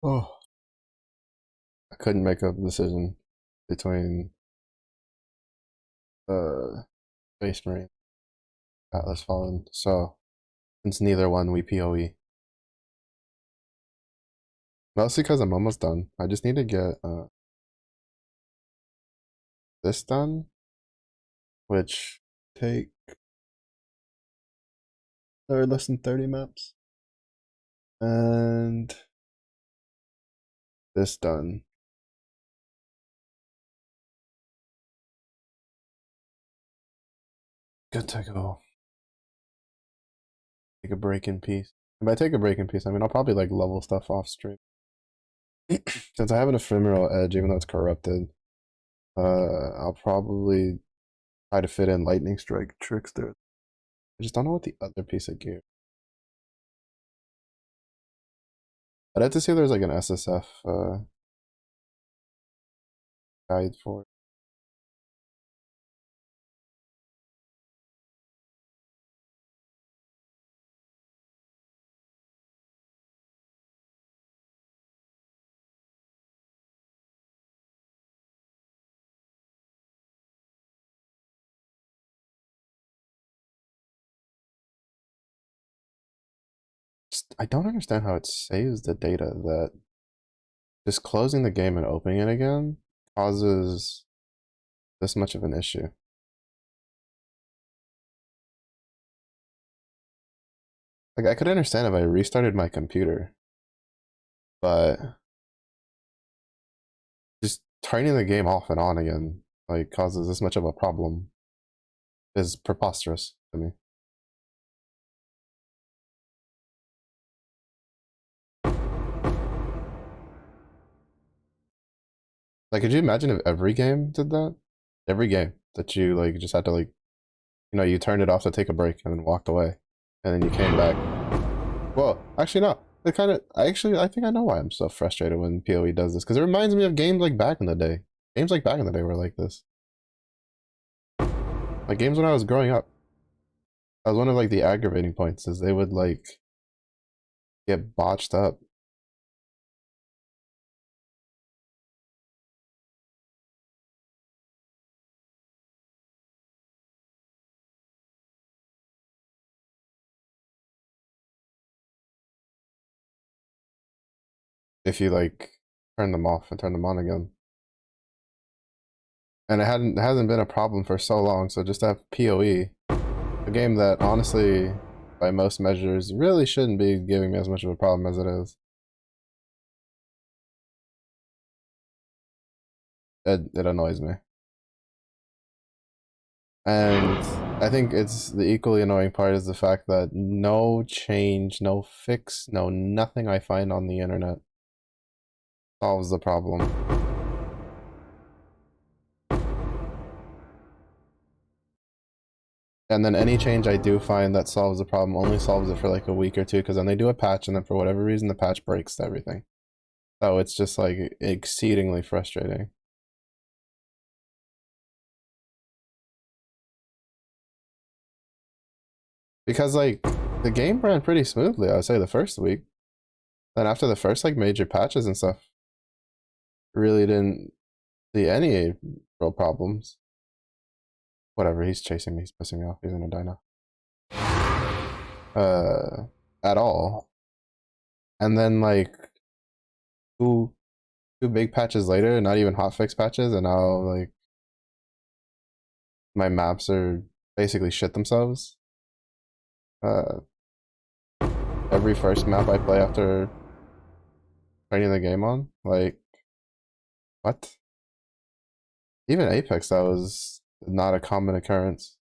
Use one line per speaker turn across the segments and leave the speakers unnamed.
Oh, I couldn't make a decision between Space Marine Atlas Fallen. So since neither one we PoE. Mostly because I'm almost done. I just need to get this done, which take or less than 30 maps. And this done. Good to go. Take a break in peace. If I take a break in peace, I mean I'll probably like level stuff off stream. Since I have an ephemeral edge, even though it's corrupted, I'll probably try to fit in lightning strike trickster. I just don't know what the other piece of gear. I'd have to see if there's like an SSF guide for it. Just, I don't understand how it saves the data that just closing the game and opening it again causes this much of an issue. Like I could understand if I restarted my computer, but just turning the game off and on again like causes this much of a problem is preposterous to me. Like, could you imagine if every game did that? Every game that you like just had to like, you turned it off to take a break and then walked away, and then you came back. Well, actually, no. It kind of, I think I know why I'm so frustrated when PoE does this because it reminds me of games like back in the day. Games like back in the day were like this. Like games when I was growing up. That was one of like the aggravating points is they would like get botched up. If you like turn them off and turn them on again. And it hasn't been a problem for so long. So just to have PoE, a game that honestly, by most measures, really shouldn't be giving me as much of a problem as it is. It annoys me. And I think it's the equally annoying part is the fact that no change, no fix, no nothing I find on the internet solves the problem. And then any change I do find that solves the problem only solves it for like a week or two because then they do a patch and then for whatever reason the patch breaks everything. So it's just like exceedingly frustrating. Because like the game ran pretty smoothly, I would say the first week. Then after the first like major patches and stuff, really didn't see any real problems. Whatever, he's chasing me, he's pissing me off, he's gonna die now. At all. And then like two two big patches later, not even hotfix patches, and now like my maps are basically shit themselves. Uh, every first map I play after turning the game on, like what? Even Apex, that was not a common occurrence.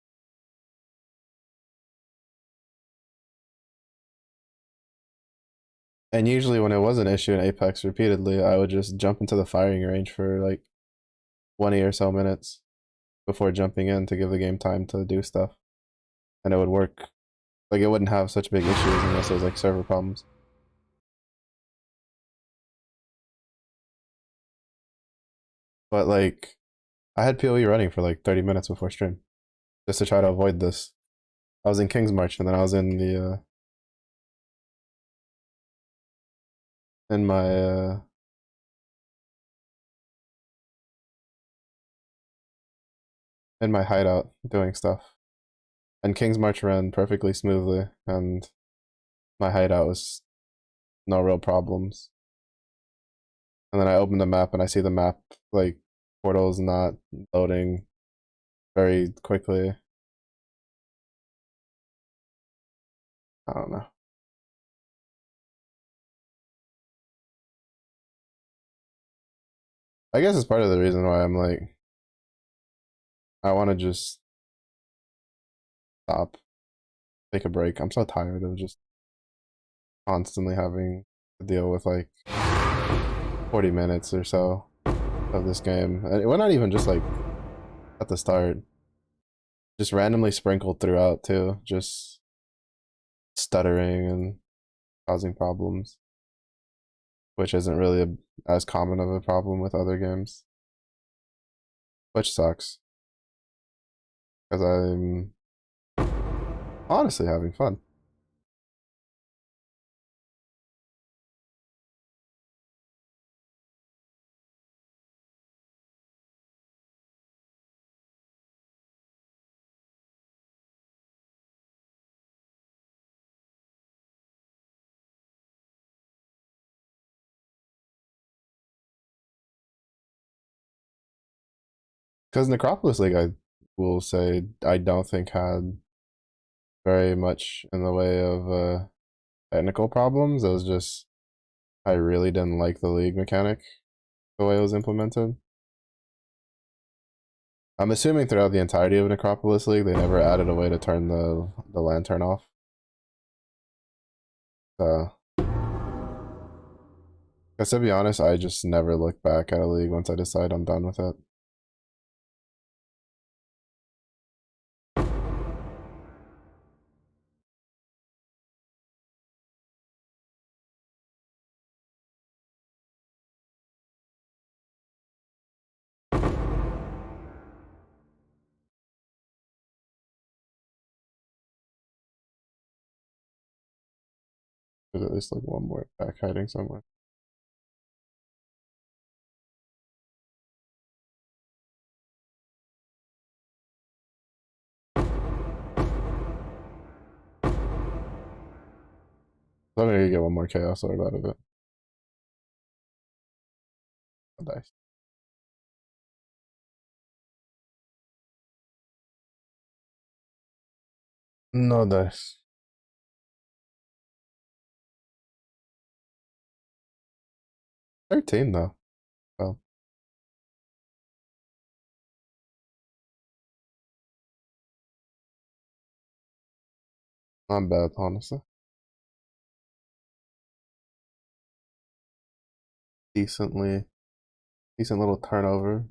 And usually when it was an issue in Apex repeatedly, I would just jump into the firing range for like 20 or so minutes before jumping in to give the game time to do stuff. And it would work. Like it wouldn't have such big issues unless it was like server problems. But like I had PoE running for like 30 minutes before stream just to try to avoid this. I was in King's March and then I was in in my hideout doing stuff. And King's March ran perfectly smoothly, and my hideout was no real problems. And then I open the map and I see the map like portal's not loading very quickly. I don't know. I guess it's part of the reason why I'm like I want to just stop, take a break. I'm so tired of just constantly having to deal with like 40 minutes or so of this game. And we're not even just like at the start, just randomly sprinkled throughout too, just stuttering and causing problems, which isn't really as common of a problem with other games, which sucks because I'm honestly having fun. Because Necropolis League, I will say, I don't think had very much in the way of technical problems. It was just I really didn't like the league mechanic the way it was implemented. I'm assuming throughout the entirety of Necropolis League, they never added a way to turn the lantern off. So, because to be honest, I just never look back at a league once I decide I'm done with it. There's at least like one more back hiding somewhere. So I'm gonna get one more chaos orb out of it. No dice. No dice. 13 though. Well, not bad, honestly. Decently, decent little turnover.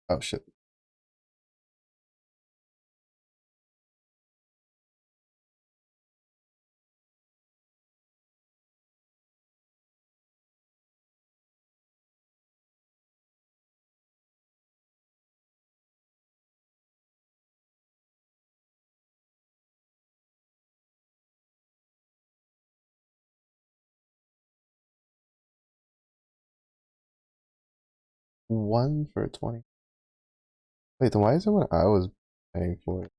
Oh shit. One for 20. Wait, then why is it when I was paying for it?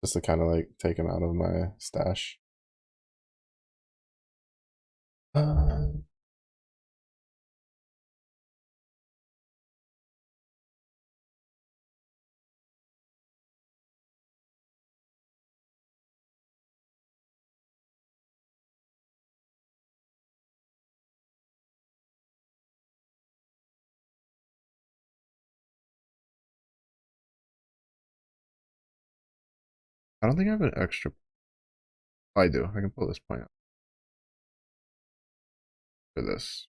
just to kind of like take him out of my stash. Uh, I don't think I have an extra. Oh, I do. I can pull this point out for this.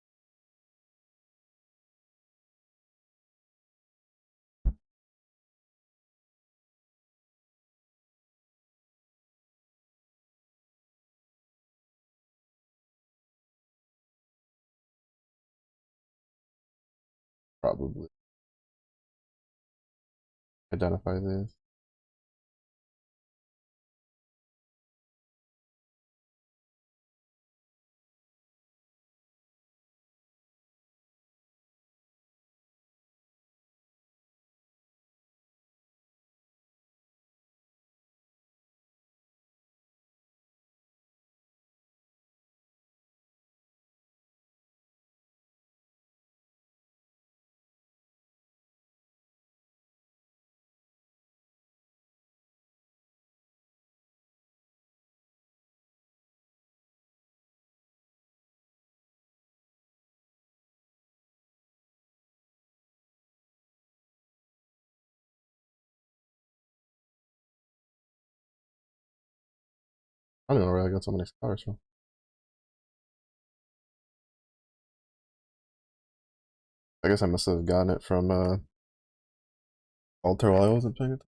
Probably identify these. I don't know where I got so many scars from. I guess I must have gotten it from Alter while I wasn't paying attention.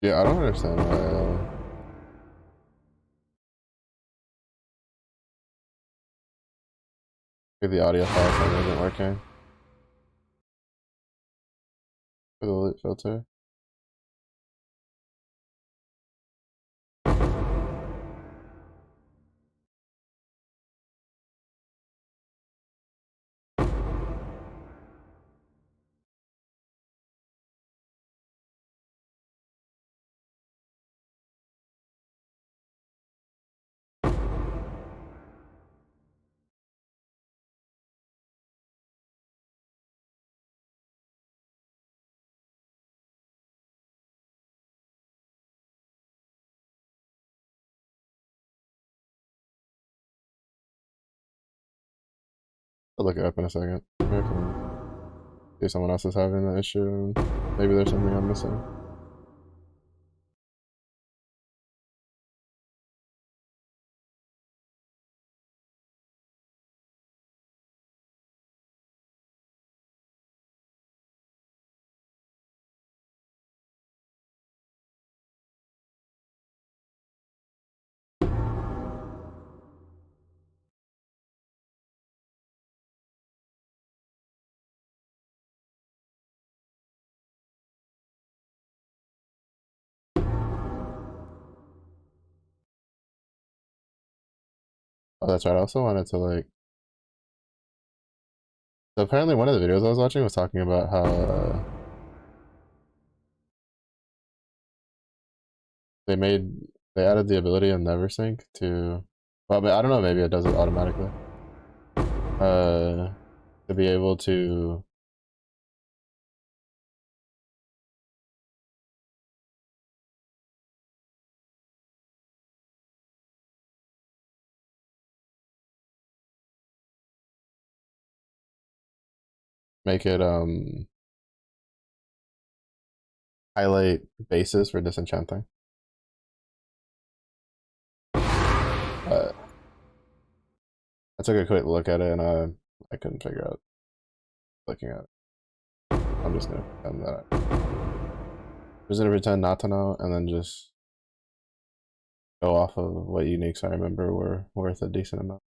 Yeah, I don't understand why the audio file thing isn't working for the loop filter. I'll look it up in a second. Maybe I can see someone else is having that issue. And maybe there's something I'm missing. Oh, that's right. I also wanted to like. So apparently, one of the videos I was watching was talking about how they made they added the ability in NeverSync to. Well, I don't know. Maybe it does it automatically. Uh, to be able to make it highlight bases for disenchanting. Uh, I took a quick look at it and I couldn't figure out looking at it. I'm just gonna pretend that. I'm just gonna pretend not to know, and then just go off of what uniques I remember were worth a decent amount.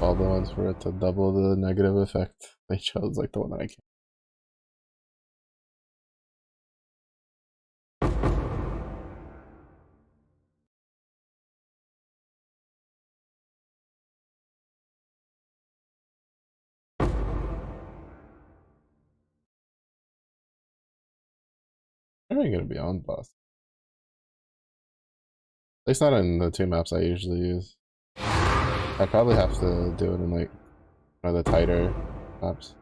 All the ones for it to double the negative effect. They chose like the one that I can't. I'm really gonna be on boss. At least not in the two maps I usually use. I'd probably have to do it in like one of the tighter maps.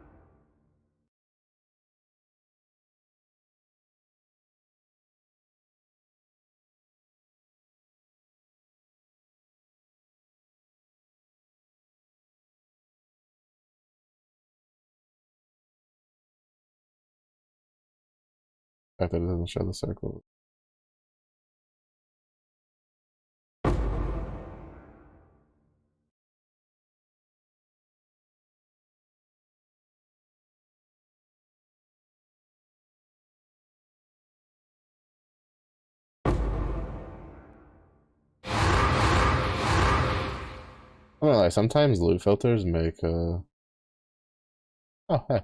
The fact that it doesn't show the circle. I don't know, like sometimes loot filters make oh hey.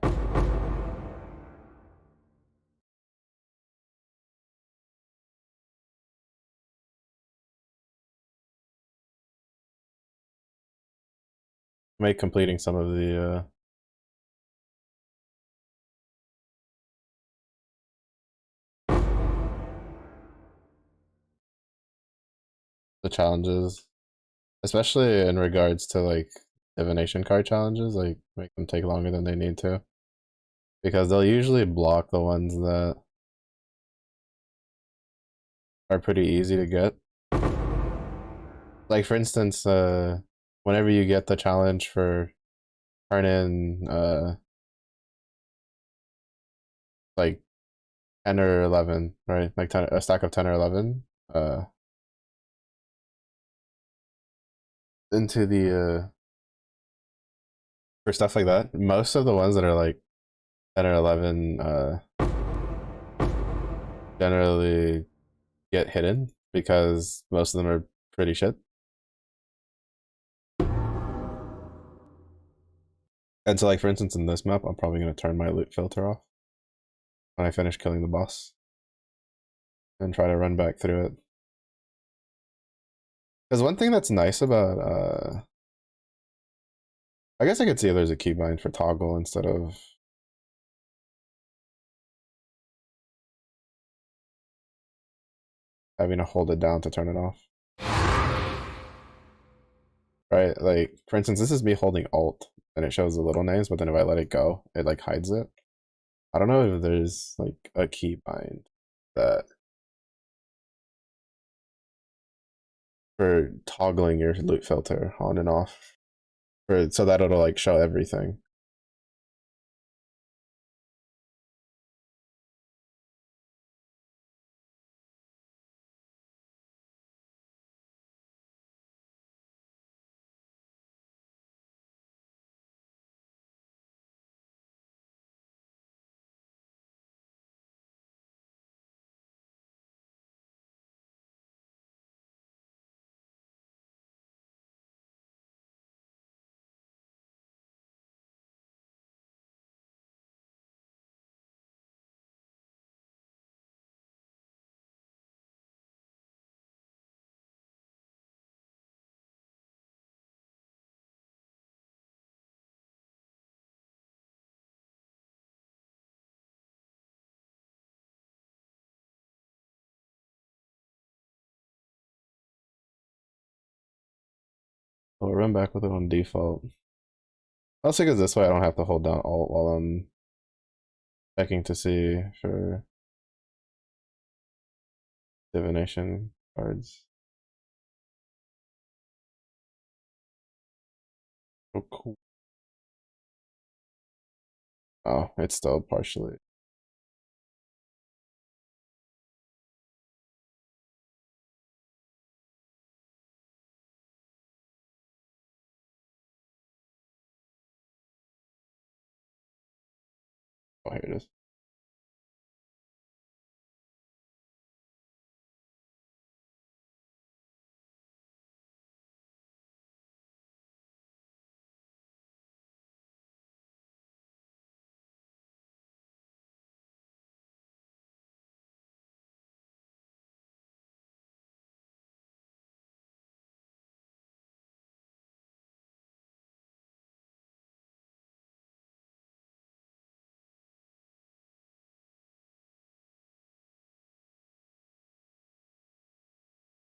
Make completing some of the challenges, especially in regards to like divination card challenges, like make them take longer than they need to. Because they'll usually block the ones that are pretty easy to get. Like for instance, whenever you get the challenge for turn in like 10 or 11, right? Like 10, a stack of 10 or 11 into the for stuff like that. Most of the ones that are like 10 or 11 generally get hidden because most of them are pretty shit. And so like for instance in this map, I'm probably going to turn my loot filter off when I finish killing the boss and try to run back through it. Because one thing that's nice about I guess I could see if there's a keybind for toggle instead of having to hold it down to turn it off. Right? Like, for instance, this is me holding Alt and it shows the little names, but then if I let it go, it like hides it. I don't know if there's like a keybind that for toggling your loot filter on and off for so that it'll like show everything. I'll run back with it on default. Also, because this way I don't have to hold down Alt while I'm checking to see for divination cards. Oh, cool. Oh, it's still partially. Oh, here it is.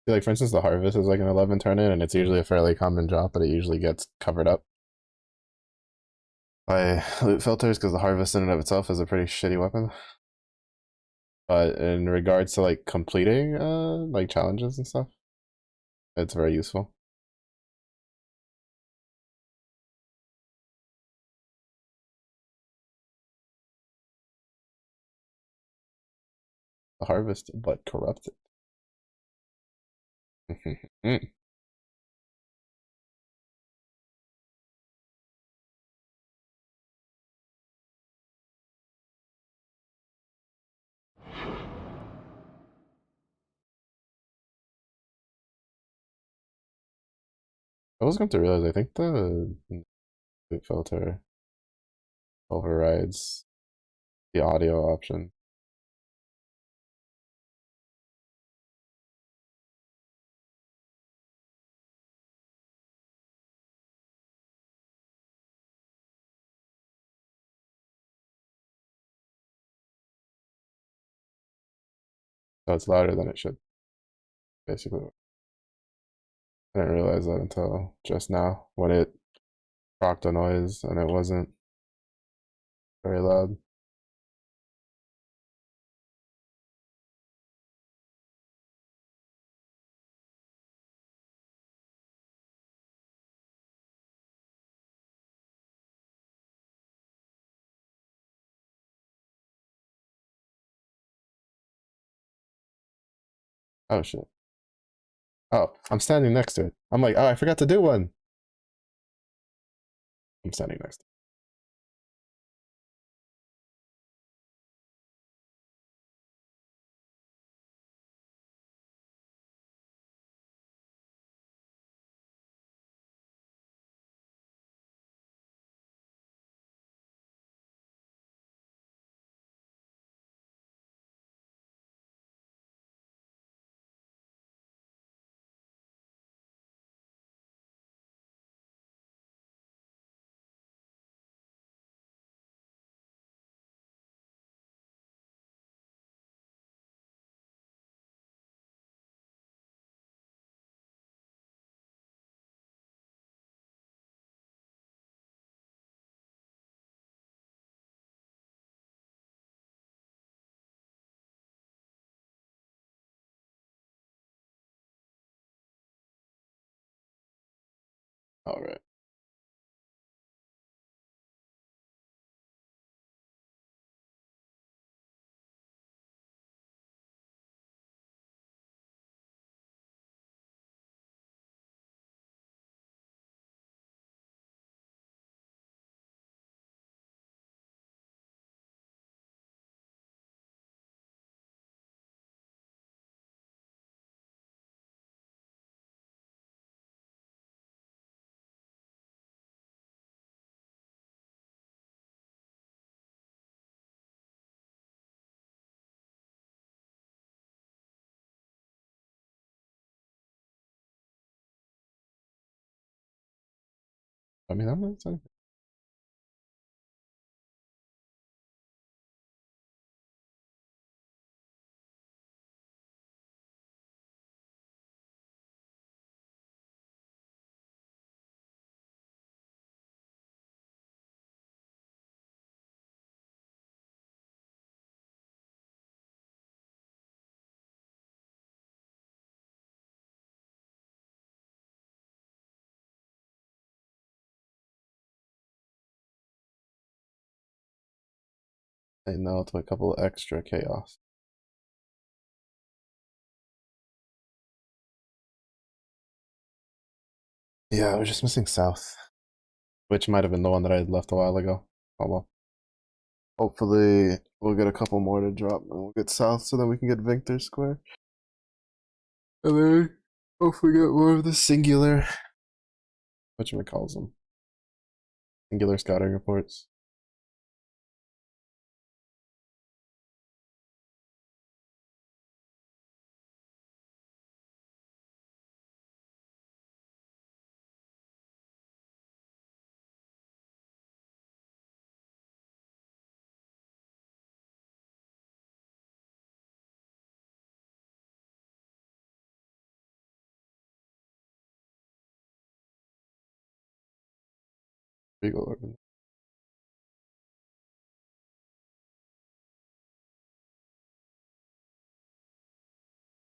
Like, for instance, the Harvest is like an 11 turn in, and it's usually a fairly common drop, but it usually gets covered up by loot filters because the Harvest in and of itself is a pretty shitty weapon. But in regards to like completing like challenges and stuff, it's very useful. The Harvest, but corrupted. Mm. I was going to realize I think the loot filter overrides the audio option. So it's louder than it should, basically. I didn't realize that until just now when it procced a noise and it wasn't very loud. Oh shit. Oh, I'm standing next to it. I'm like, oh, I forgot to do one. I'm standing next to it. All right. I mean, I'm not saying. Say no to a couple extra chaos. Yeah, we're just missing south, which might have been the one that I had left a while ago. Oh well. Hopefully, we'll get a couple more to drop, and we'll get south, so then we can get Victor Square, and then hopefully get more of the singular. Whatchamacalls them? Singular scouting reports. Beagle Organ.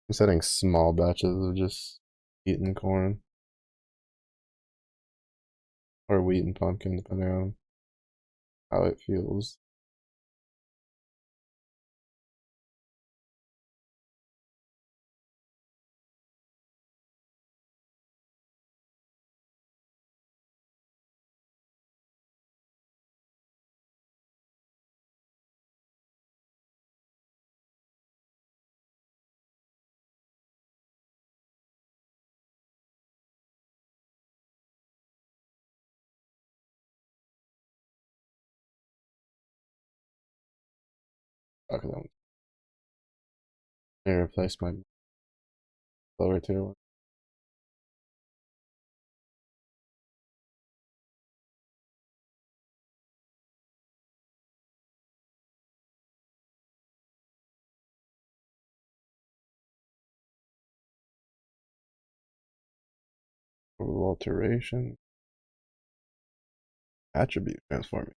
I'm setting small batches of just wheat and corn, or wheat and pumpkin, depending on how it feels. Okay, then I replace my lower tier one. Alteration. Attribute transforming.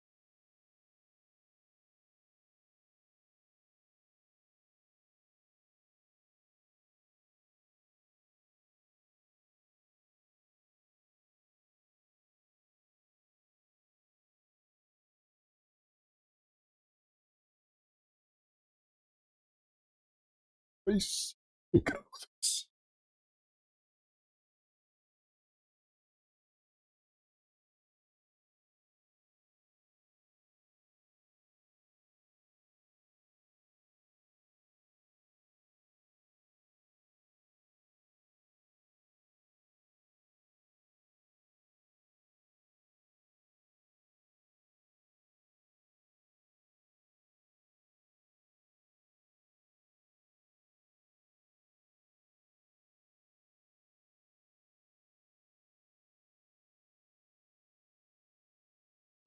Peace.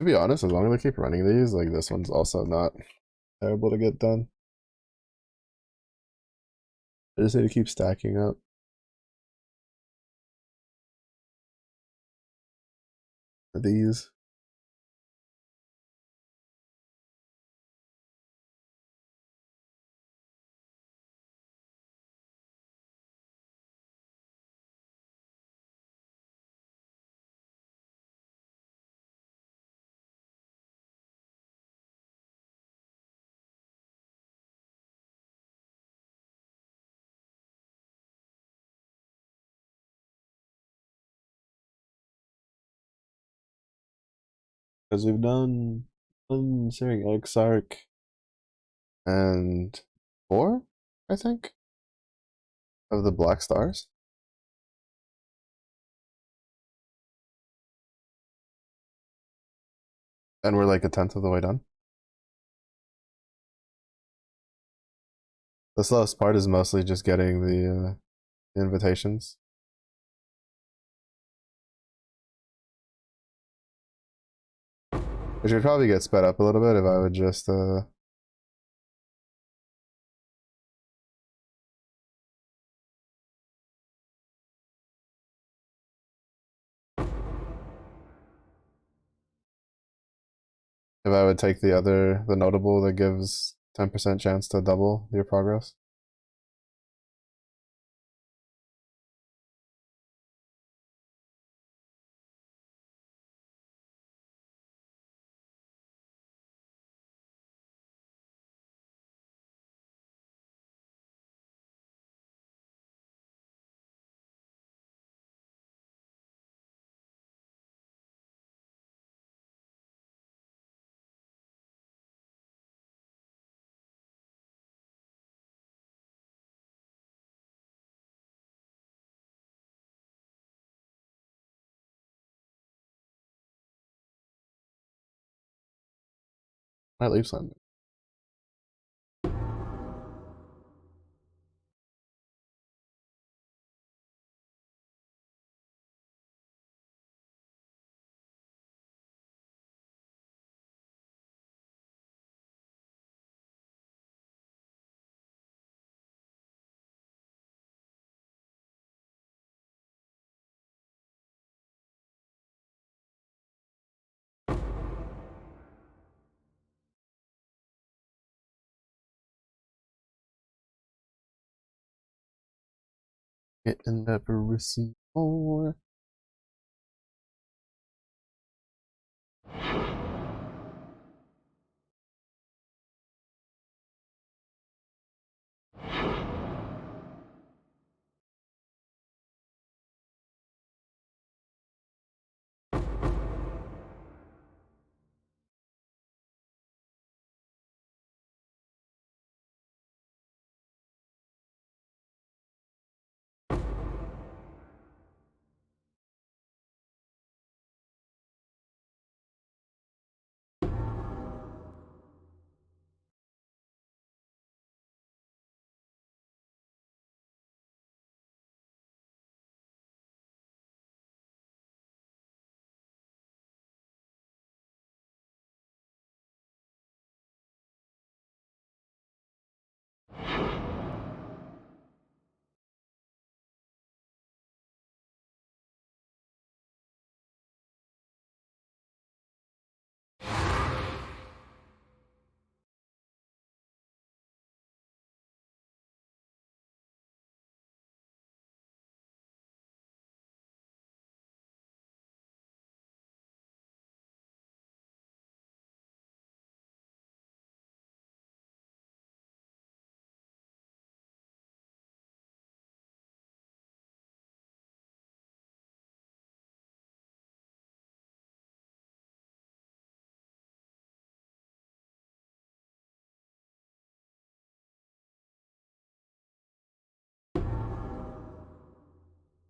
To be honest, as long as I keep running these, like this one's also not terrible to get done. I just need to keep stacking up. These. Because we've done Searing Exarch and 4, I think, of the Black Stars. And we're like a tenth of the way done. The slowest part is mostly just getting the invitations. Which would probably get sped up a little bit if I would just if I would take the notable that gives 10% chance to double your progress. Might leave Sunday. Getting never receive more.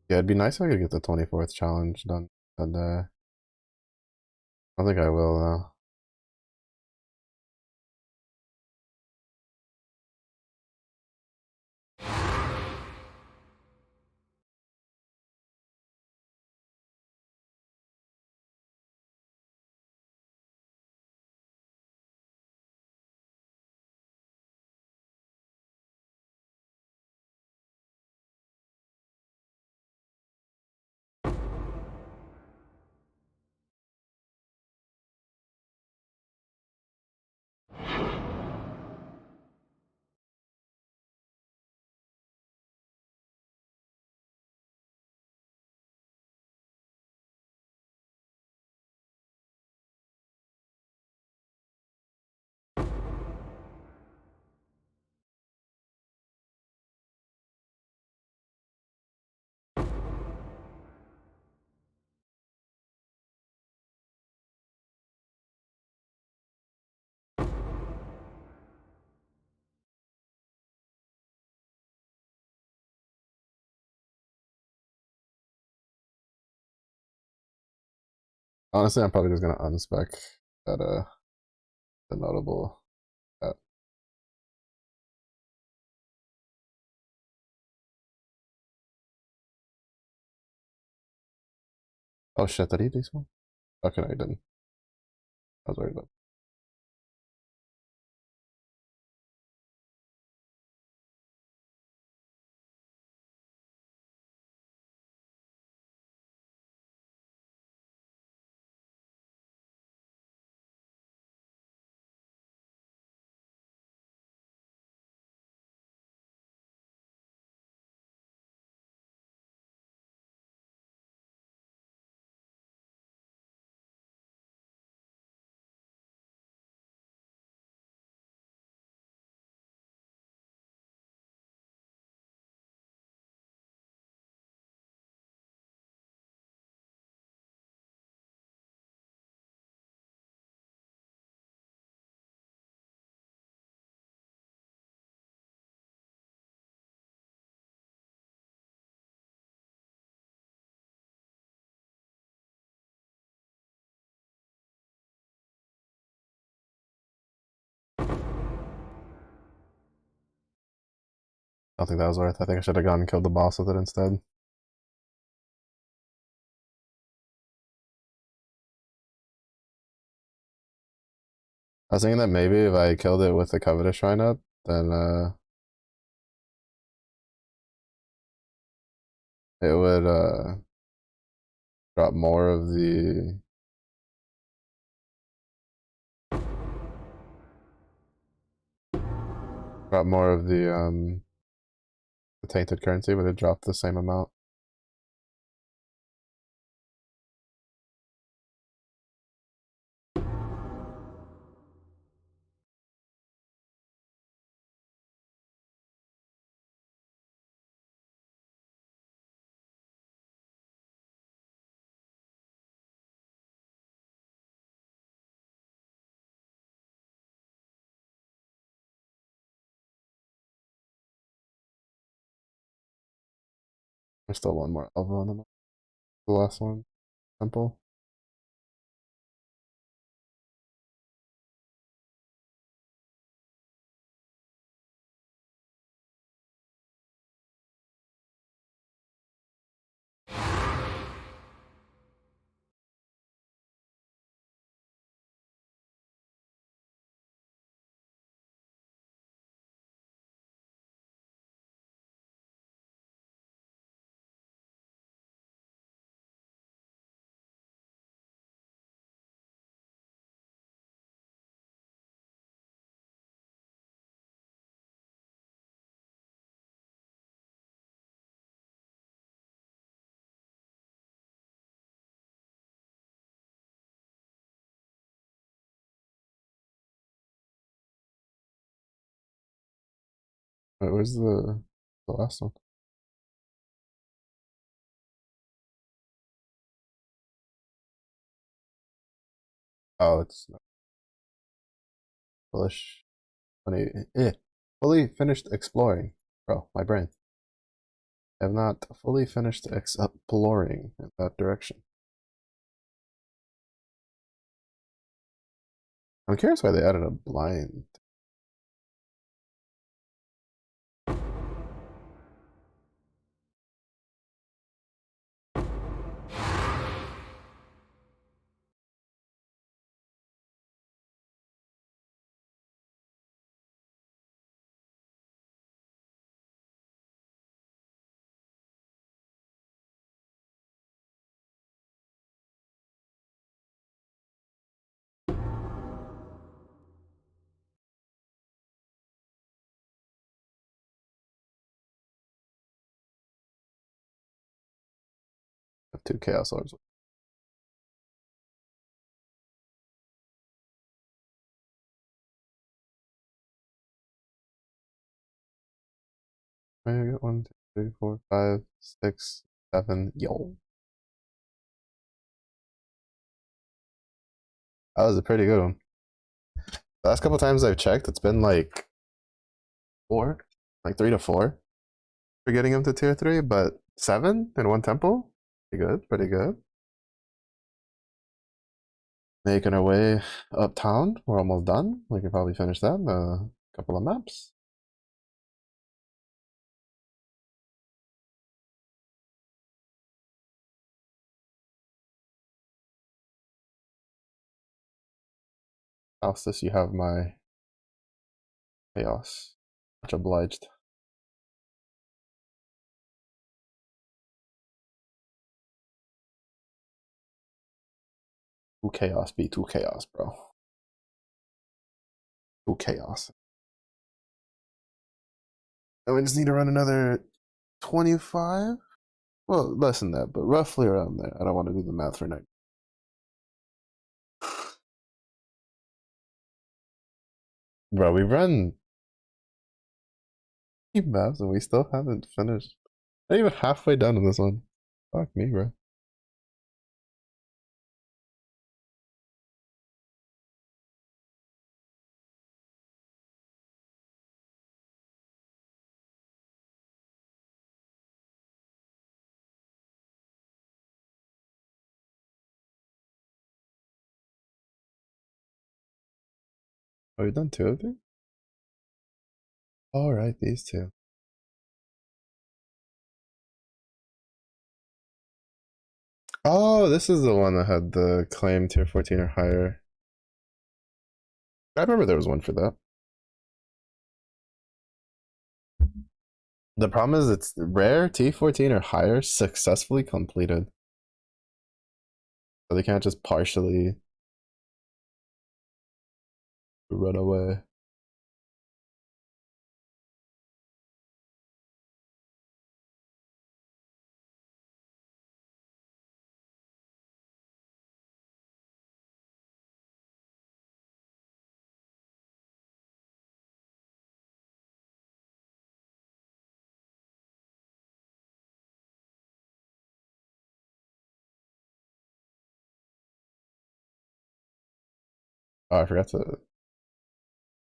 Yeah, it'd be nice if I could get the 24th challenge done that day. I don't think I will though. Honestly, I'm probably just gonna unspec that the notable. Oh shit, did he do one? Okay, no, he didn't. I was worried about. don't think that was worth. I think I should have gone and killed the boss with it instead. I was thinking that maybe if I killed it with the Covetous Shrine up, then it would drop more of the tainted currency, but it dropped the same amount. There's still one more level on the last one. Temple. Wait, where's the last one? Oh, it's Polish. Funny. Fully finished exploring. Bro, my brain. I have not fully finished exploring in that direction. I'm curious why they added a blind. 2 Chaos Orbs. I get 1, 2, 3, 4, 5, 6, 7. Yo. That was a pretty good one. The last couple times I've checked, it's been like 4, like 3 to 4 for getting him to tier 3, but 7 in one temple? Pretty good, pretty good. Making our way uptown. We're almost done. We can probably finish that in a couple of maps. Faustus, you have my chaos. Much obliged. Two chaos be 2 chaos, bro. 2 chaos. And we just need to run another 25? Well, less than that, but roughly around there. I don't want to do the math for next. Bro, we run 3 maps and we still haven't finished. Not even halfway done in this one. Fuck me, bro. Oh, we've done 2 of these? Alright, these 2. Oh, this is the one that had the claim tier 14 or higher. I remember there was one for that. The problem is it's rare T14 or higher successfully completed. So they can't just partially run away. Oh, I forgot to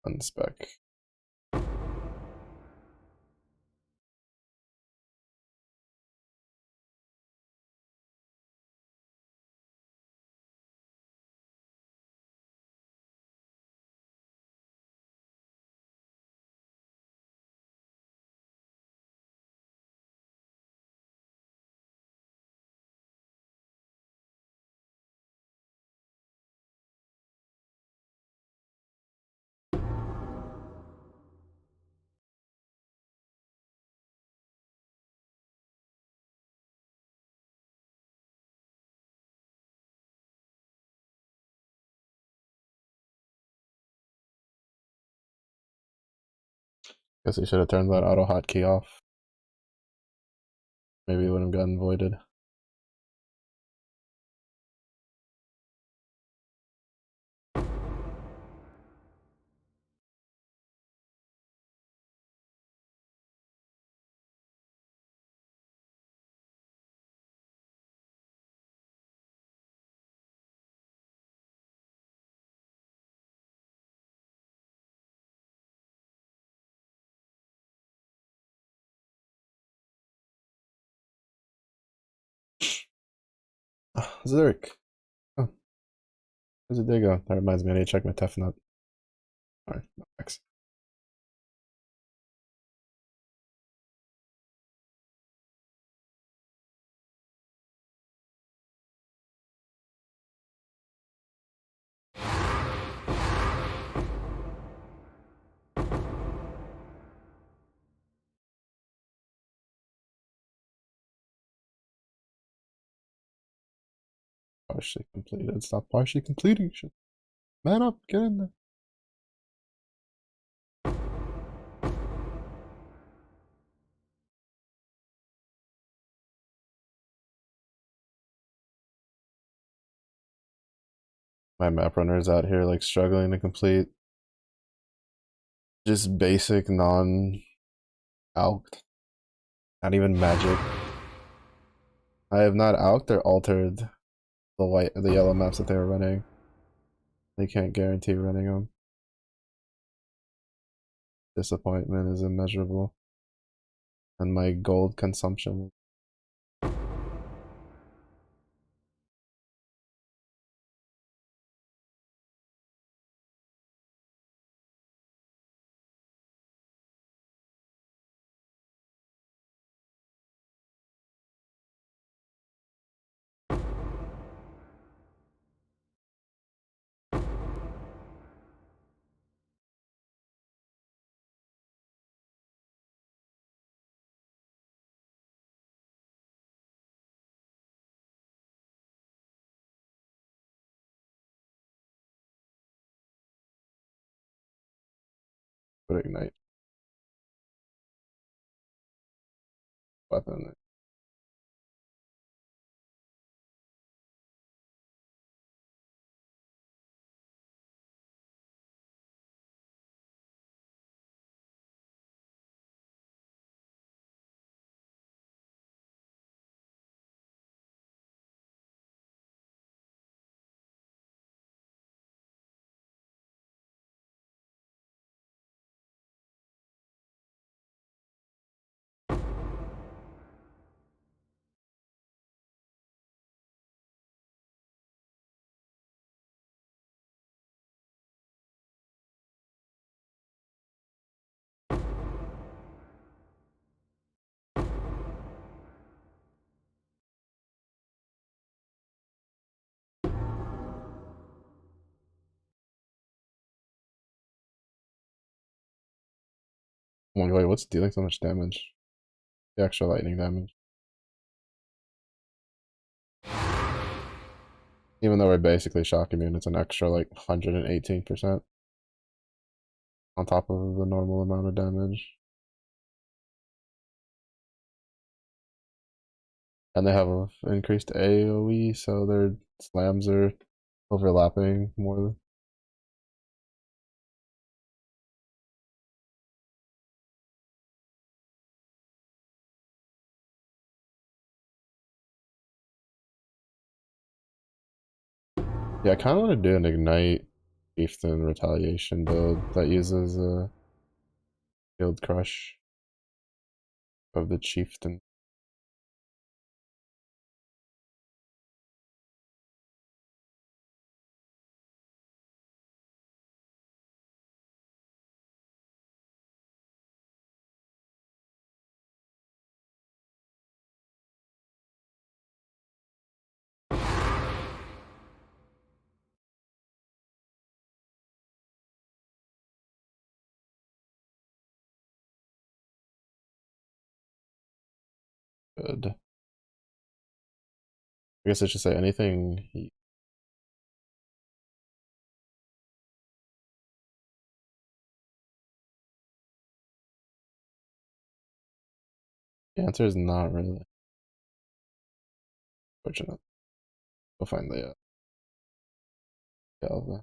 unspec. Guess I should have turned that auto hotkey off. Maybe it would have gotten voided. Zurich. Oh, where's it go? That reminds me, I need to check my TEF note. Alright, thanks. Partially completed. Stop partially completing shit. Man up, get in there. My map runners out here like struggling to complete just basic non alked. Not even magic. I have not alked or altered the yellow maps that they were running. They can't guarantee running them. Disappointment is immeasurable. And my gold consumption. Would ignite weapon. Oh my god, what's dealing so much damage? The extra lightning damage. Even though we're basically shock immune, it's an extra like 118% on top of the normal amount of damage. And they have a increased AoE, so their slams are overlapping more. Yeah, I kind of want to do an Ignite Chieftain Retaliation build that uses a Field Crush of the Chieftain. Good. I guess I should say anything. The answer is not really. Fortunate. We'll find the Galva.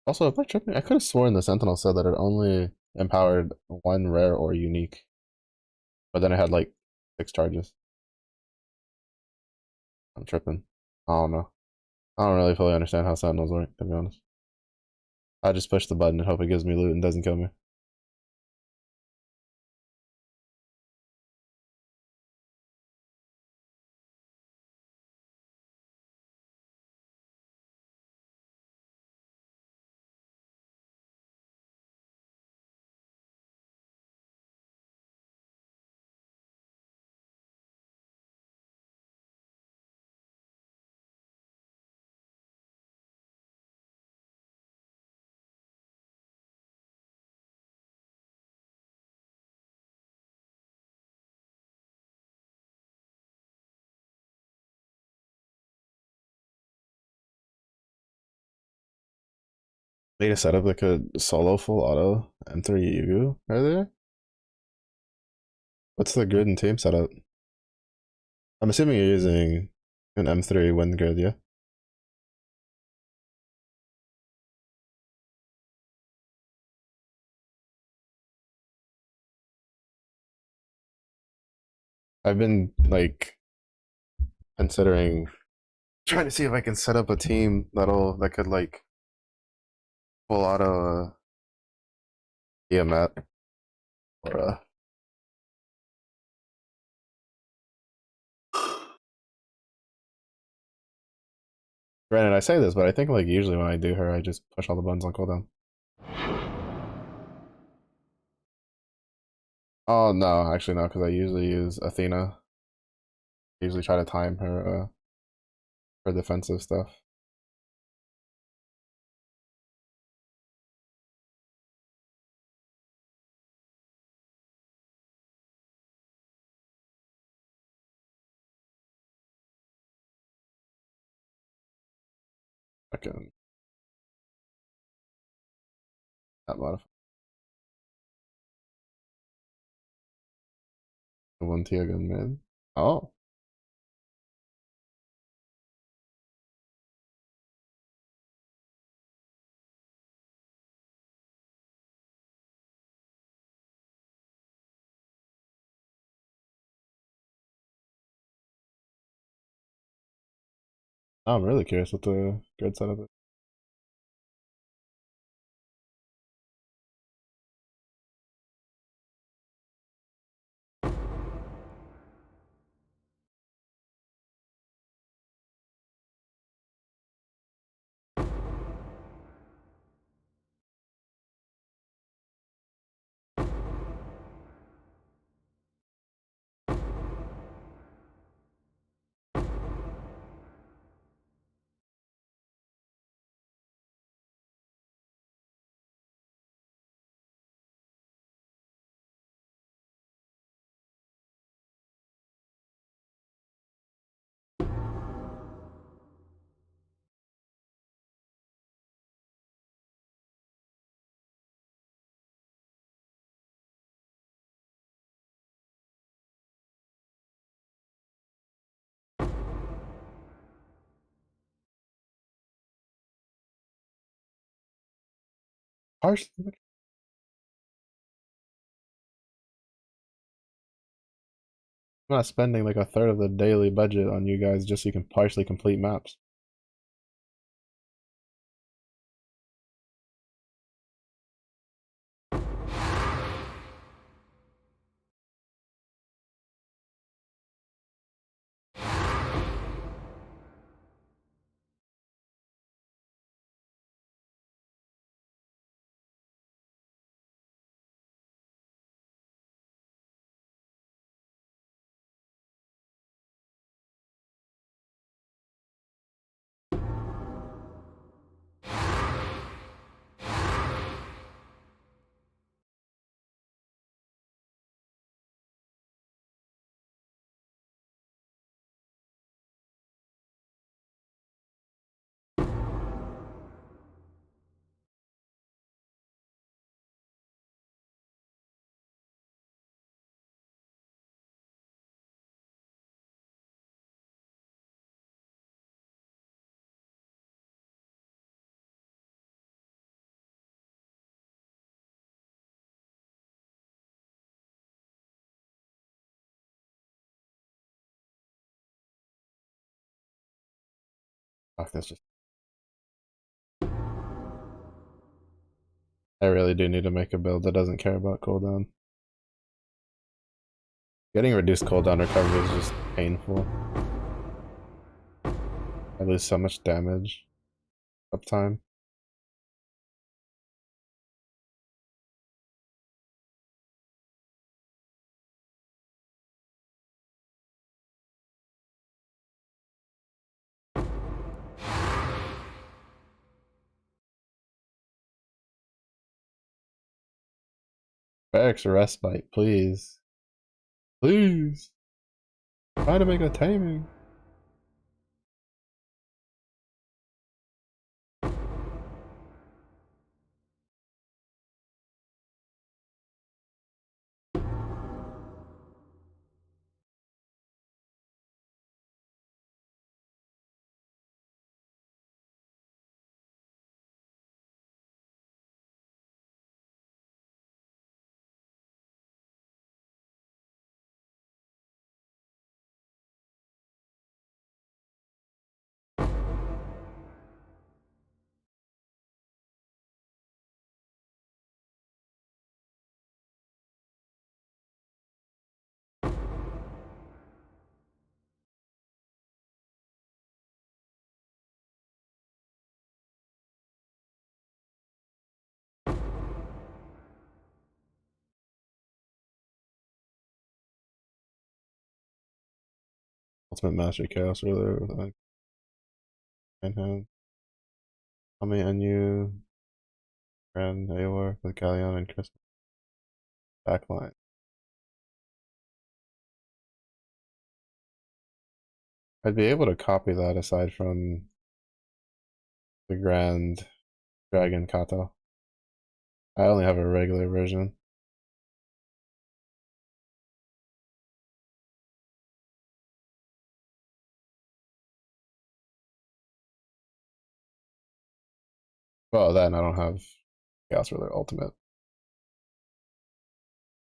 Also, if I tripping, I could have sworn the Sentinel said that it only empowered one rare or unique, but then it had like 6 charges. I'm tripping. I don't know. I don't really fully understand how Sentinels work, to be honest. I just push the button and hope it gives me loot and doesn't kill me. Need a setup that could solo full auto M3 Yugu earlier? What's the grid and team setup? I'm assuming you're using an M3 wind grid, yeah? I've been like considering trying to see if I can set up a team that could like full auto Tiamat or granted I say this, but I think like usually when I do her I just push all the buttons on cooldown. Oh no, actually no, because I usually use Athena. I usually try to time her defensive stuff. I can that modify the one Tia gun mid. Oh. I'm really curious what the grid setup is. Partially. I'm not spending like a third of the daily budget on you guys just so you can partially complete maps. Fuck this just. I really do need to make a build that doesn't care about cooldown. Getting reduced cooldown recovery is just painful. I lose so much damage uptime. Barracks respite, please. Please. Try to make a taming. Ultimate Master Chaos Ruler with a hand. Tommy Enu, Grand Aor with Galleon and Chris backline. I'd be able to copy that aside from the Grand Dragon Kato. I only have a regular version. Well, then I don't have Chaos Ruler Ultimate.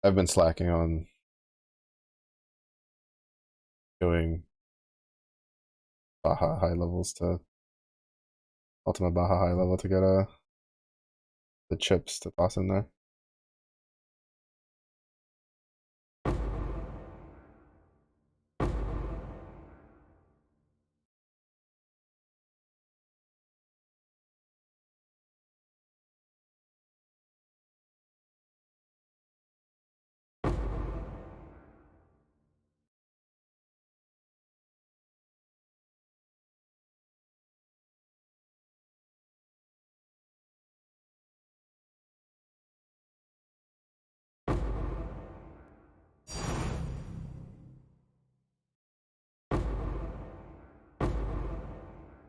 I've been slacking on doing Baja high levels to Ultimate Baja high level to get the chips to toss in there.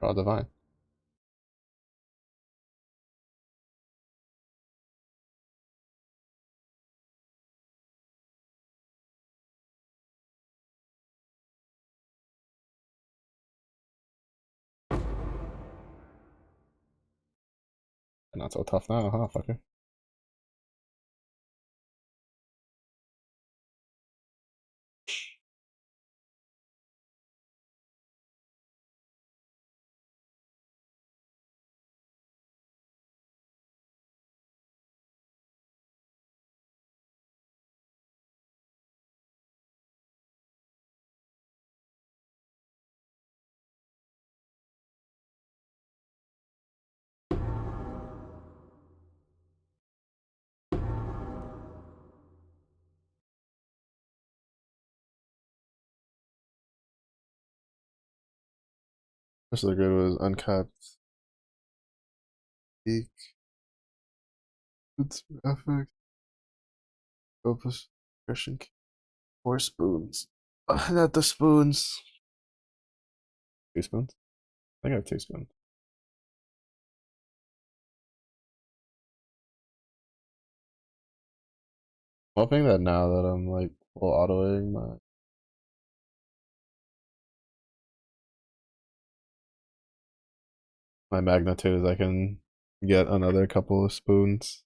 Raw Divine. Not so tough now, huh, fucker? Most of the grid was uncapped. Peak. It's effect. Opus. Christian. 4 spoons. Not the spoons. 2 spoons? I think I have 2 spoons. I'm hoping that now that I'm like full autoing my magnitudes, I can get another couple of spoons.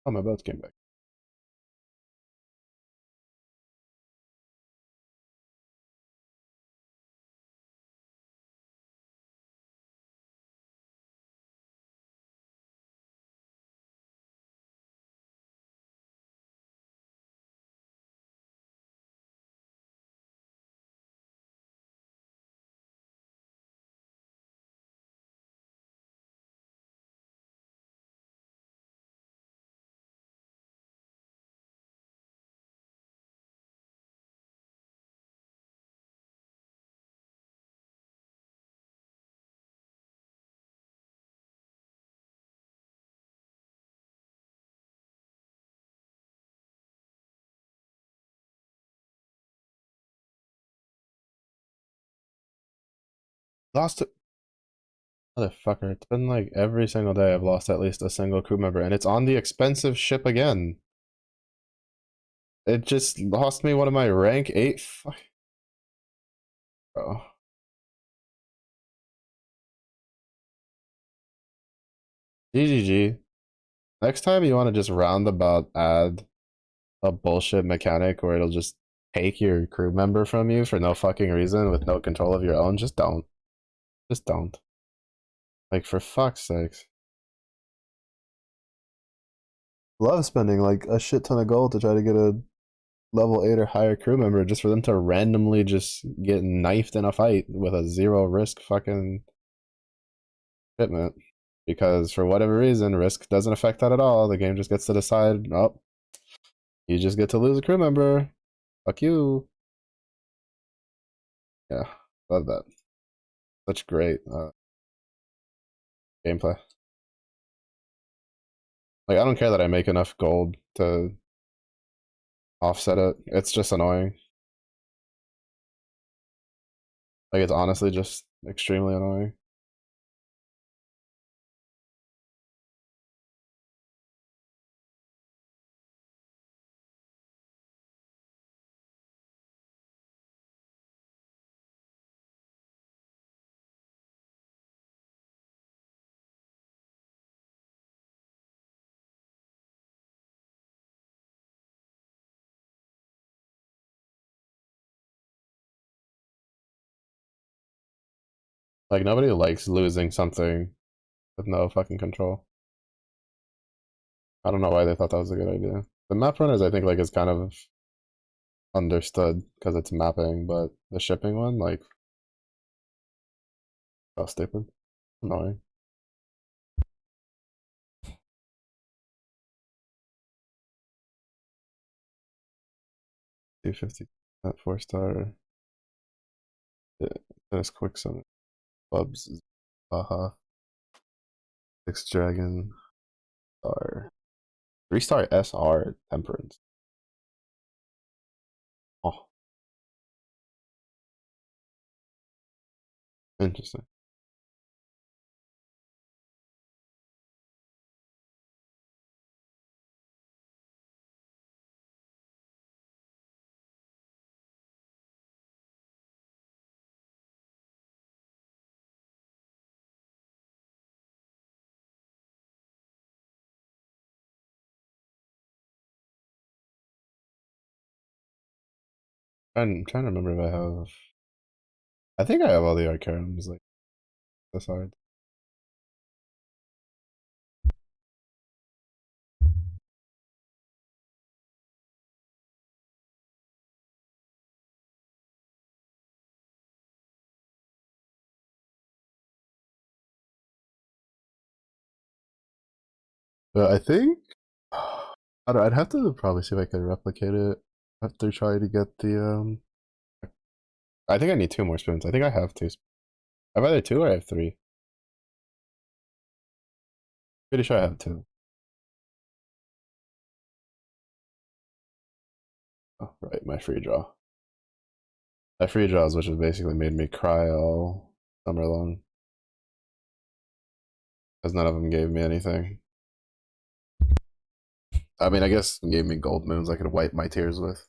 Oh, my boats came back. Lost it. Motherfucker, it's been like every single day I've lost at least a single crew member, and it's on the expensive ship again. It just lost me one of my rank 8. Bro. GGG. Next time you want to just roundabout add a bullshit mechanic where it'll just take your crew member from you for no fucking reason with no control of your own, just don't. Just don't. Like, for fuck's sakes. Love spending like a shit ton of gold to try to get a level 8 or higher crew member just for them to randomly just get knifed in a fight with a 0 risk fucking shipment. Because for whatever reason, risk doesn't affect that at all. The game just gets to decide, oh, you just get to lose a crew member. Fuck you. Yeah, love that. Such great gameplay. Like, I don't care that I make enough gold to offset it. It's just annoying. Like, it's honestly just extremely annoying. Like, nobody likes losing something with no fucking control. I don't know why they thought that was a good idea. The map runners, I think, like, is kind of understood because it's mapping, but the shipping one, like, so stupid. Annoying. 250 at 4-star. Yeah, that's quick summon. Bubs. Haha. 6 dragon. Star. 3-star SR Temperance. Oh, interesting. I'm trying to remember if I have. I think I have all the Arcariums, like, this hard. But I think I'd have to probably see if I could replicate it after trying to get the. I think I need two more spoons. I think I have two. I have either two or I have three. Pretty sure I have two. Oh, right, my free draw. My free draws, which has basically made me cry all summer long, because none of them gave me anything. I mean, I guess gave me gold moons I could wipe my tears with.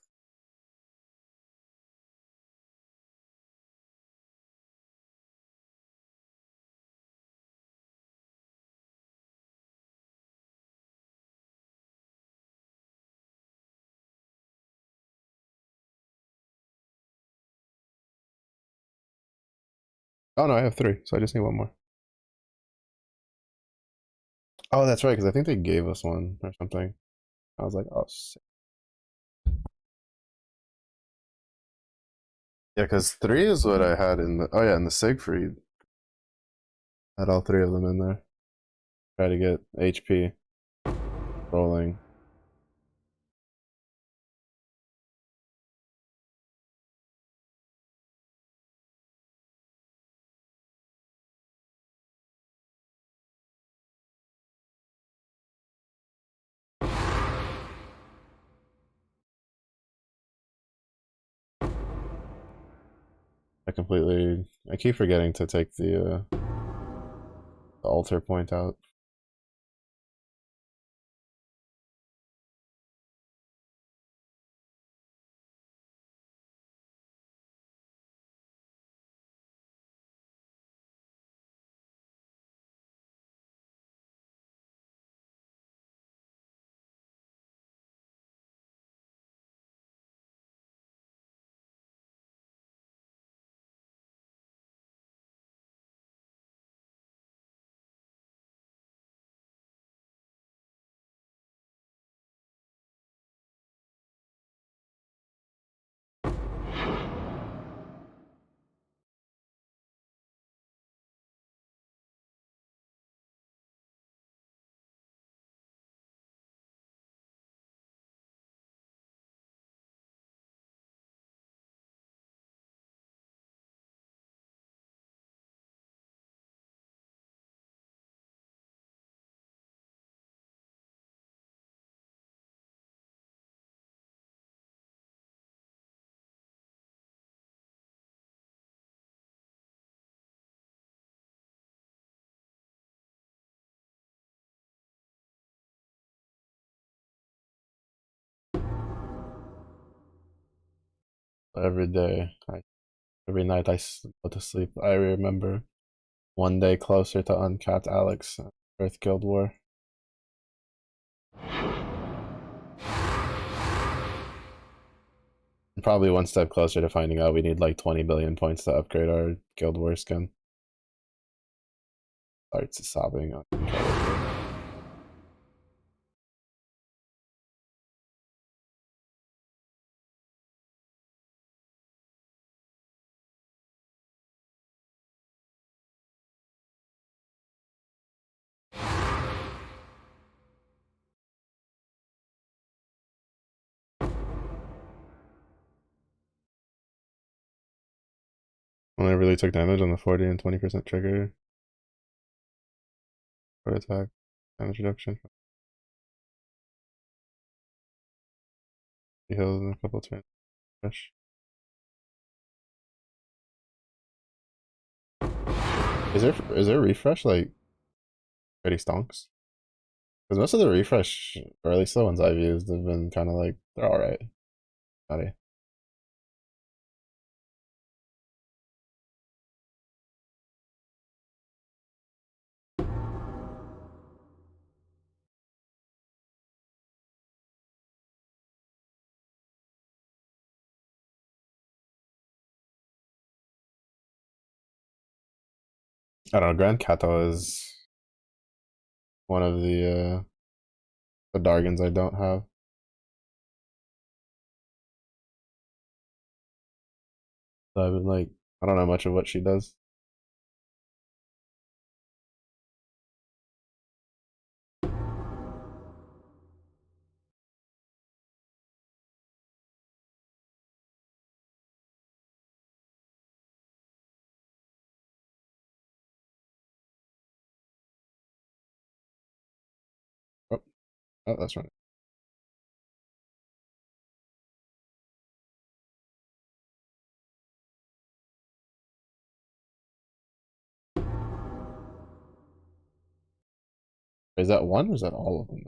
Oh no, I have three, so I just need one more. Oh, that's right, because I think they gave us one or something. I was like, oh, sick. Yeah, because three is what I had in the. Oh yeah, in the Siegfried, I had all three of them in there. Try to get HP rolling. I keep forgetting to take the altar point out. Every day, every night go to sleep, I remember one day closer to uncapped Alex, Earth Guild War. Probably one step closer to finding out we need like 20 billion points to upgrade our Guild War skin. Starts sobbing uncontrollably. When I really took damage on the 40 and 20% trigger for attack, damage reduction, he heals in a couple turns. Fresh. Is there refresh like pretty stonks? Because most of the refresh, or at least the ones I've used, have been kind of like they're all right. Nutty. I don't know. Grand Kato is one of the Dargans I don't have. So I've been like, I don't know much of what she does. Oh, that's right. Is that one or is that all of them?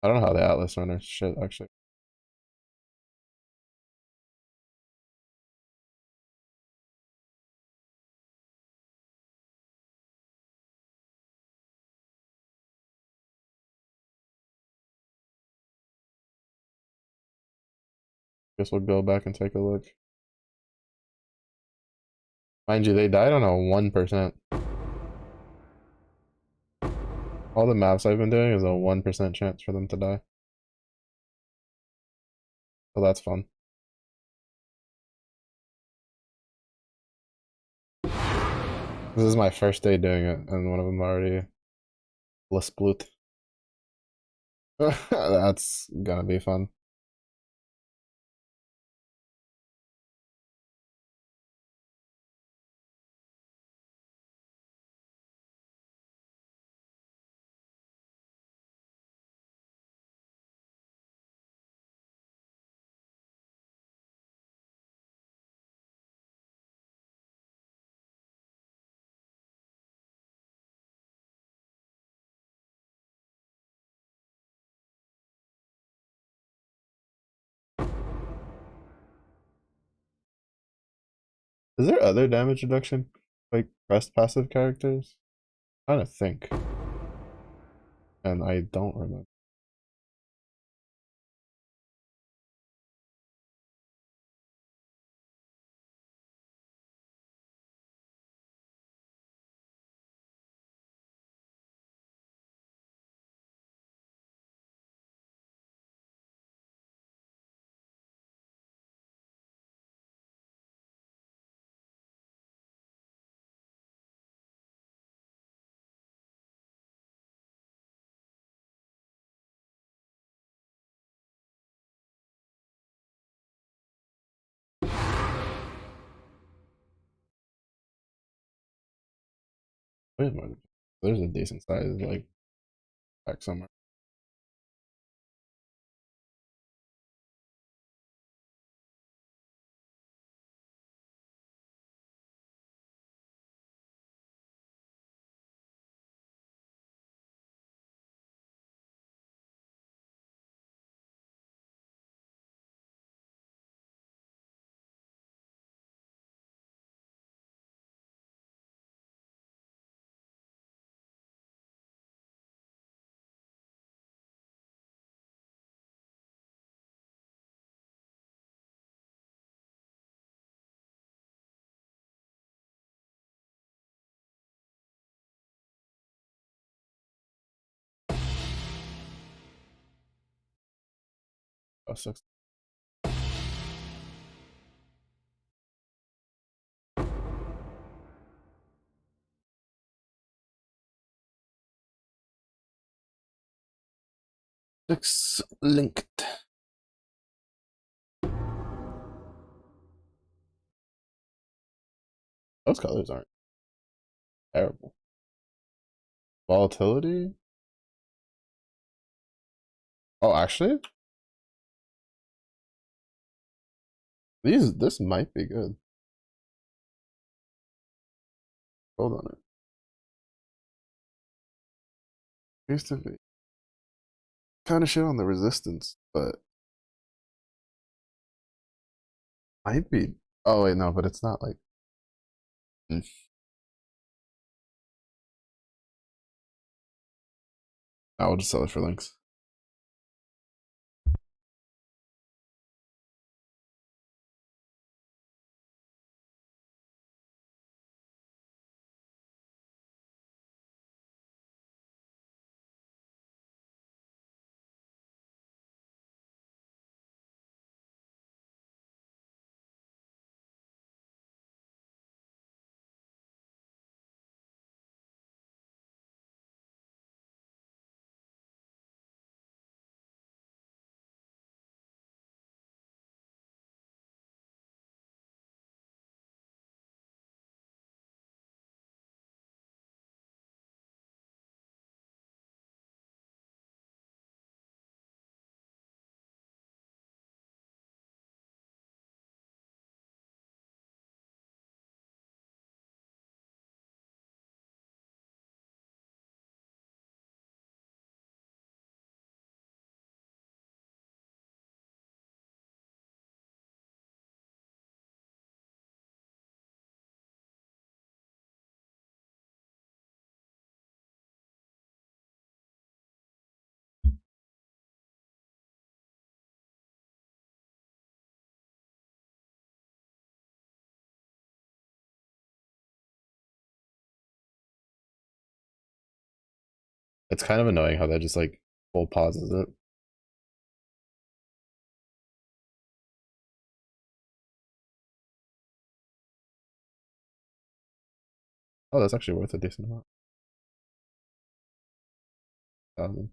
I don't know how the Atlas runners shit actually. Guess we'll go back and take a look. Mind you, they died on a 1%. All the maps I've been doing is a 1% chance for them to die. So that's fun. This is my first day doing it, and one of them already split. That's gonna be fun. Is there other damage reduction? Like rest passive characters? I'm trying to think. And I don't remember. Where's my there's a decent size like back somewhere. Oh, 6. Six linked. Those colors aren't terrible. Volatility? Oh, actually, this might be good. Hold on it. Used to be kind of shit on the resistance, but might be. Oh wait, no, but it's not like. Hmm. I will just sell it for links. It's kind of annoying how that just like full pauses it. Oh, that's actually worth a decent amount. 1,000.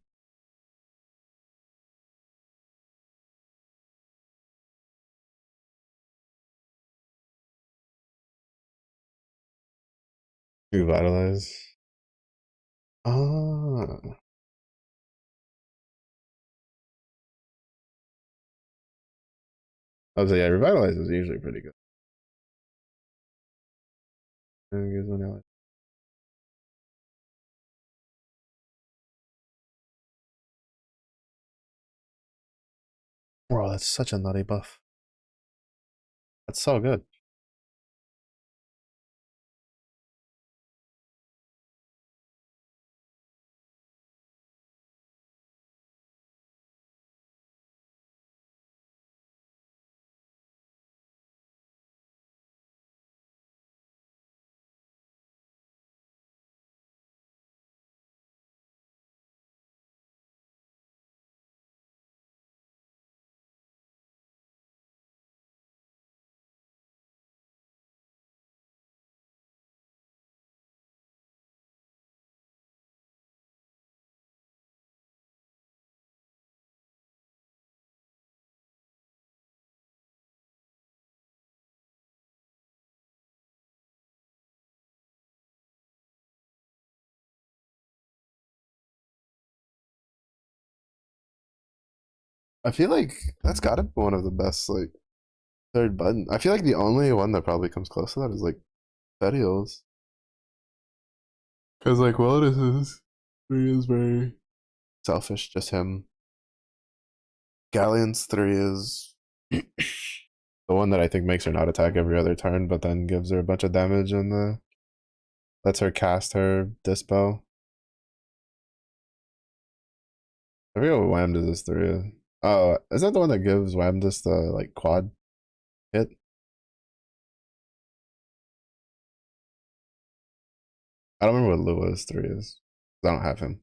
Revitalize. Ah. I was like, yeah, revitalize is usually pretty good. Bro, that's such a nutty buff. That's so good. I feel like that's gotta be one of the best like third button. I feel like the only one that probably comes close to that is like Ferials. Because like Wilderness is very selfish, just him. Galleon's 3 is the one that I think makes her not attack every other turn, but then gives her a bunch of damage and lets her cast her Dispel. I forget what Whamdus is 3 is. Oh, is that the one that gives Whamdus the like quad hit? I don't remember what Lua's 3 is. I don't have him.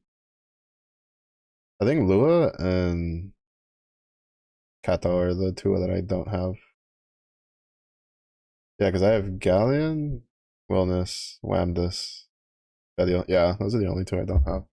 I think Lua and Kato are the two that I don't have. Yeah, because I have Galleon, Wellness, Whamdus. Yeah, those are the only two I don't have.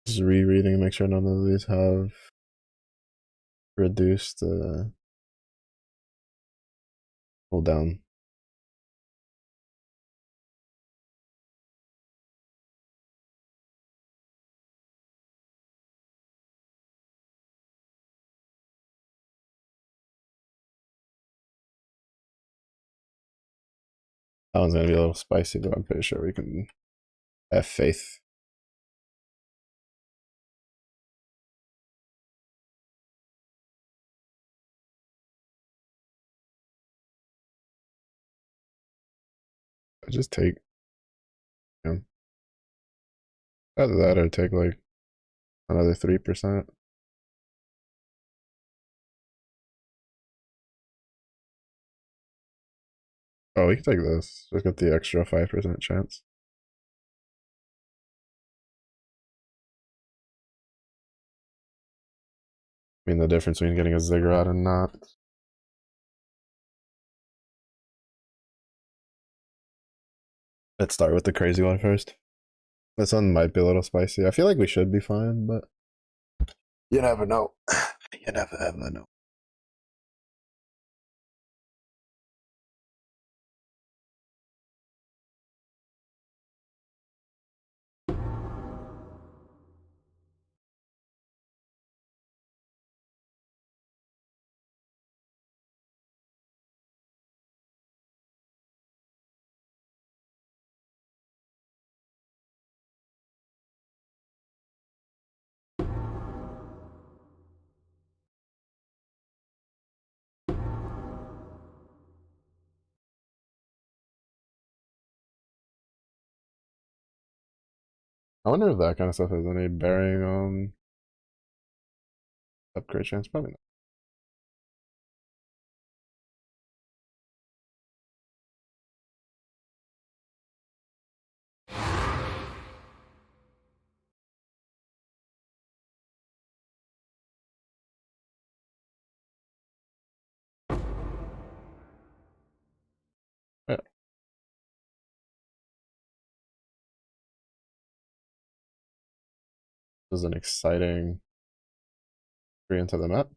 Just rereading, make sure none of these have reduced cooldown. That one's gonna be a little spicy, but I'm pretty sure we can have faith. I just take, you know, either that or take like another 3%. Oh, we can take this. Just get the extra 5% chance. I mean, the difference between getting a Ziggurat and not. Let's start with the crazy one first. This one might be a little spicy. I feel like we should be fine, but you never know. You never ever know. I wonder if that kind of stuff has any bearing on upgrade chance. Probably not. Yeah, this is an exciting entry into the map.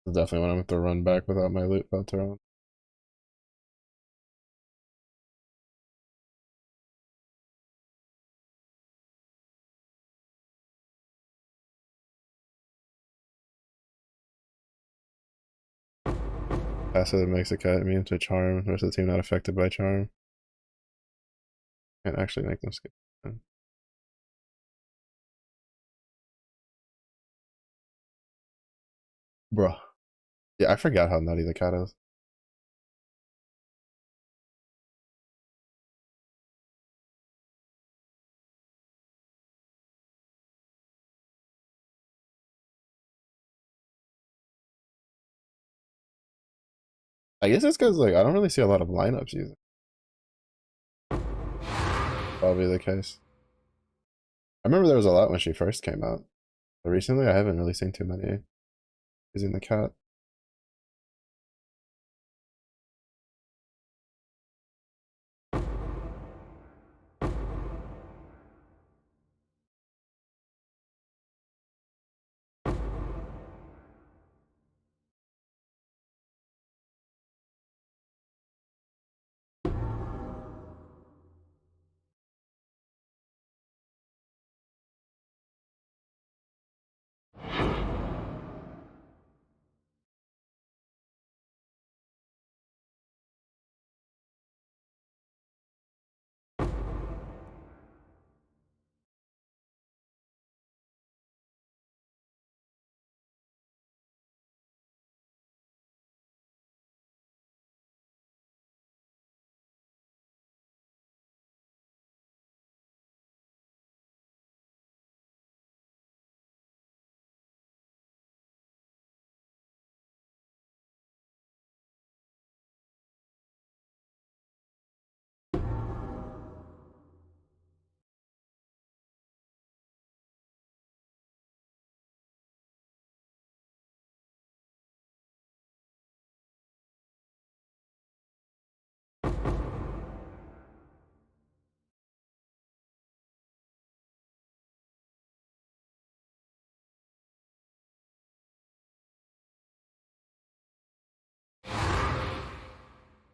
Definitely when I'm with the run back without my loot filter on. Passive makes a cat immune to charm. Rest of the team not affected by charm. Can't actually make them skip. Bruh. Yeah, I forgot how nutty the cat is. I guess it's because like I don't really see a lot of lineups using. Probably the case. I remember there was a lot when she first came out. But recently, I haven't really seen too many using the cat.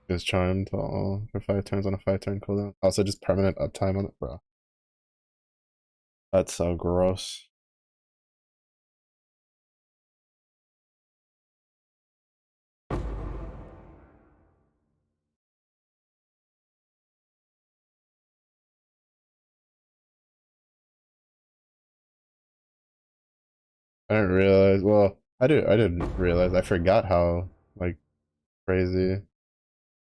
Is charmed for 5 turns on a 5 turn cooldown. Also, just permanent uptime on it, bro. That's so gross. I didn't realize. Well, I did. I didn't realize. I forgot how like crazy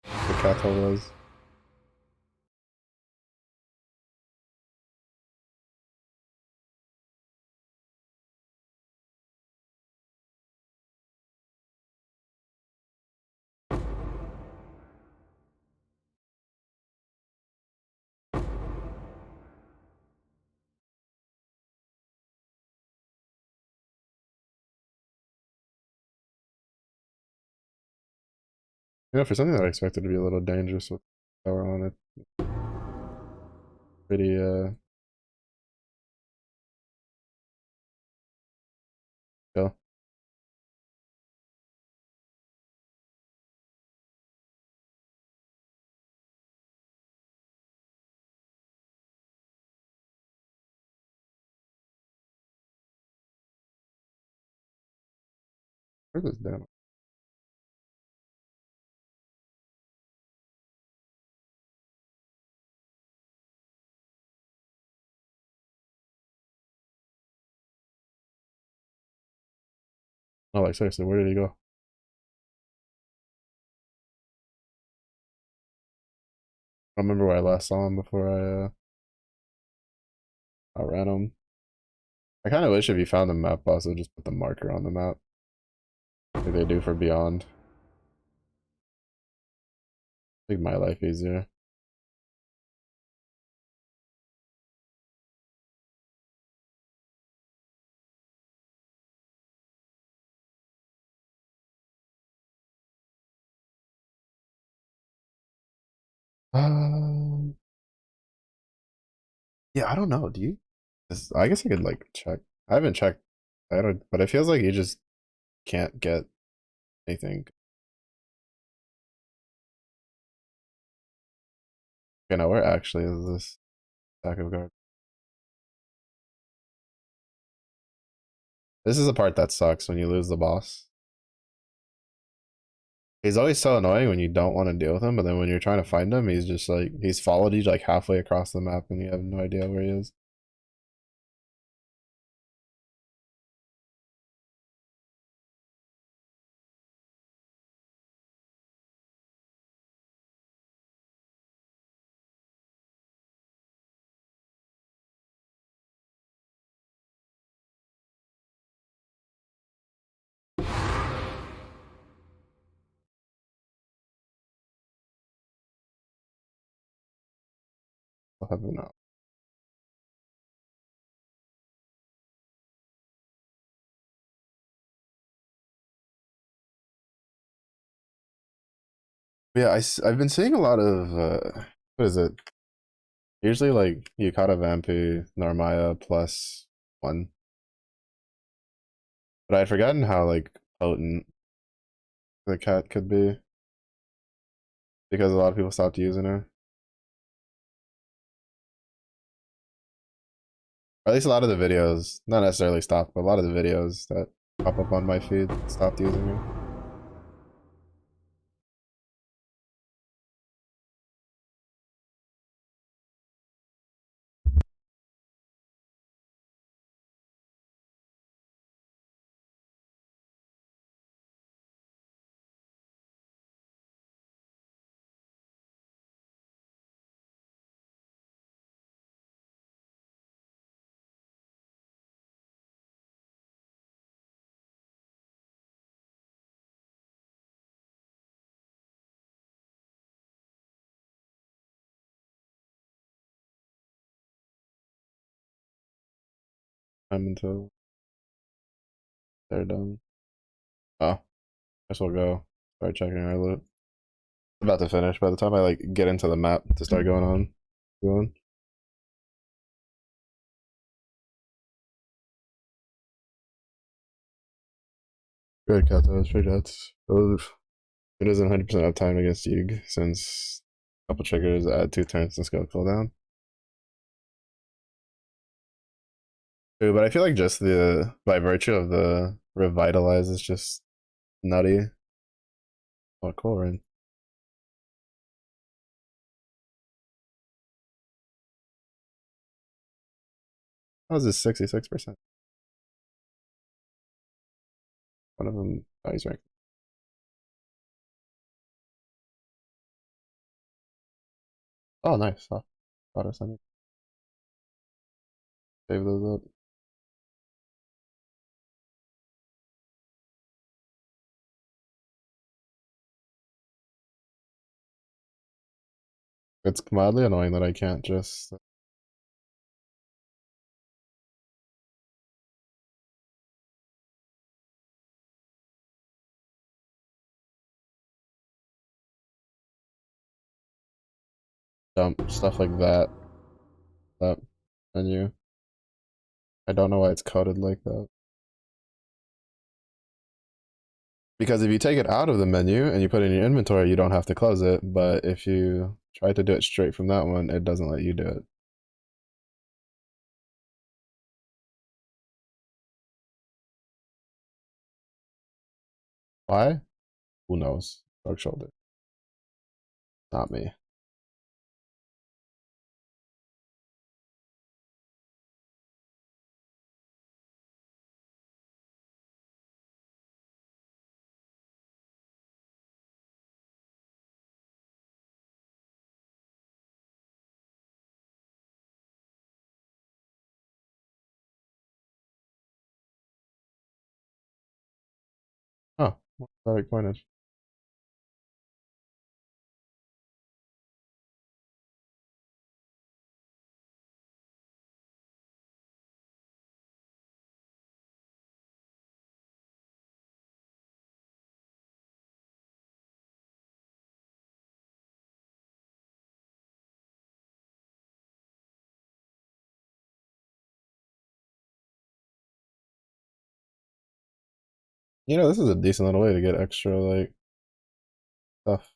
the cattle was. You know, for something that I expected to be a little dangerous with power on it, pretty chill. Where's this damn? Oh, like seriously, where did he go? I don't remember where I last saw him before I ran him. I kind of wish if you found the map boss, would just put the marker on the map, like they do for Beyond. Make my life easier. Um, yeah, I don't know. Do you? I guess I could like check. I haven't checked. I don't, but it feels like you just can't get anything. Okay, now where actually is this stack of cards? This is the part that sucks when you lose the boss. He's always so annoying when you don't want to deal with him, but then when you're trying to find him, he's just like he's followed you like halfway across the map and you have no idea where he is. I'll have him now. Yeah, I've been seeing a lot of what is it? Usually like Yukata Vampu, Narmaya plus one. But I'd forgotten how like potent the cat could be because a lot of people stopped using her. Or at least a lot of the videos, not necessarily stopped, but a lot of the videos that pop up on my feed stopped using her. I'm until they're done. Oh, guess we'll go start checking our loot. About to finish by the time I like get into the map to start going on. Going. Good cat though, it's pretty nuts. It doesn't 100% uptime against Yug since a couple triggers add 2 turns and skill cooldown. Dude, but I feel like just the by virtue of the revitalize is just nutty. Oh, cool, Rin. How is this 66%? One of them, oh, he's ranked. Oh, nice. Oh, got us. I need to save those up. It's mildly annoying that I can't just jump, stuff like that. That menu. I don't know why it's coded like that. Because if you take it out of the menu and you put it in your inventory, you don't have to close it. But if you try to do it straight from that one, it doesn't let you do it. Why? Who knows? Dark shoulder. Not me. Oh, static pointers. You know, this is a decent little way to get extra like stuff.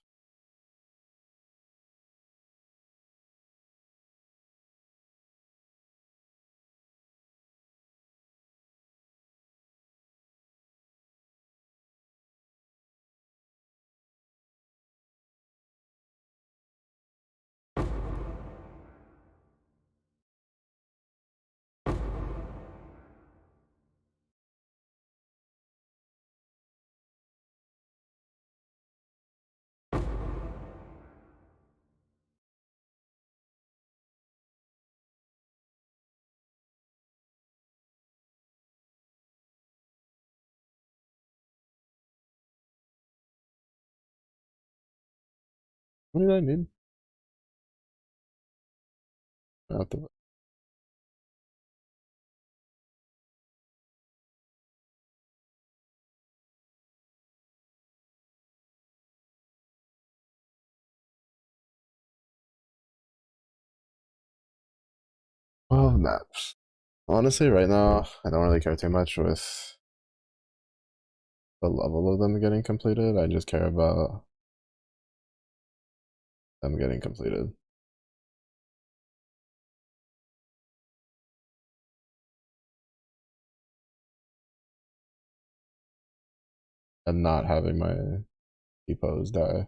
What did I need? Not the maps. Honestly, right now, I don't really care too much with the level of them getting completed. I just care about them getting completed and not having my depots die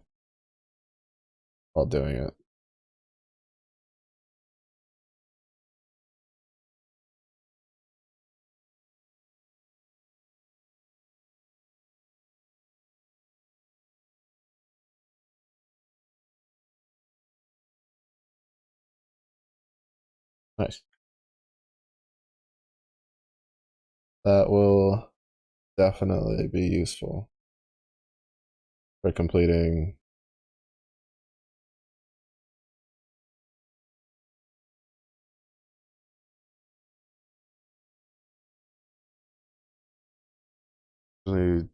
while doing it. Nice. That will definitely be useful for completing. The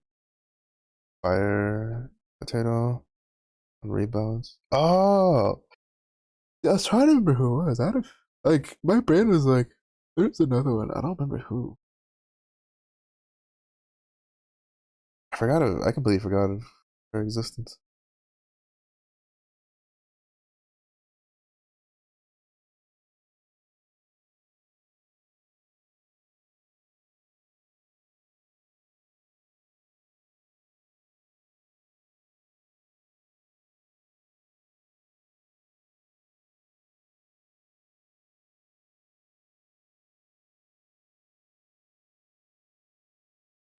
fire potato and rebounds. Oh, yeah, I was trying to remember who it was. Out of like my brain was like, there's another one. I don't remember who. I forgot of. I completely forgot of her existence.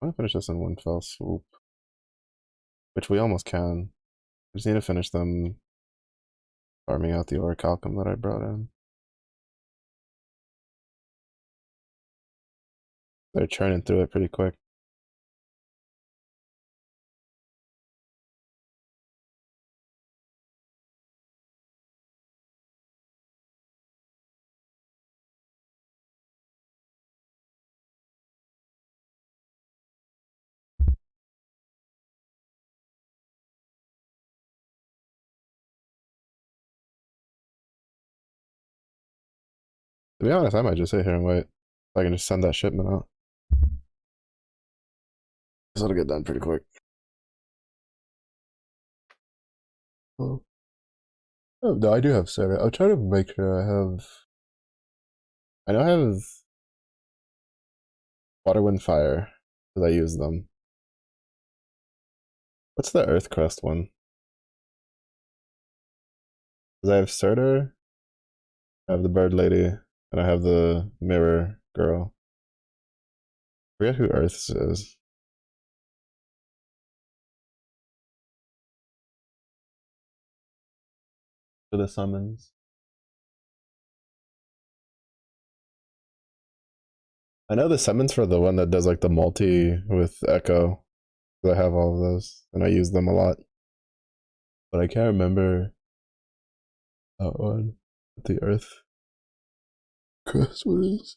I'm gonna finish this in one fell swoop, which we almost can. I just need to finish them farming out the orichalcum that I brought in. They're churning through it pretty quick. To be honest, I might just sit here and wait. I can just send that shipment out. This will get done pretty quick. Oh. Oh, no, I do have soda. I'll try to make sure I have. I know I have water, wind, fire because I use them. What's the earth crust one? Because I have Surtur, I have the bird lady, and I have the mirror girl. I forget who Earth's is. For the summons. I know the summons for the one that does like the multi with Echo. I have all of those, and I use them a lot. But I can't remember that one. The Earth crust, what is?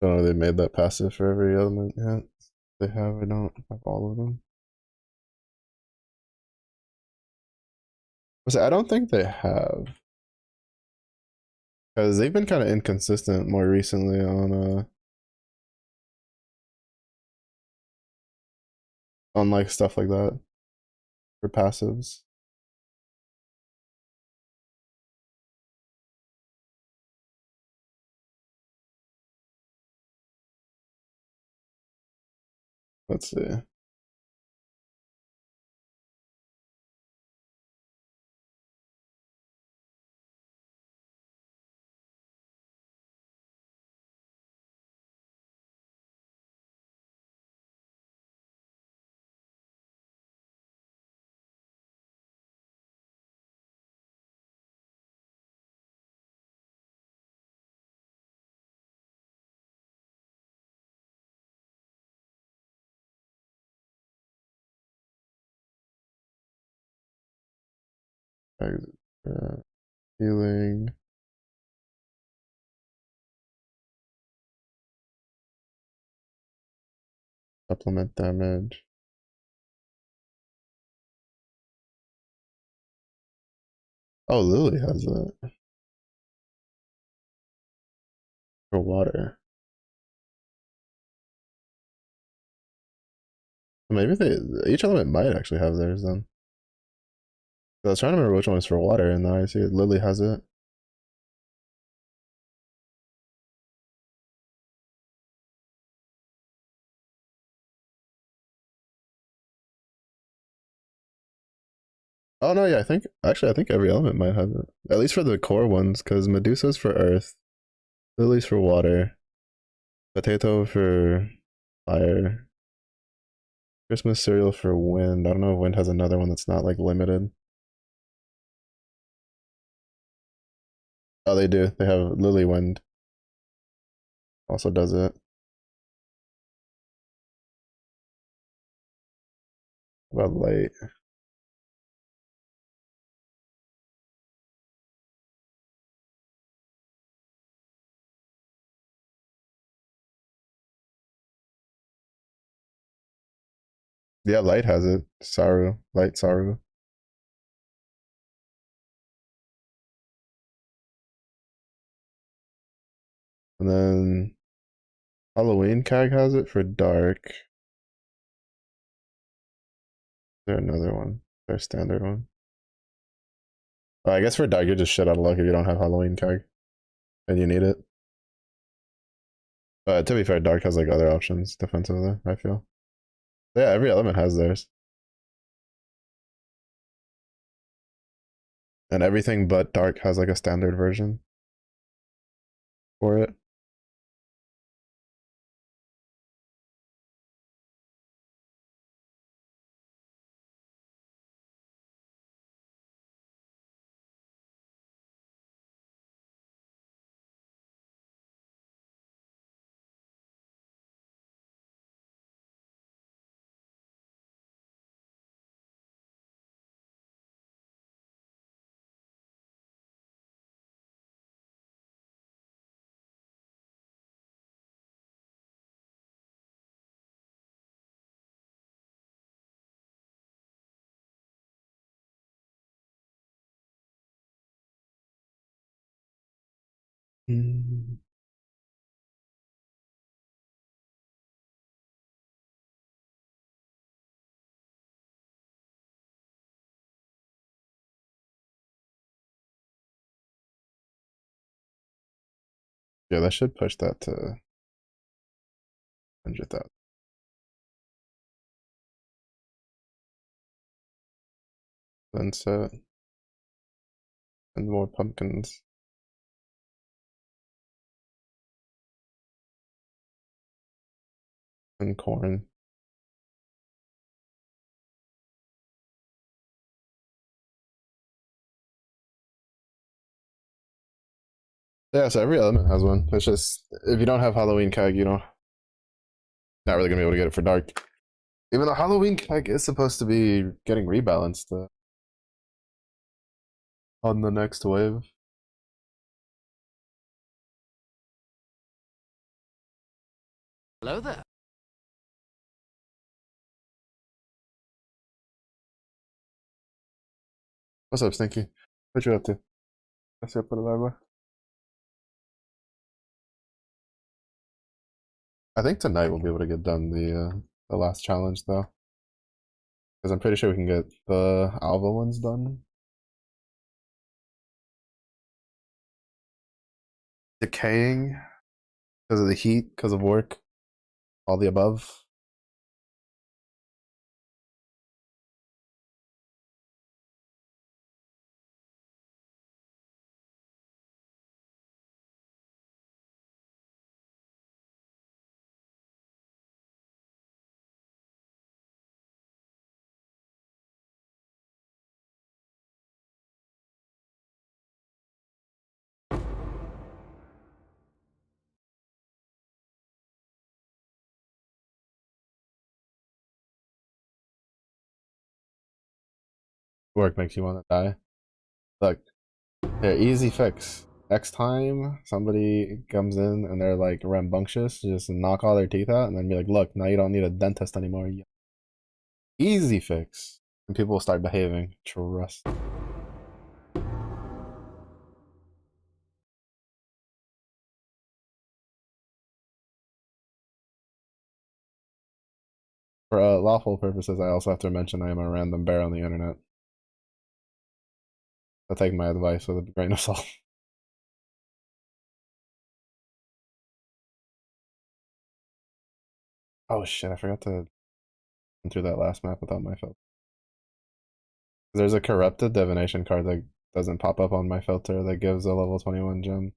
I don't know, they made that passive for every element yet. They have, I don't have all of them. I don't think they have. Because they've been kind of inconsistent more recently on like stuff like that for passives. Let's see. Healing. Supplement damage. Oh, Lily has it for water. Maybe they each element might actually have theirs then. I was trying to remember which one was for water, and now I see it. Lily has it. Oh no, yeah, I think every element might have it. At least for the core ones, because Medusa's for earth, Lily's for water, potato for fire, Christmas cereal for wind. I don't know if wind has another one that's not like limited. Oh, they do. They have Lily Wind also does it. About light. Yeah, light has it. Saru, light Saru. And then Halloween Cag has it for dark. Is there another one? Their standard one. I guess for dark, you're just shit out of luck if you don't have Halloween Cag and you need it. But to be fair, dark has like other options defensively, I feel. Yeah, every element has theirs. And everything but dark has like a standard version for it. Mm. Yeah, that should push that to 100,000. Then set and more pumpkins and corn. Yeah, so every element has one. It's just if you don't have Halloween keg, you know, not really gonna be able to get it for dark. Even though Halloween keg is supposed to be getting rebalanced on the next wave.
Hello there.
What's up, Stinky? What you up to? What's up, little I think tonight we'll be able to get done the last challenge though, because I'm pretty sure we can get the Alva ones done. Decaying because of the heat, because of work, all the above. Work makes you want to die. Look, they're easy fix. Next time somebody comes in and they're like rambunctious, just knock all their teeth out and then be like, look, now you don't need a dentist anymore. Easy fix. And people will start behaving. Trust. For lawful purposes, I also have to mention I am a random bear on the internet. I take my advice with a grain of salt. Oh shit, I forgot to run through that last map without my filter. There's a corrupted divination card that doesn't pop up on my filter that gives a level 21 gem.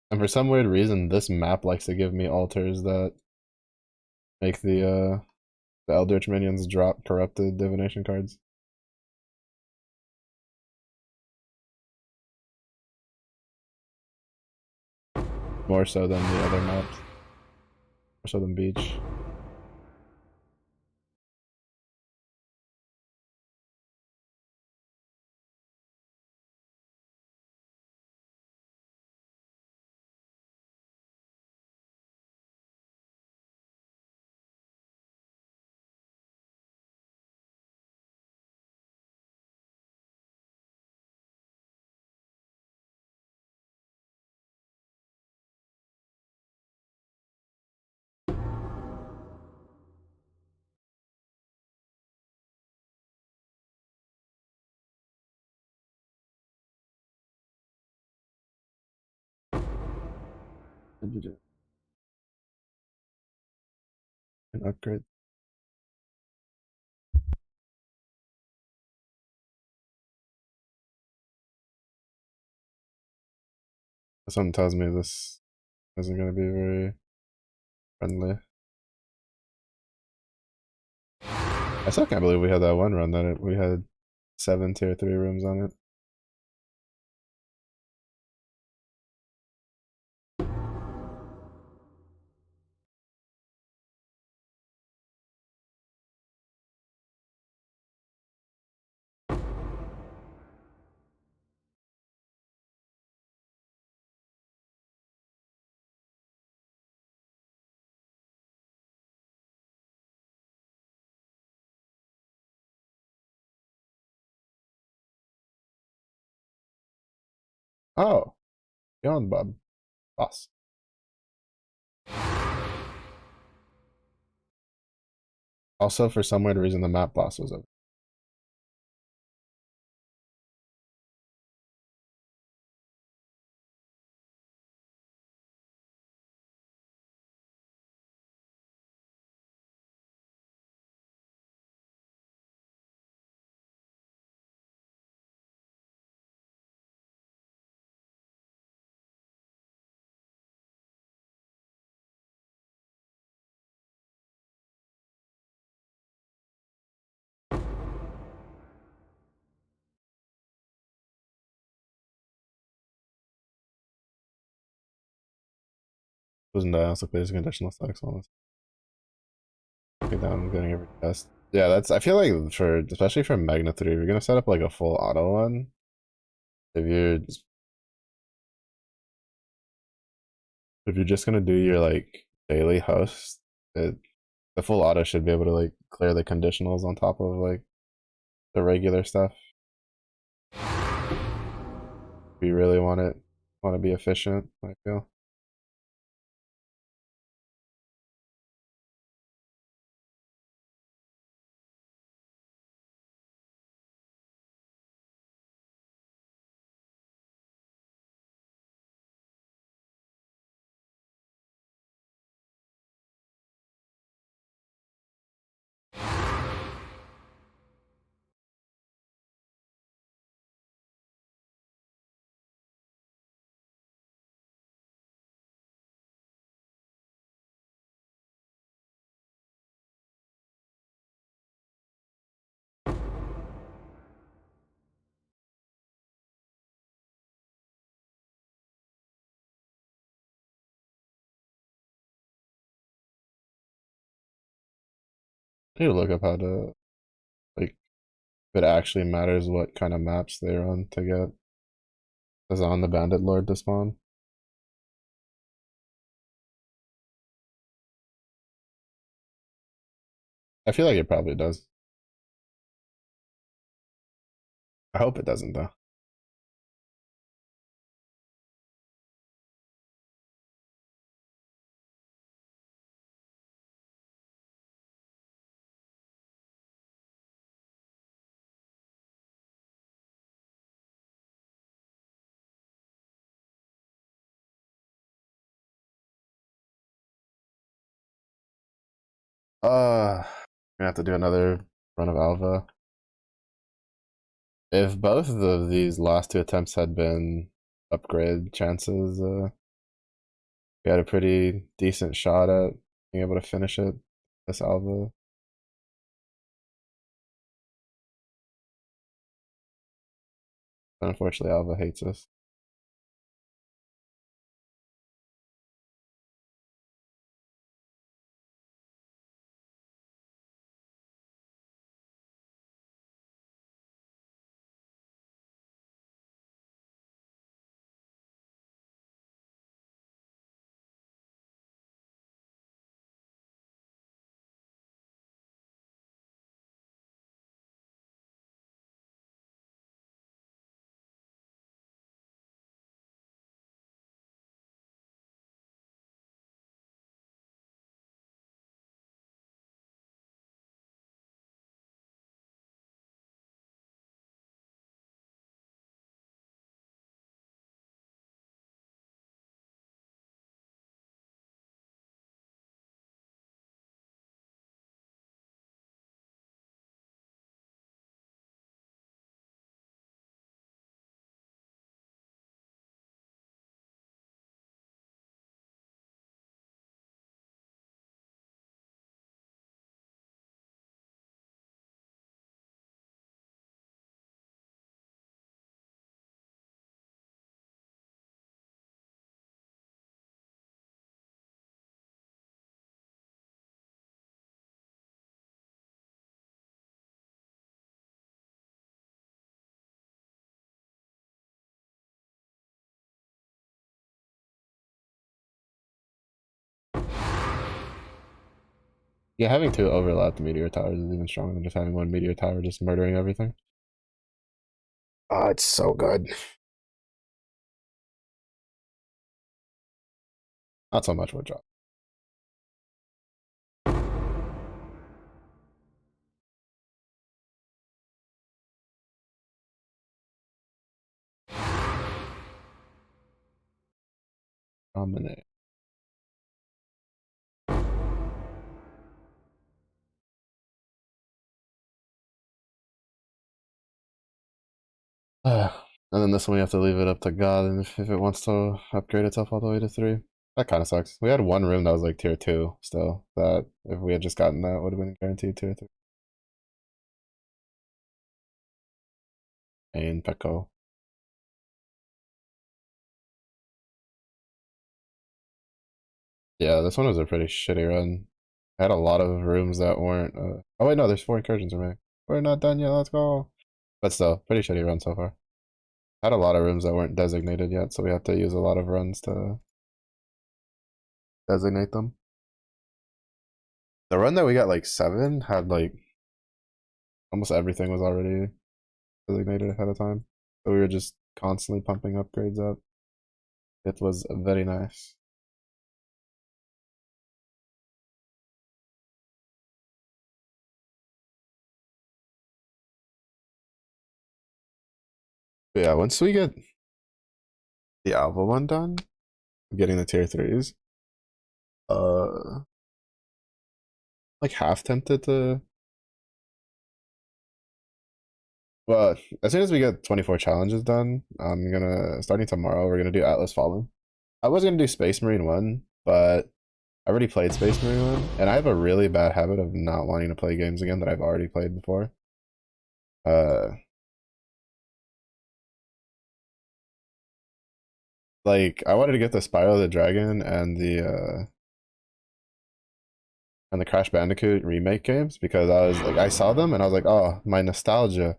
And for some weird reason, this map likes to give me altars that make the Eldritch minions drop corrupted divination cards. More so than the other maps. More so than Beach. An upgrade. Something tells me this isn't going to be very friendly. I still can't believe we had that one run that we had 7 tier 3 rooms on it. Oh, beyond Bob. Boss. Also, for some weird reason, the map boss was over. Wasn't I also plays conditional stacks on this. Get down getting every test. Yeah, that's I feel like for especially for Magna 3, if you're gonna set up like a full auto one, if you're if you're just gonna do your like daily host, the full auto should be able to like clear the conditionals on top of like the regular stuff. If you really want to be efficient, I feel. I need to look up how to like if it actually matters what kind of maps they run to get as on the Bandit Lord to spawn. I feel like it probably does. I hope it doesn't though. Gonna have to do another run of Alva. If both of these last two attempts had been upgrade chances, we had a pretty decent shot at being able to finish it. This Alva. Unfortunately, Alva hates us. Yeah, having two overlapped meteor towers is even stronger than just having one meteor tower just murdering everything. Oh, it's so good. Not so much wood drop. Dominate. And then this one we have to leave it up to God, and if it wants to upgrade itself all the way to 3. That kind of sucks. We had one room that was like tier 2 still. That if we had just gotten that would have been guaranteed tier 3. And Pecco. Yeah, this one was a pretty shitty run. I had a lot of rooms that weren't. Oh wait, no, there's 4 incursions remaining. We're not done yet. Let's go. But still, pretty shitty run so far. Had a lot of rooms that weren't designated yet, so we have to use a lot of runs to designate them. The run that we got like 7 had like almost everything was already designated ahead of time. So we were just constantly pumping upgrades up. It was very nice. But yeah, once we get the Alpha one done, getting the tier 3s, uh like half tempted to. Well, as soon as we get 24 challenges done, I'm gonna starting tomorrow. We're gonna do Atlas Fallen. I was gonna do Space Marine 1, but I already played Space Marine 1, and I have a really bad habit of not wanting to play games again that I've already played before. Uh, like I wanted to get the Spyro the Dragon and the Crash Bandicoot remake games because I was like I saw them and I was like, oh, my nostalgia.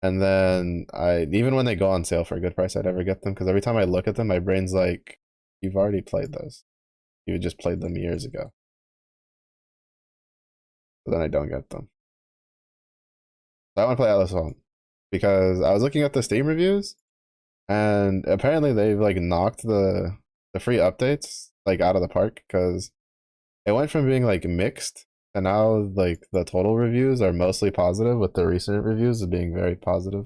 And then I even when they go on sale for a good price, I'd never get them because every time I look at them, my brain's like, you've already played those. You just played them years ago. So then I don't get them. So I want to play Atlas Fallen because I was looking at the Steam reviews and apparently they've like knocked the free updates like out of the park because it went from being like mixed and now like the total reviews are mostly positive with the recent reviews being very positive.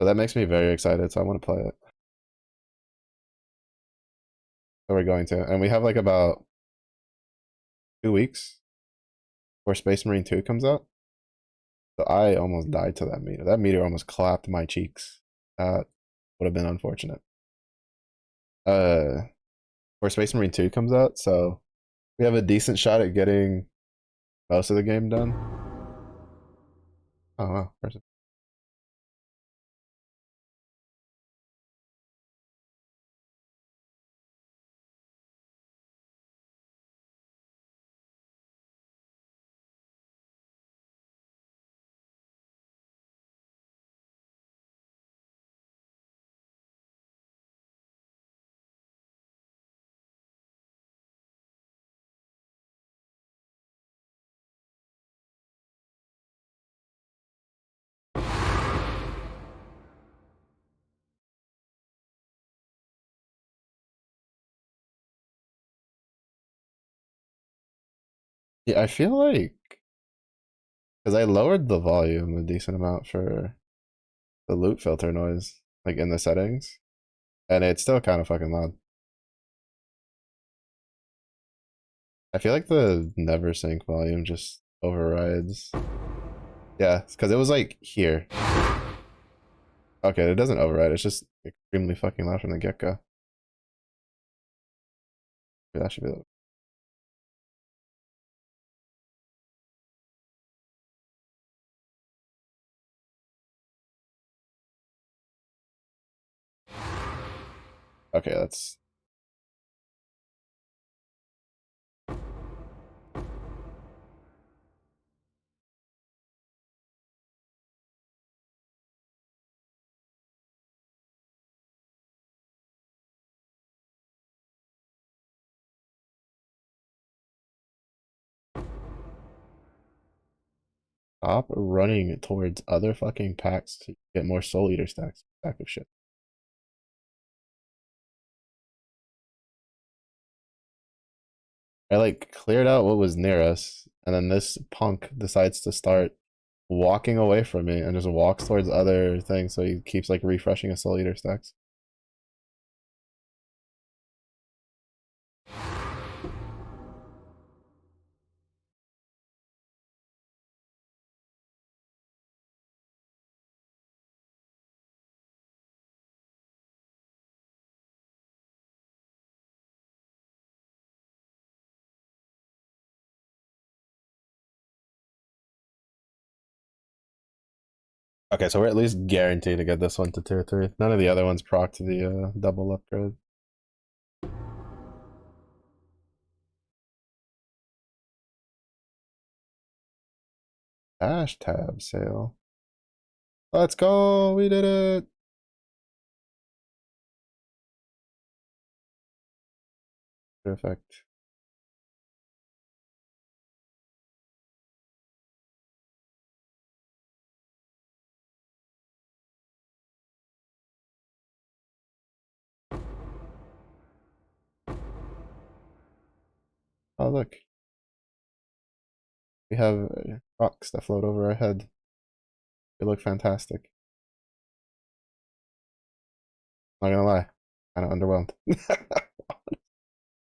So that makes me very excited. So I want to play it. So we're going to, and we have like about 2 weeks before Space Marine 2 comes out. So I almost died to that meter. That meter almost clapped my cheeks. That would have been unfortunate. Uh, Where Space Marine 2 comes out, so we have a decent shot at getting most of the game done. Oh wow, yeah, I feel like because I lowered the volume a decent amount for the loop filter noise, like in the settings, and it's still kind of fucking loud. I feel like the never sync volume just overrides. Yeah, because it was like here. Okay, it doesn't override. It's just extremely fucking loud from the get go. That should be. Okay, that's. Stop running towards other fucking packs to get more Soul Eater stacks. Stack of shit. I like cleared out what was near us, and then this punk decides to start walking away from me and just walks towards other things. So he keeps like refreshing his soul eater stacks. Okay, so we're at least guaranteed to get this one to tier 3. None of the other ones proc to the double upgrade. Dash tab sale. Let's go! We did it! Perfect. Oh, look. We have rocks that float over our head. They look fantastic. Not gonna lie. Kind of underwhelmed.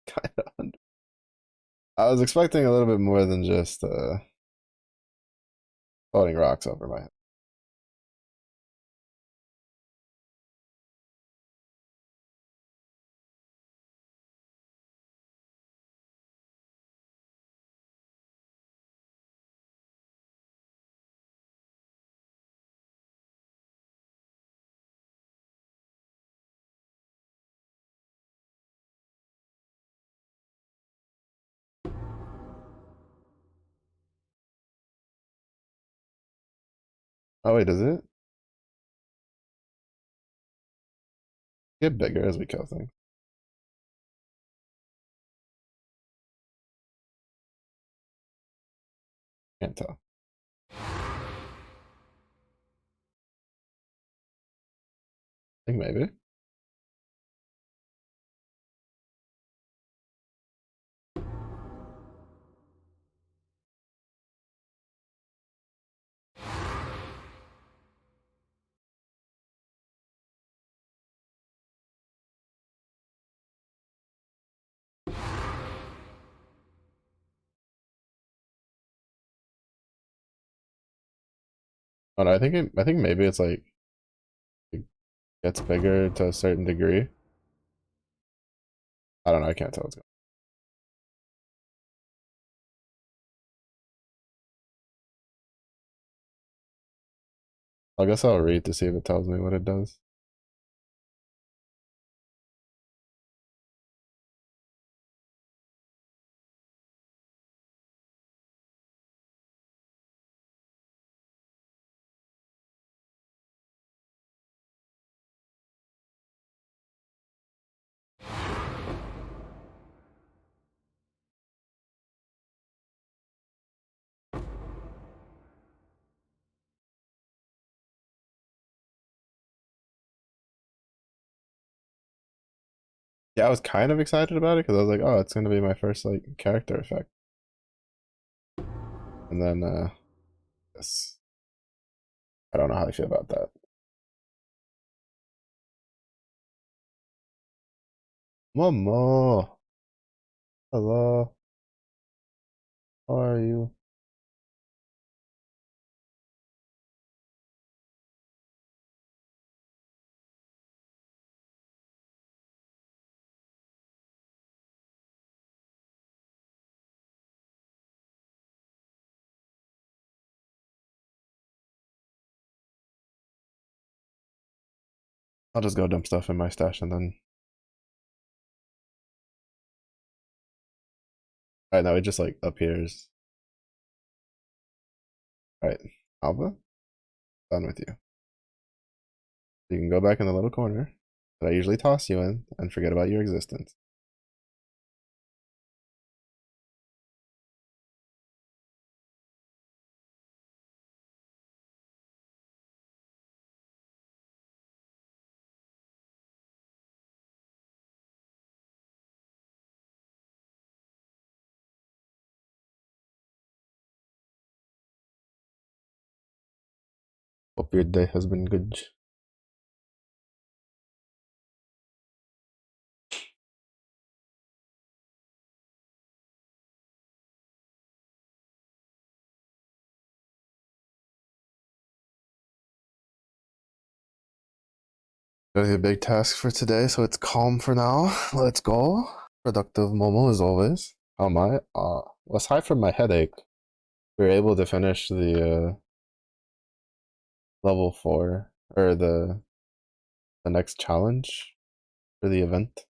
kind of under I was expecting a little bit more than just floating rocks over my head. Oh wait, does it get bigger as we kill things? Can't tell. I think maybe. Oh no, I think maybe it's like it gets bigger to a certain degree. I don't know. I can't tell what's going on. I guess I'll read to see if it tells me what it does. Yeah, I was kind of excited about it because I was like, oh, it's gonna be my first like character effect. And then yes. I don't know how I feel about that. Momo, hello, how are you? I'll just go dump stuff in my stash and then. Alright, now it just like appears. Alright, Alva, done with you. You can go back in the little corner that I usually toss you in and forget about your existence. Hope your day has been good. Got a big task for today, so it's calm for now. Let's go. Productive Momo as always. How am I? Aside from my headache, we were able to finish the level 4 or the next challenge for the event.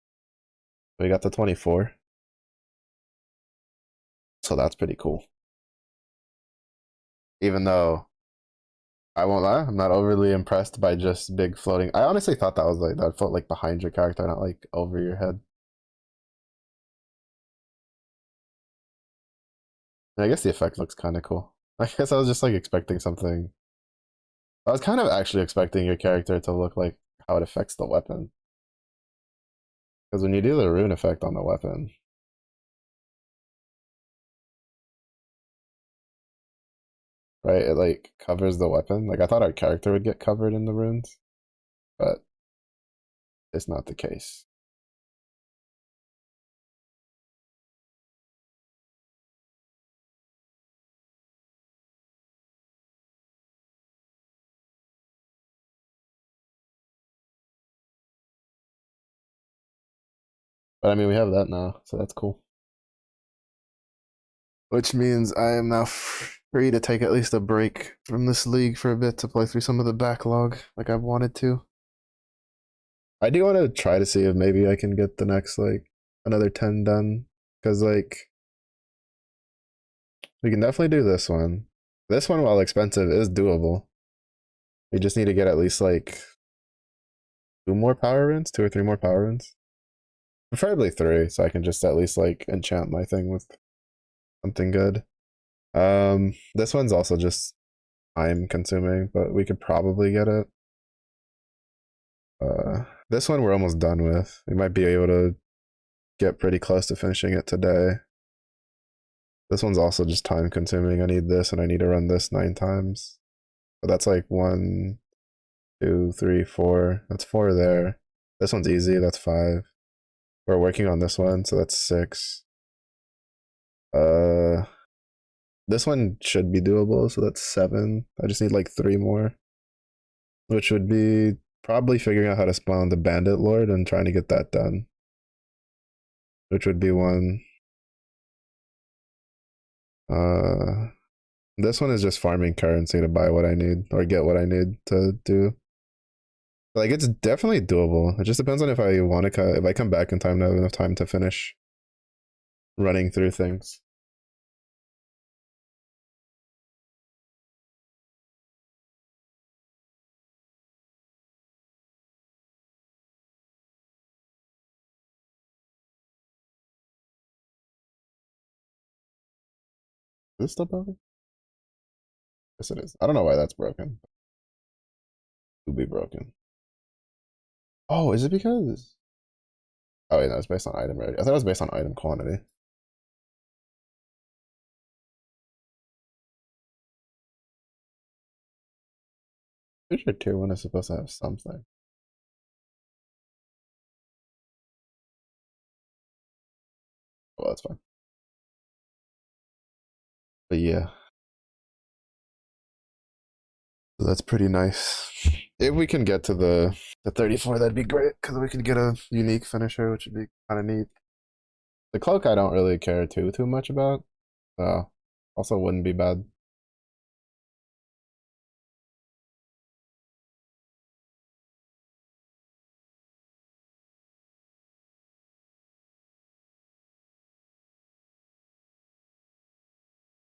We got to 24, so that's pretty cool. Even though I won't lie, I'm not overly impressed by just big floating. I honestly thought that was like that felt like behind your character, not like over your head. And I guess the effect looks kind of cool. I guess I was just like expecting something. I was kind of actually expecting your character to look like how it affects the weapon. Because when you do the rune effect on the weapon, right, it like covers the weapon. Like I thought our character would get covered in the runes, but it's not the case. But I mean, we have that now, so that's cool. Which means I am now free to take at least a break from this league for a bit to play through some of the backlog like I've wanted to. I do want to try to see if maybe I can get the next like another 10 done. Because like we can definitely do this one. This one, while expensive, is doable. We just need to get at least like 2 or 3 more power runes. Preferably 3, so I can just at least like enchant my thing with something good. This one's also just time consuming, but we could probably get it. This one we're almost done with. We might be able to get pretty close to finishing it today. This one's also just time consuming. I need this and I need to run this 9 times. But that's like 1, 2, 3, 4. That's 4 there. This one's easy. That's 5. We're working on this one, so that's 6. Uh, this one should be doable, so that's 7. I just need like 3 more, which would be probably figuring out how to spawn the Bandit Lord and trying to get that done, which would be 1. Uh, this one is just farming currency to buy what I need or get what I need to do. Like it's definitely doable. It just depends on if I want to. If I come back in time to have enough time to finish running through things. Is this still broken? Yes, it is. I don't know why that's broken. It will be broken. Oh, is it because? Oh wait, no, it's based on item rarity. I thought it was based on item quantity. Pretty sure tier 1 is supposed to have something. Well, that's fine. But yeah, so that's pretty nice. If we can get to the 34, that'd be great because we could get a unique finisher, which would be kind of neat. The cloak I don't really care too much about. Also wouldn't be bad.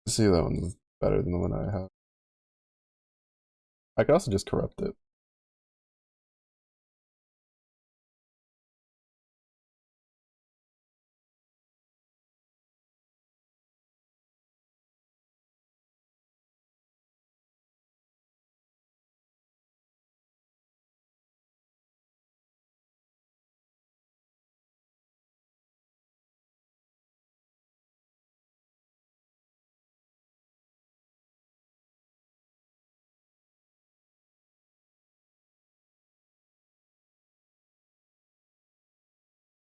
See, that one's better than the one I have. I could also just corrupt it.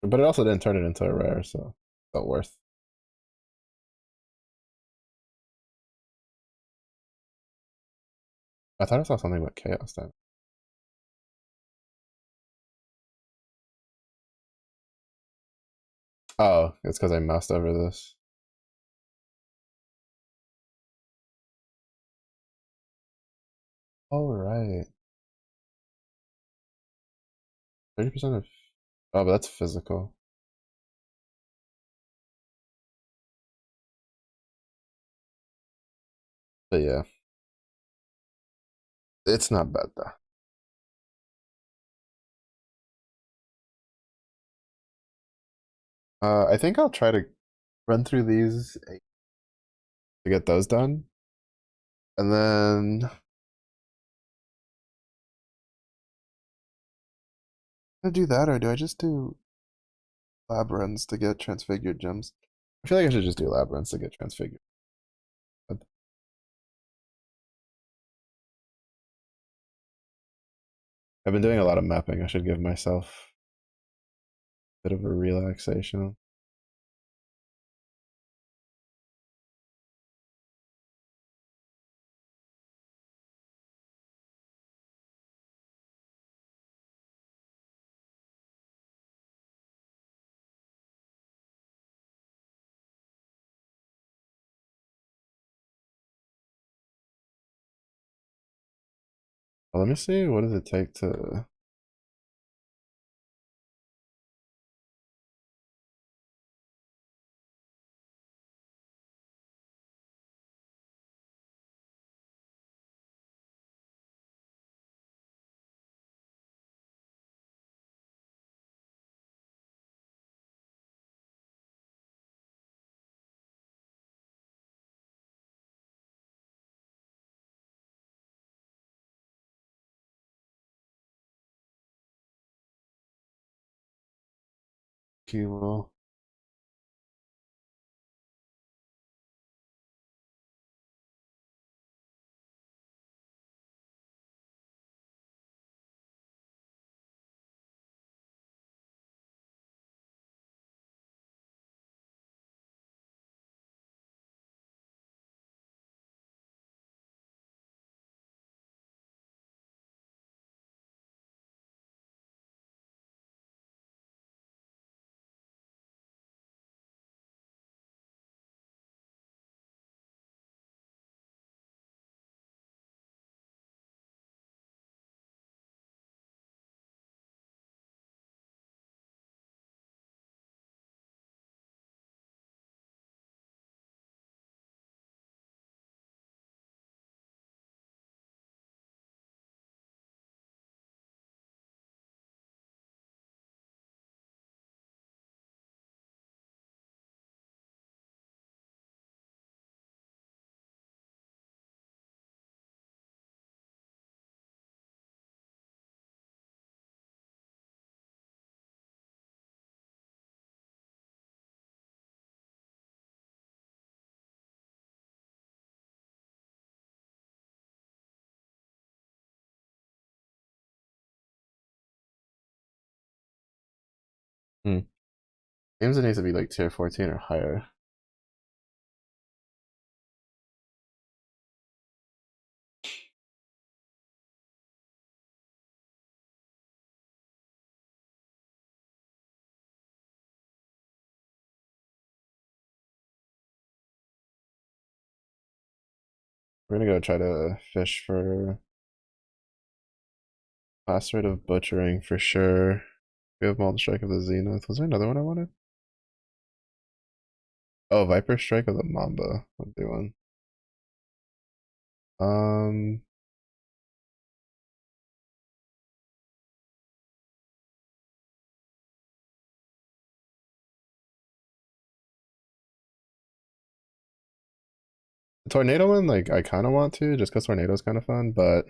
But it also didn't turn it into a rare, so not worth. I thought I saw something with chaos then. Oh, it's because I moused over this. Oh right, 30% of. Oh, but that's physical. But yeah, it's not bad though. I think I'll try to run through these to get those done, and then I do that, or do I just do lab runs to get transfigured gems? I feel like I should just do lab runs to get transfigured. I've been doing a lot of mapping. I should give myself a bit of a relaxation. Well, let me see. What does it take to? Kilo. Hmm. Games that needs to be like tier 14 or higher. We're gonna go try to fish for pass rate of butchering for sure. We have Molten Strike of the Zenith. Was there another one I wanted? Oh, Viper Strike of the Mamba. Let's do one. Um, the Tornado one, like I kind of want to, just because Tornado's kind of fun, but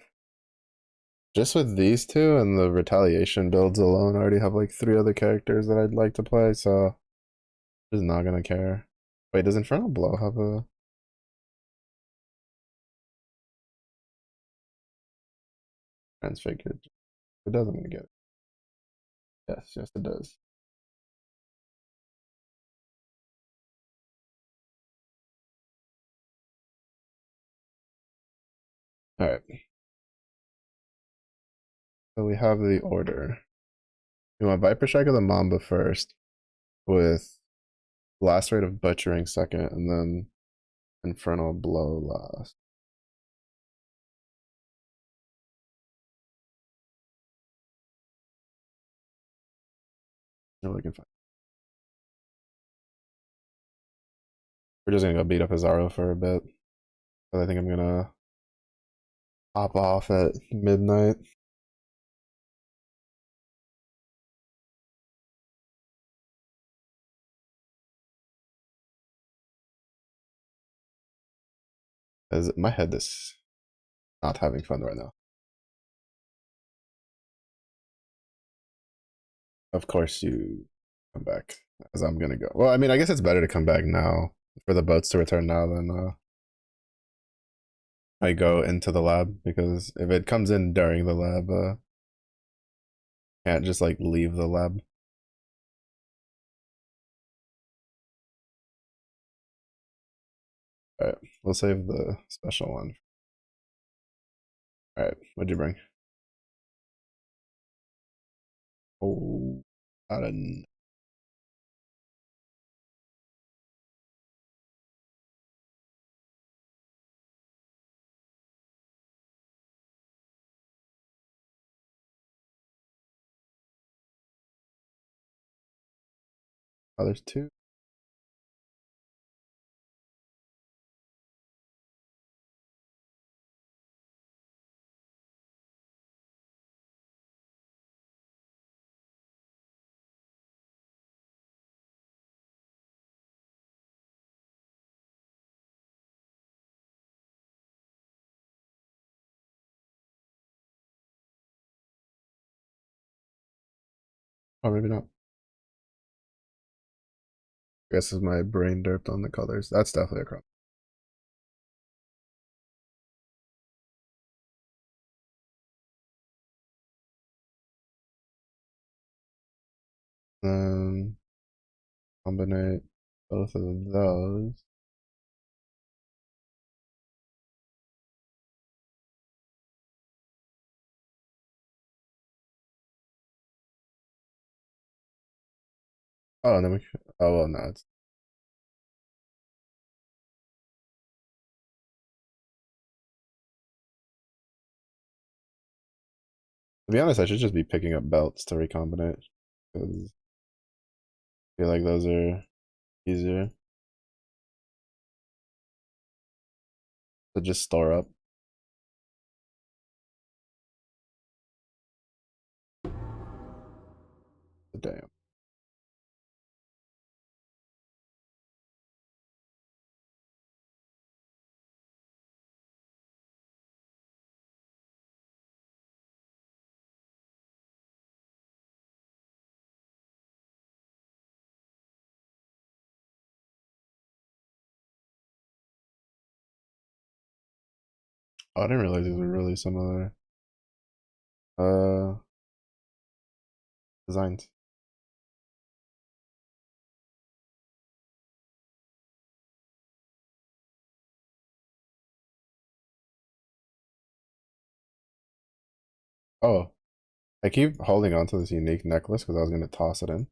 just with these two and the retaliation builds alone, I already have like 3 other characters that I'd like to play, so just not gonna care. Wait, does Infernal Blow have a transfigured? It doesn't get it. Yes, yes, it does. All right. So we have the order. We want Viper Strike of the Mamba first, with Blast Rate of Butchering second, and then Infernal Blow last. No, we can find. We're just gonna go beat up Azaro for a bit. But I think I'm gonna hop off at midnight. As my head is not having fun right now. Of course you come back, as I'm gonna go. Well, I mean, I guess it's better to come back now for the boats to return now than I go into the lab, because if it comes in during the lab, can't just like leave the lab. All right, we'll save the special one. All right, what'd you bring? Oh, not a. Oh, there's two. Oh, maybe not. I guess is my brain derped on the colors. That's definitely a crop. Combine both of those. Oh, and then we. Oh well, no. It's, to be honest, I should just be picking up belts to recombinate, because I feel like those are easier to just store up. Damn. Oh, I didn't realize these were really similar uh designs. Oh, I keep holding on to this unique necklace because I was gonna toss it in.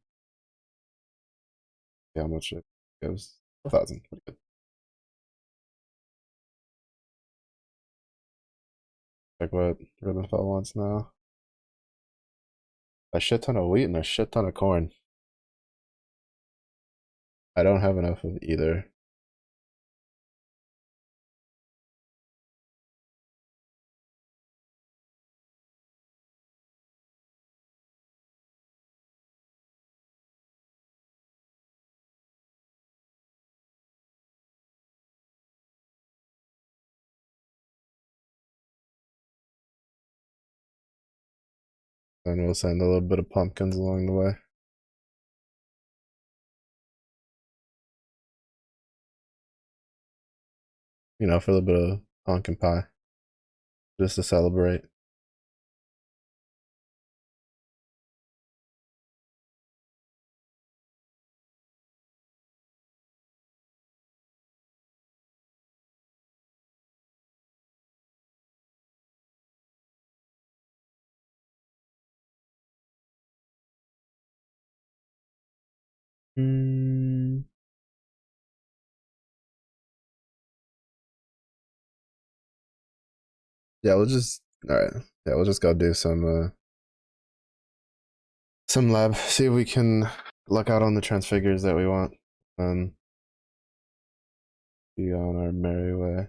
See how much it gives. 4,000. Pretty good. Like what Rhythmfell wants now. A shit ton of wheat and a shit ton of corn. I don't have enough of either. And we'll send a little bit of pumpkins along the way. You know, for a little bit of pumpkin pie. Just to celebrate. Mm, yeah, we'll just all right. Yeah, we'll just go do some lab. See if we can look out on the transfigures that we want, and be on our merry way.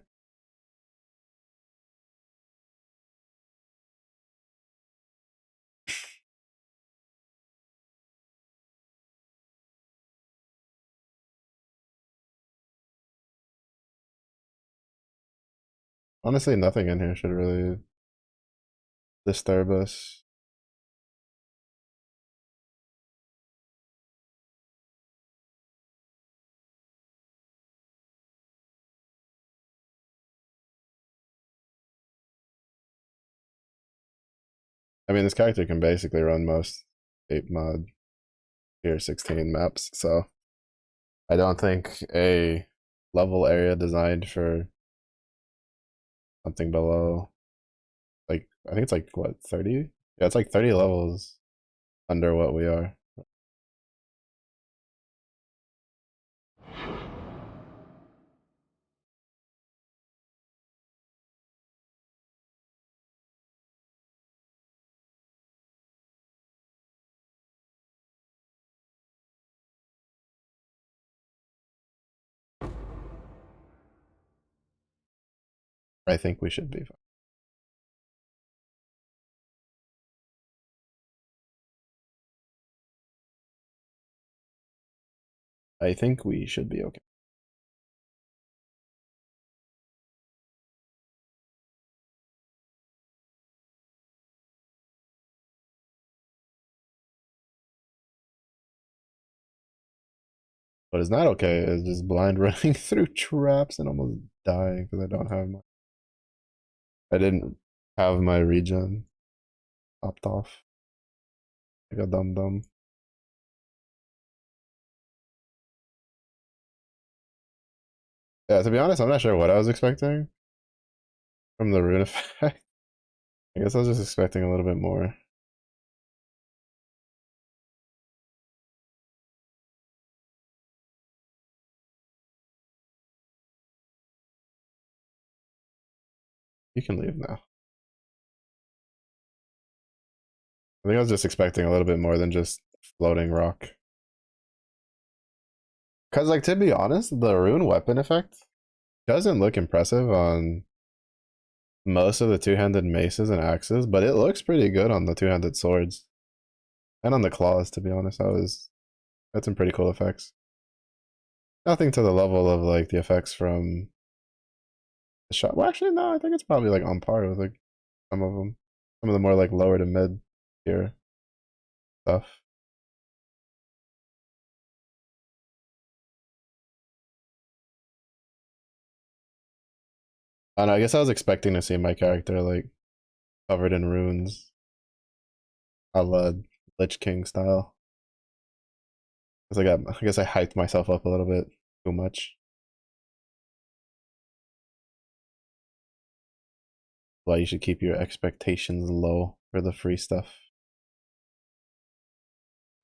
Honestly, nothing in here should really disturb us. I mean, this character can basically run most 8 mod tier 16 maps, so I don't think a level area designed for something below, like, I think it's like, what, 30? Yeah, it's like 30 levels under what we are. I think we should be fine. I think we should be okay. What is not okay is just blind running through traps and almost dying because I don't have my. I didn't have my regen popped off. Like a dum dum. Yeah, to be honest, I'm not sure what I was expecting from the rune effect. I guess I was just expecting a little bit more. You can leave now. I think I was just expecting a little bit more than just floating rock. Because, like, to be honest, the rune weapon effect doesn't look impressive on most of the two-handed maces and axes, but it looks pretty good on the two-handed swords and on the claws. To be honest, that's some pretty cool effects. Nothing to the level of like the effects from the shot. Well, actually, no, I think it's probably like on par with like some of them, some of the more like lower to mid tier stuff. I don't know, I guess I was expecting to see my character like covered in runes, a la Lich King style. Because I guess I hyped myself up a little bit too much. Why you should keep your expectations low for the free stuff.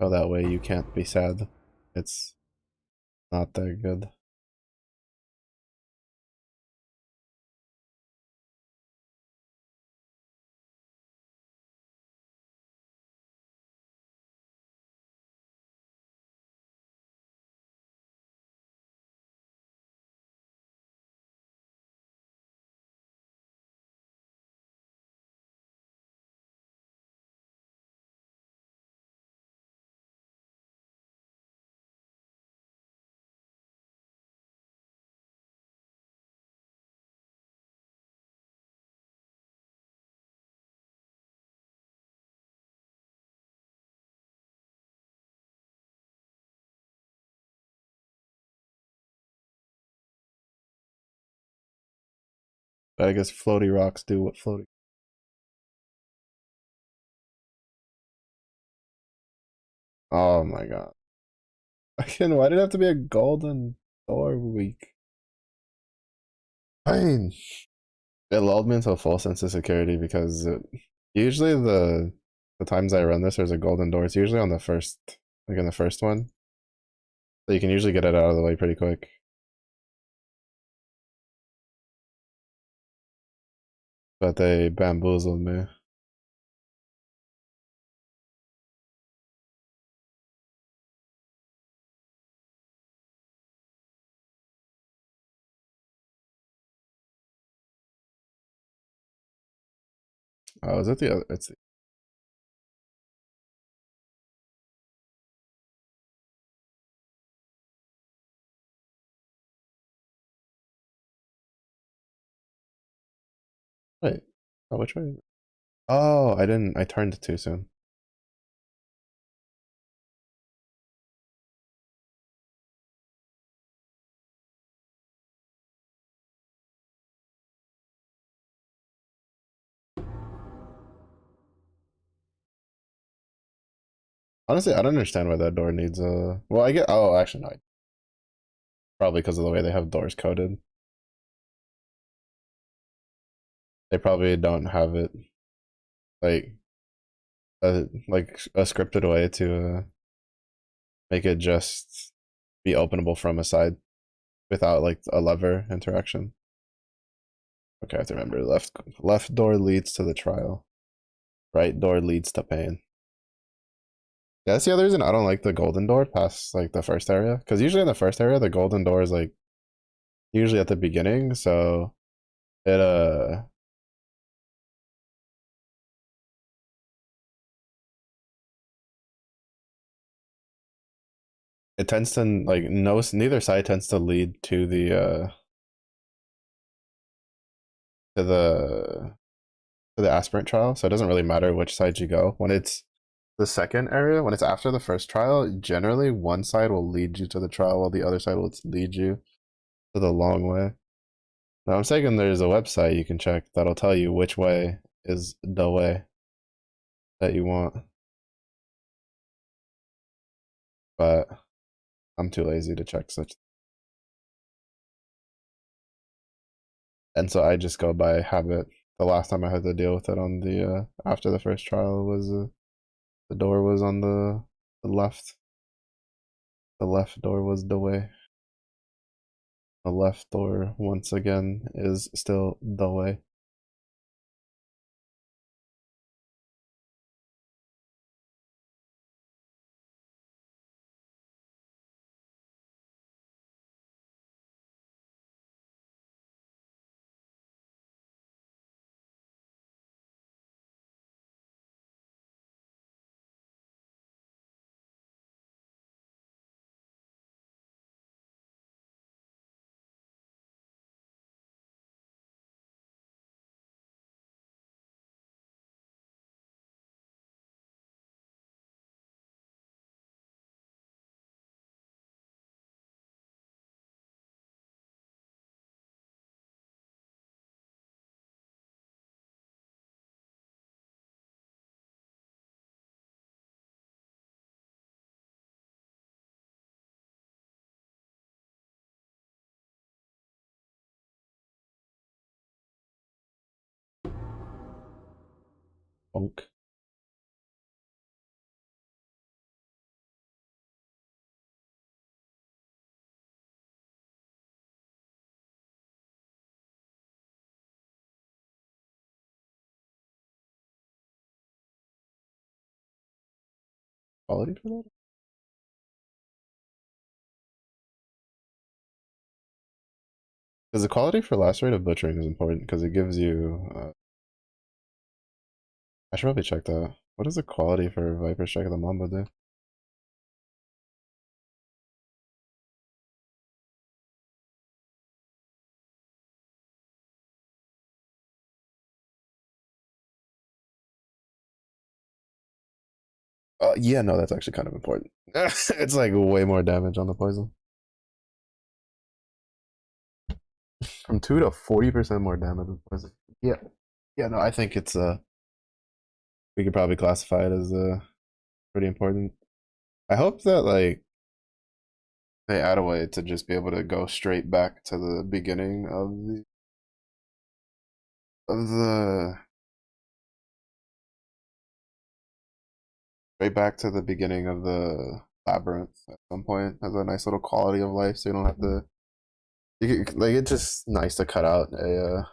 So that way you can't be sad. It's not that good. But I guess floaty rocks do what floaty. Oh my god. Again, why did it have to be a golden door week? Fine. It lulled me into a false sense of security because usually the times I run this, there's a golden door. It's usually on the first, like in the first one. So you can usually get it out of the way pretty quick. But they bamboozled me. Oh, is it the other? It's the, wait. Oh, which way? Oh, I didn't. I turned too soon. Honestly, I don't understand why that door needs a. Well, I get. Oh, actually, no. Probably because of the way they have doors coded. They probably don't have it like a scripted way to make it just be openable from a side without like a lever interaction. Okay, I have to remember left door leads to the trial. Right door leads to pain. Yeah, that's the other reason I don't like the golden door past like the first area. Because usually in the first area, the golden door is like usually at the beginning, so it it tends to like no neither side tends to lead to the to the aspirant trial, so it doesn't really matter which side you go. When it's the second area, when it's after the first trial, generally one side will lead you to the trial while the other side will lead you to the long way. Now I'm saying there's a website you can check that'll tell you which way is the way that you want, but I'm too lazy to check such. And so I just go by habit. The last time I had to deal with it on the after the first trial was the door was on the left. The left door was the way. The left door once again is still the way. Bonk. Quality for that? Because the quality for last rate of butchering is important because it gives you. I should probably check that. What does the quality for Viper Strike of the Mamba do? Yeah, no, that's actually kind of important. It's like way more damage on the poison. From 2 to 40% more damage with poison. Yeah. Yeah, no, I think it's we could probably classify it as pretty important. I hope that like they add a way to just be able to go straight back to the beginning of the straight back to the beginning of labyrinth at some point has a nice little quality of life, so you don't have to. Like it's just nice to cut out a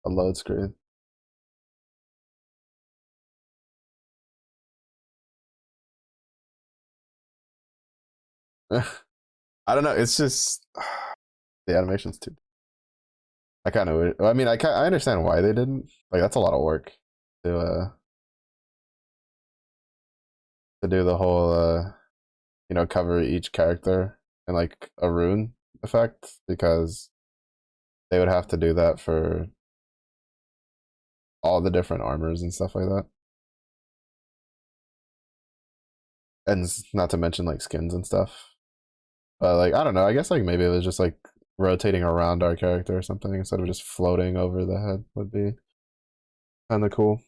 load screen. I don't know. It's just the animation's too. I kind of. I mean, I understand why they didn't. Like that's a lot of work to do the whole cover each character in like a rune effect because they would have to do that for all the different armors and stuff like that. And not to mention like skins and stuff. But like I don't know, I guess like maybe it was just like rotating around our character or something instead of just floating over the head would be kind of cool.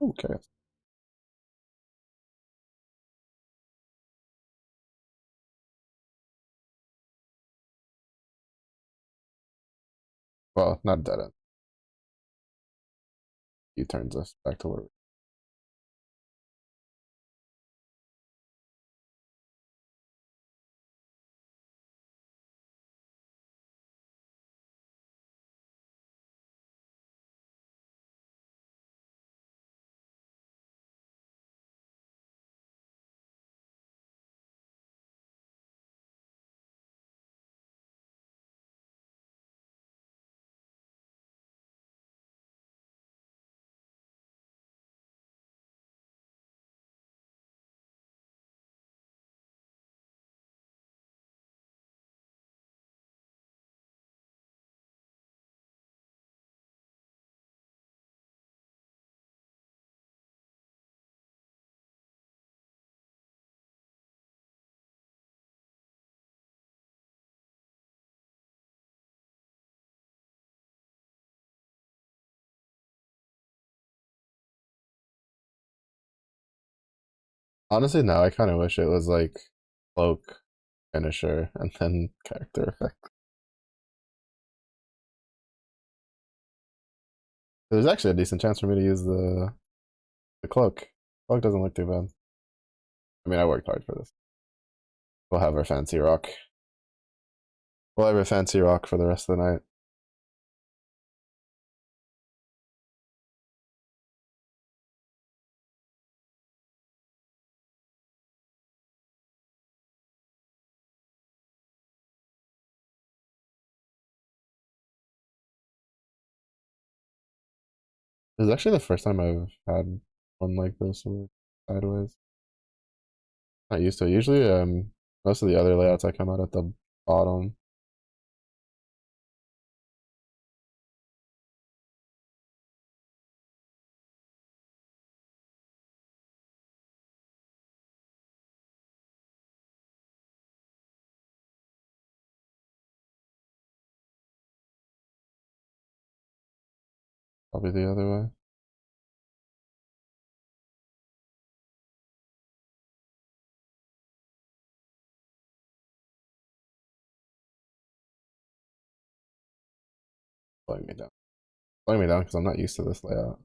Okay. Well, not dead end. He turns us back to where. Honestly, now I kind of wish it was like cloak finisher and then character effect. There's actually a decent chance for me to use the cloak. Cloak doesn't look too bad. I mean, I worked hard for this. We'll have our fancy rock. We'll have our fancy rock for the rest of the night. This is actually the first time I've had one like this with sideways. Not used to it. Usually, most of the other layouts I come out at the bottom. Probably the other way. Slowing me down. Slowing me down because I'm not used to this layout.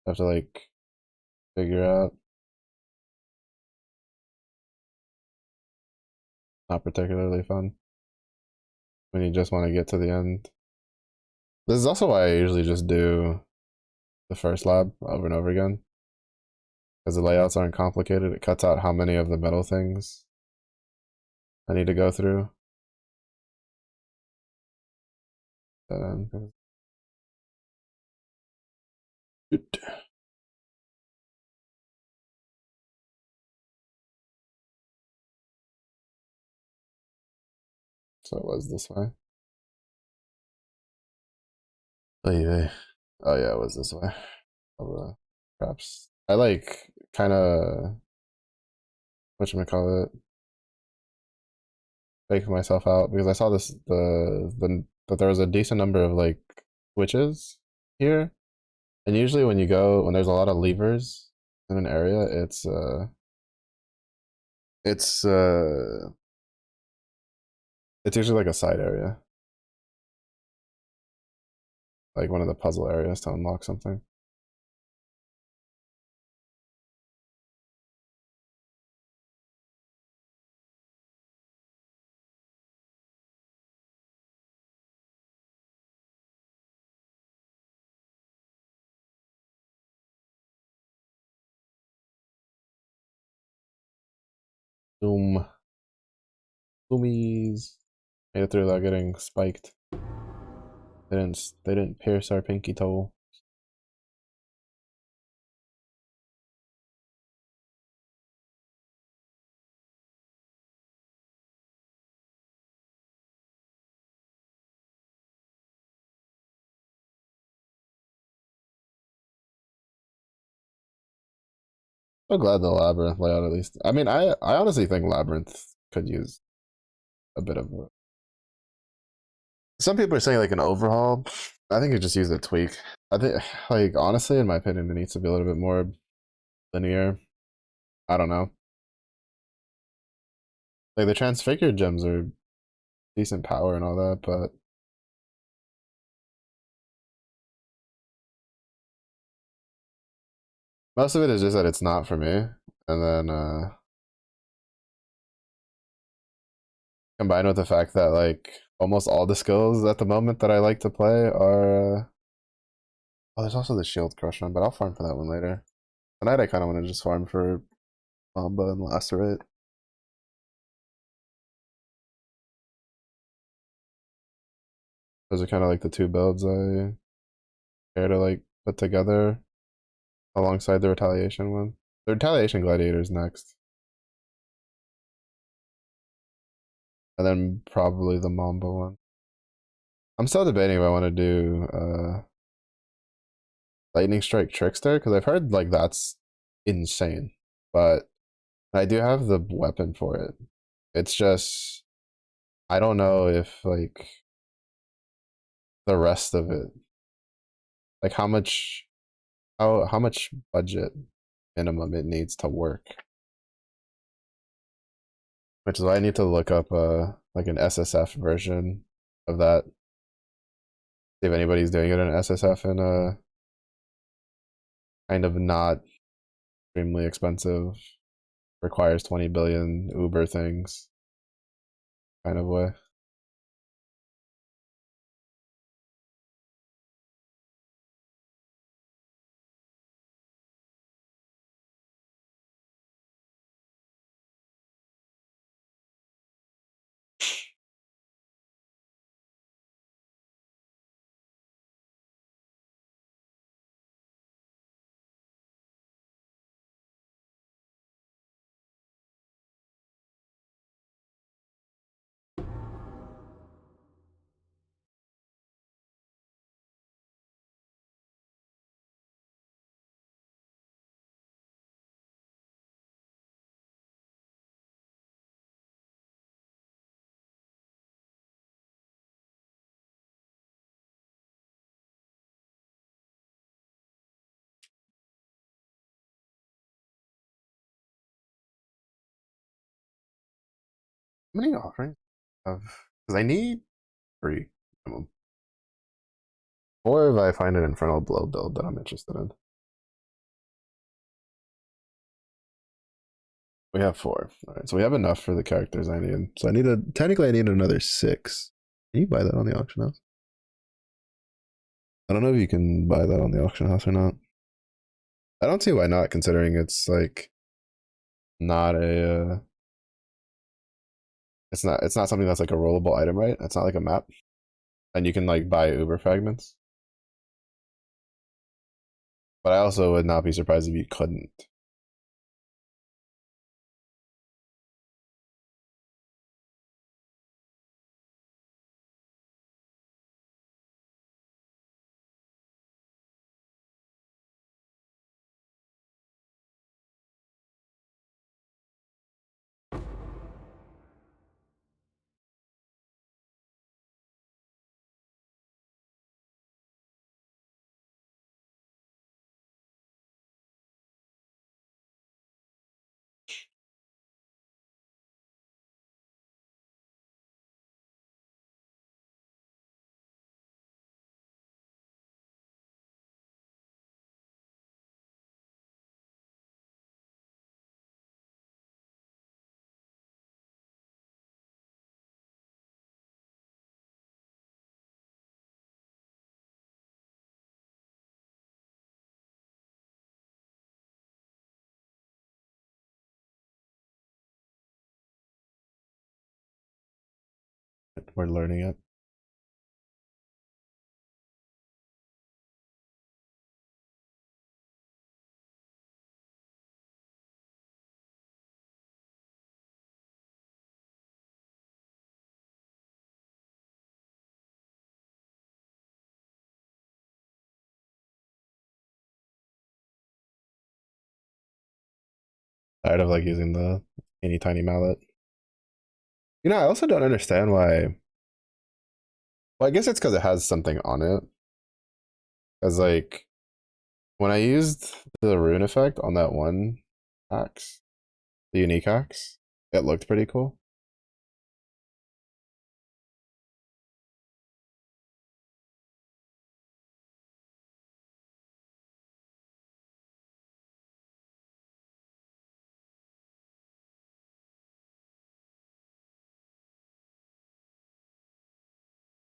I have to like figure out. Not particularly fun when you just want to get to the end. This is also why I usually just do the first lab over and over again. Because the layouts aren't complicated. It cuts out how many of the metal things I need to go through. And so it was this way. Oh yeah. Oh yeah, it was this way. Oh, perhaps I like kind of whatchamacallit fake myself out because I saw this the that there was a decent number of like switches here, and usually when there's a lot of levers in an area, it's It's usually like a side area, like one of the puzzle areas to unlock something. Zoom. Zoomies. Made it through without getting spiked. They didn't pierce our pinky toe. So glad the labyrinth layout at least. I mean, I honestly think labyrinth could use a bit of. Some people are saying like an overhaul. I think it just use a tweak. I think like honestly, in my opinion, it needs to be a little bit more linear. I don't know. Like the transfigured gems are decent power and all that, but most of it is just that it's not for me. And then combined with the fact that like almost all the skills at the moment that I like to play are oh, there's also the shield crush one, but I'll farm for that one later. Tonight I kind of want to just farm for Mamba and Lacerate. Those are kind of like the two builds I care to like put together alongside the retaliation one. The retaliation gladiator is next, and then probably the Mamba one. I'm still debating if I want to do lightning strike trickster because I've heard like that's insane, but I do have the weapon for it. It's just I don't know if like the rest of it, like how much budget minimum it needs to work. Which is why I need to look up like an SSF version of that. See if anybody's doing it in SSF in a kind of not extremely expensive, requires 20 billion Uber things kind of way. How many offerings of because I need three minimum. Or if I find an infernal blow build that I'm interested in. We have four. All right, so we have enough for the characters I need. So I need a technically I need another six. Can you buy that on the auction house? I don't know if you can buy that on the auction house or not. I don't see why not, considering it's like not a it's not something that's like a rollable item, right? It's not like a map. And you can like buy Uber fragments. But I also would not be surprised if you couldn't. We're learning it. Tired of like using the teeny tiny mallet. You know, I also don't understand why. Well, I guess it's because it has something on it. As like when I used the rune effect on that one axe, the unique axe, it looked pretty cool.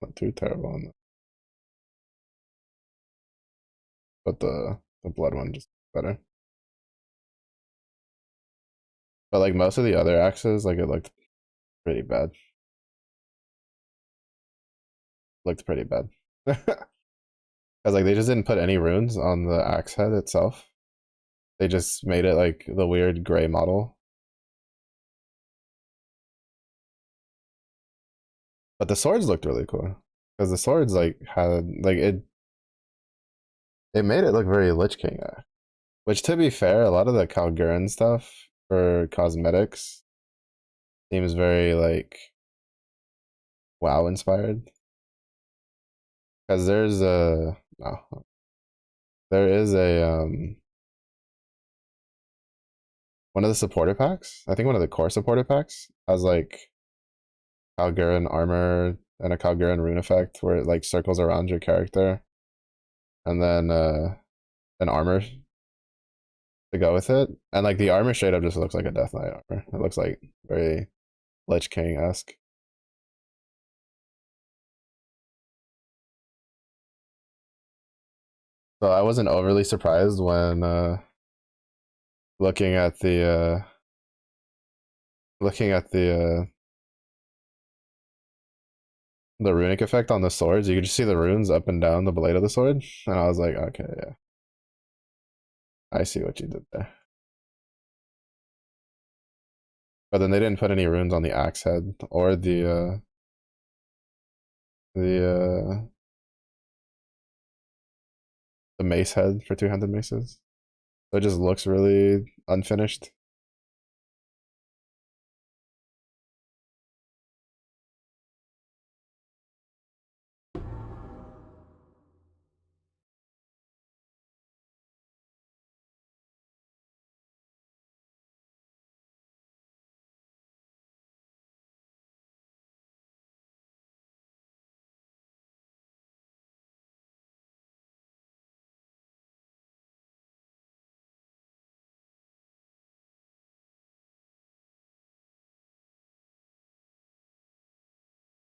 Not too terrible on that, but the blood one just better. But like most of the other axes, like it looked pretty bad. Looked pretty bad. Because like they just didn't put any runes on the axe head itself. They just made it like the weird gray model. But the swords looked really cool. Because the swords like had like it made it look very Lich King. Which to be fair, a lot of the Calgurin stuff for cosmetics seems very like WoW inspired. Because there's a no, there is a one of the supporter packs. I think one of the core supporter packs has like Calgurin armor and a Calgurin rune effect where it like circles around your character, and then an armor to go with it. And like the armor straight up just looks like a Death Knight armor. It looks like very Lich King esque. So I wasn't overly surprised when looking at the runic effect on the swords. You could just see the runes up and down the blade of the sword, and I was like, okay, yeah, I see what you did there. But then they didn't put any runes on the axe head or the the mace head for two-handed maces. So it just looks really unfinished.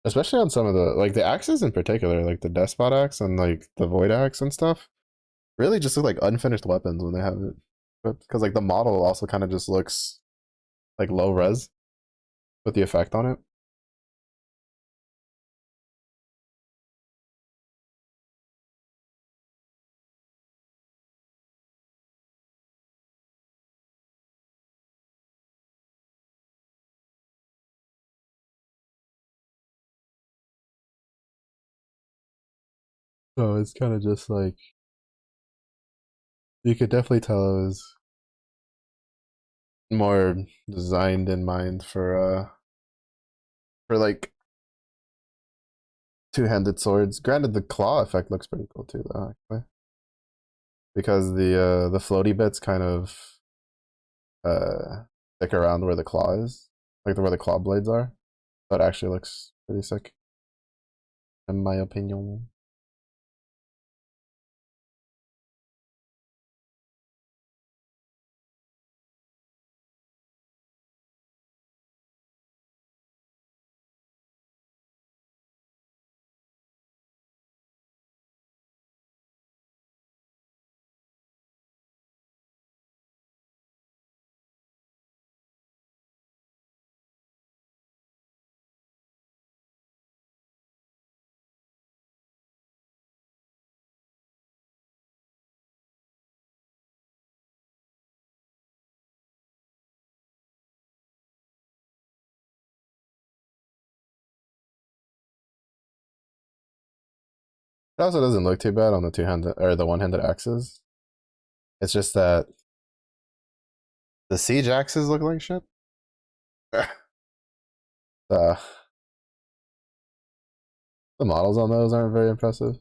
Especially on some of the like the axes in particular, like the Despot axe and like the Void axe and stuff, really just look like unfinished weapons when they have it. Because like the model also kind of just looks like low res with the effect on it. So it's kind of just like you could definitely tell it was more designed in mind for like two-handed swords. Granted, the claw effect looks pretty cool too, though, actually, because the floaty bits kind of stick around where the claw is, like where the claw blades are. That actually looks pretty sick, in my opinion. It also doesn't look too bad on the two-handed or the one-handed axes. It's just that the siege axes look like shit. uh, the models on those aren't very impressive.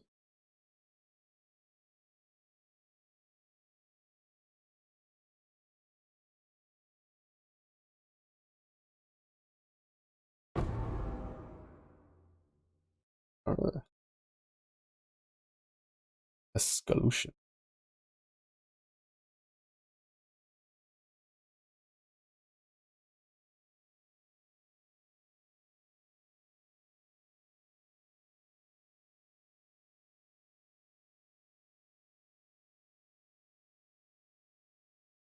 Not really. Escalation.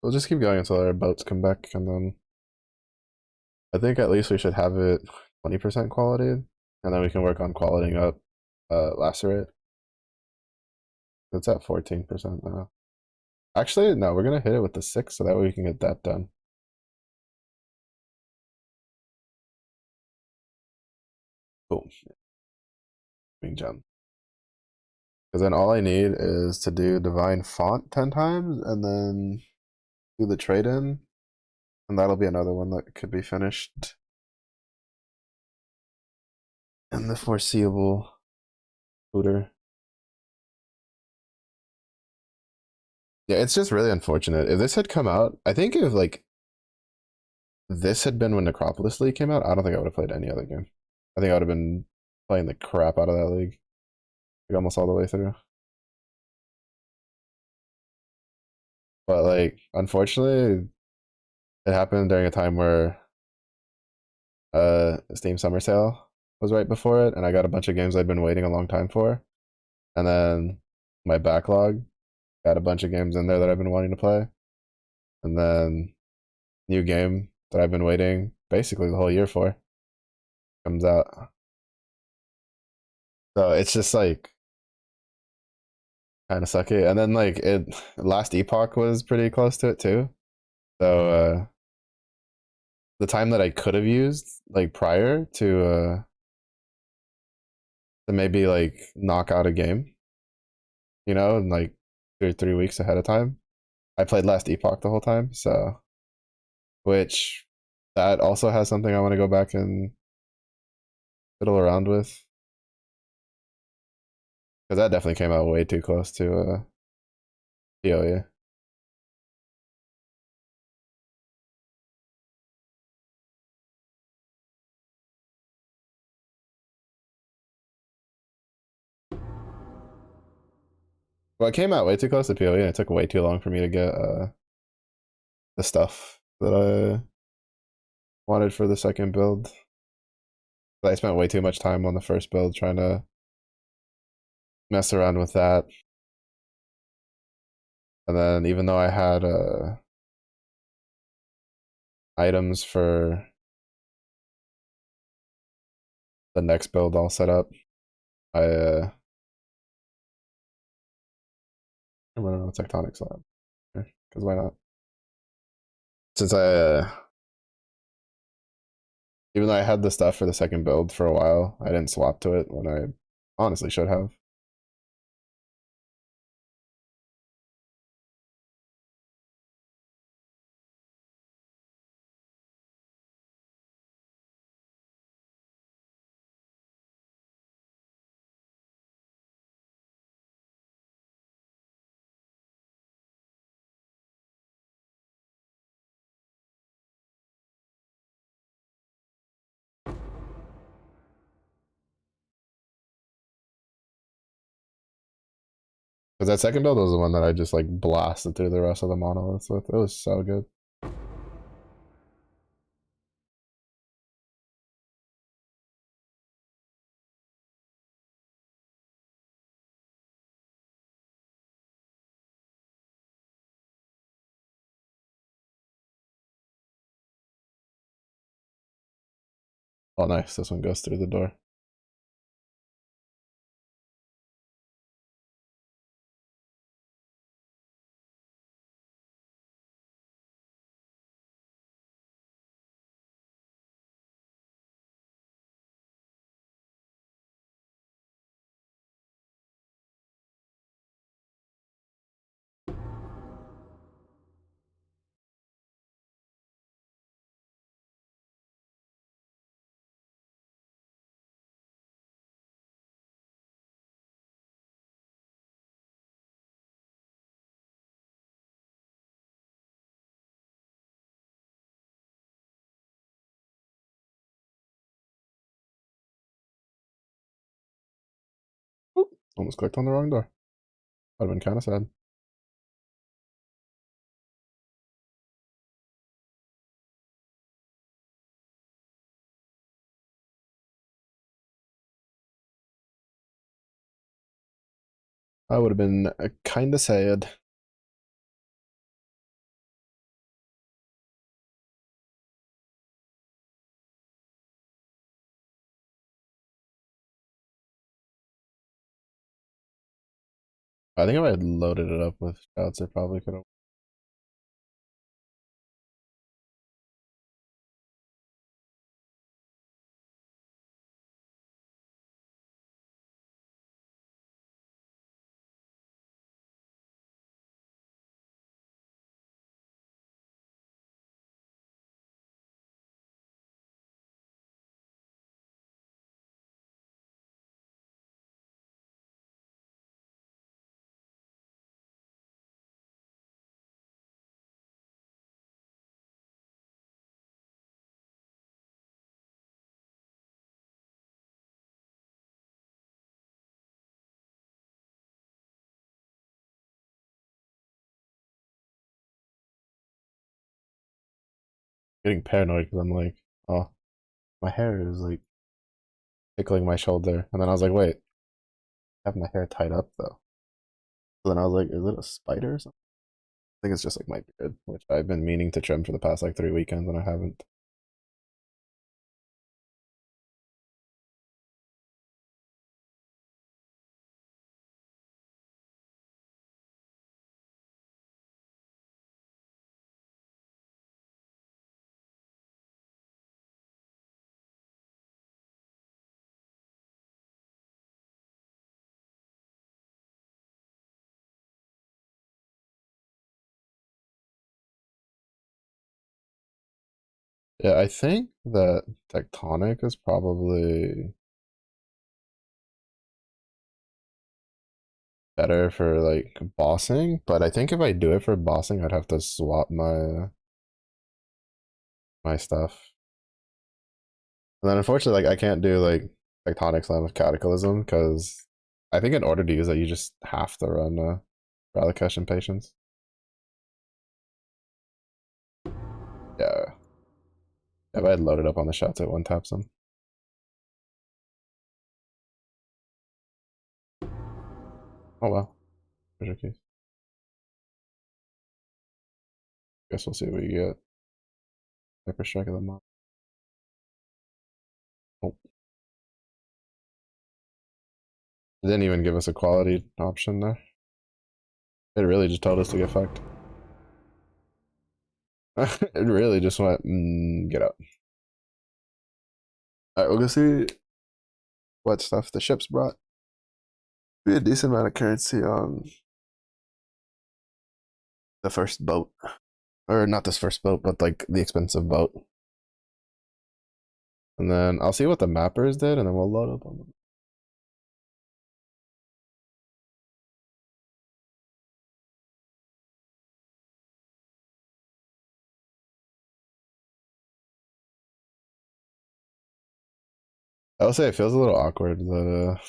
We'll just keep going until our boats come back, and then I think at least we should have it 20% quality, and then we can work on qualitying up lacerate. It's at 14% now. Actually, no, we're gonna hit it with the 6 so that way we can get that done. Boom. Being gem. Because then all I need is to do divine font 10 times and then do the trade in, and that'll be another one that could be finished in the foreseeable future. Yeah, it's just really unfortunate. If this had come out, I think if like this had been when Necropolis League came out, I don't think I would have played any other game. I think I would have been playing the crap out of that league, like almost all the way through. But like, unfortunately, it happened during a time where Steam Summer Sale was right before it, and I got a bunch of games I'd been waiting a long time for, and then my backlog got a bunch of games in there that I've been wanting to play, and then new game that I've been waiting basically the whole year for comes out. So it's just like kind of sucky. And then like it last Epoch was pretty close to it too. So the time that I could have used like prior to maybe like knock out a game, you know, in like 2 or 3 weeks ahead of time. I played last Epoch the whole time, so which that also has something I want to go back and fiddle around with. Because that definitely came out way too close to PoE. Well, it came out way too close to PoE, and it took way too long for me to get the stuff that I wanted for the second build. But I spent way too much time on the first build trying to mess around with that. And then even though I had items for the next build all set up, I'm running on a tectonic slab. Because why not? Since even though I had the stuff for the second build for a while, I didn't swap to it when I honestly should have. Because that second build was the one that I just like blasted through the rest of the monoliths with. It was so good. Oh, nice. This one goes through the door. Almost clicked on the wrong door. Would have been kind of sad. I would have been kind of sad. I think if I had loaded it up with shouts, it probably could have. Getting paranoid because I'm like, oh, my hair is like tickling my shoulder. And then I was like, wait, I have my hair tied up though. So then I was like, is it a spider or something? I think it's just like my beard, which I've been meaning to trim for the past like 3 weekends and I haven't. Yeah, I think that tectonic is probably better for like bossing, but I think if I do it for bossing, I'd have to swap my stuff. And then unfortunately, like I can't do like tectonic slam with cataclysm because I think in order to use it, you just have to run Rallycash and Patience. Yeah. If I had loaded up on the shots, it one taps them. Oh well. Treasure case. Guess we'll see what you get. Hyper strike of the month. Oh. It didn't even give us a quality option there. It really just told us to get fucked. It really just went, get out. Alright, we'll go see what stuff the ships brought. Be a decent amount of currency on the first boat. Or not this first boat, but like the expensive boat. And then I'll see what the mappers did, and then we'll load up on them. I will say it feels a little awkward that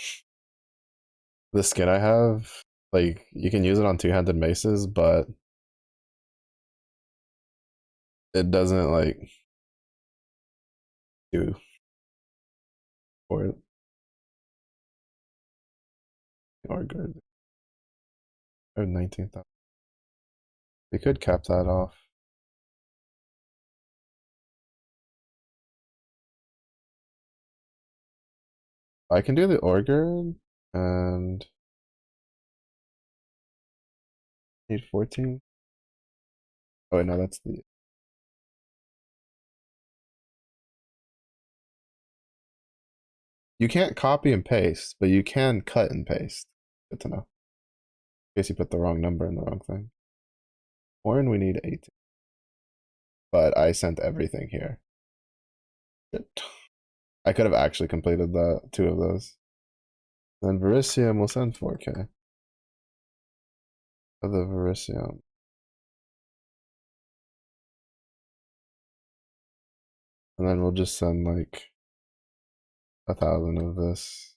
the skin I have, like you can use it on two-handed maces, but it doesn't like do for it or good. Or 19,000. We could cap that off. I can do the Orgard and need 14. Oh wait, no, that's the. You can't copy and paste, but you can cut and paste. Good to know. In case you put the wrong number in the wrong thing. Foreign, we need 18. But I sent everything here. Shit. I could have actually completed the two of those. Then Verisium will send 4K of the Verisium. And then we'll just send like 1,000 of this.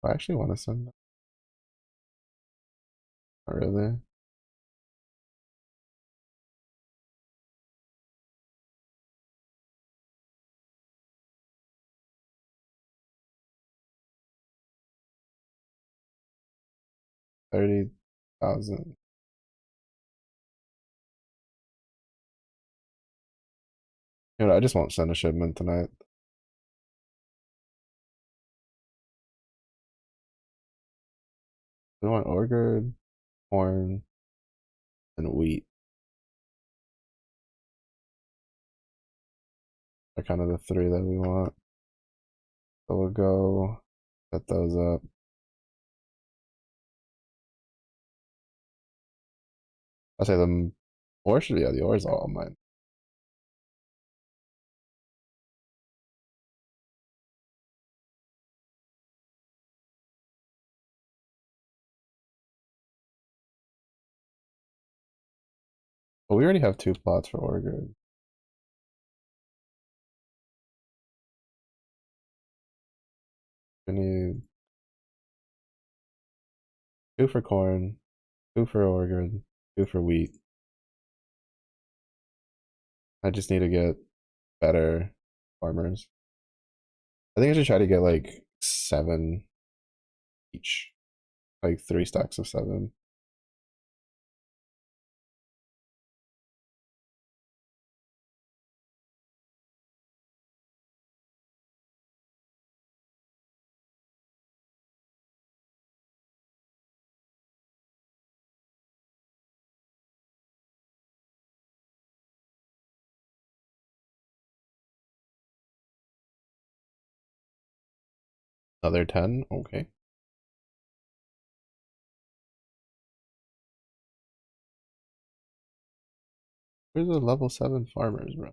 I actually want to send. Not really. $30,000. You know, I just won't send a shipment tonight. We want orchard, corn, and wheat. Are kind of the three that we want. So we'll go set those up. I'll say the ore should, yeah, the ore is all mine. But we already have 2 plots for orchard. We need 2 for corn, 2 for orchard, 2 for wheat. I just need to get better farmers. I think I should try to get like 7 each, like 3 stacks of 7. Another 10, okay. Where's the level 7 farmers, bro?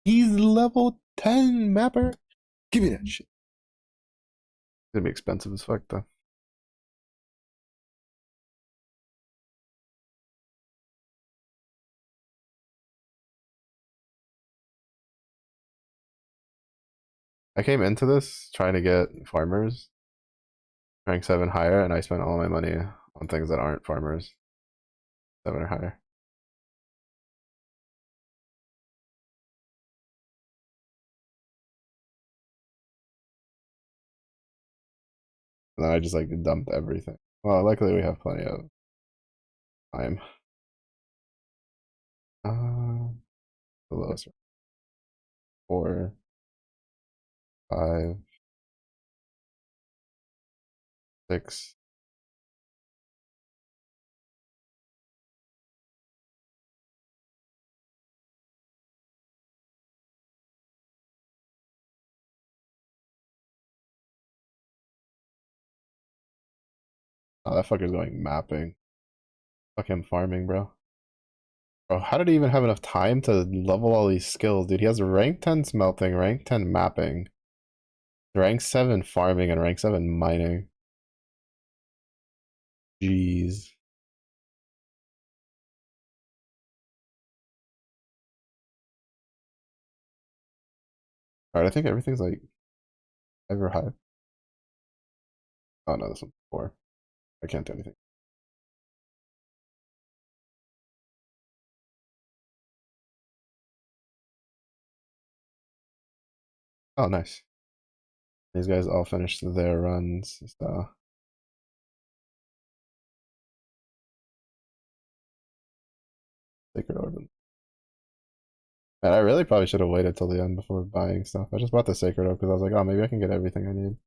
He's level 10 mapper. Give me that shit. It's gonna be expensive as fuck though. I came into this trying to get farmers, rank 7 higher, and I spent all my money on things that aren't farmers 7 or higher. And then I just like dumped everything. Well, luckily we have plenty of time. The lowest 4, 5, 6. Oh, that fucker's going mapping. Fuck him farming, bro. Bro, how did he even have enough time to level all these skills, dude? He has rank 10 smelting, rank 10 mapping, rank 7 farming, and rank 7 mining. Jeez. Alright, I think everything's like ever high. Oh no, this one's 4. I can't do anything. Oh, nice. These guys all finished their runs, so Sacred Orb. Man, I really probably should have waited till the end before buying stuff. I just bought the Sacred Orb because I was like, oh, maybe I can get everything I need.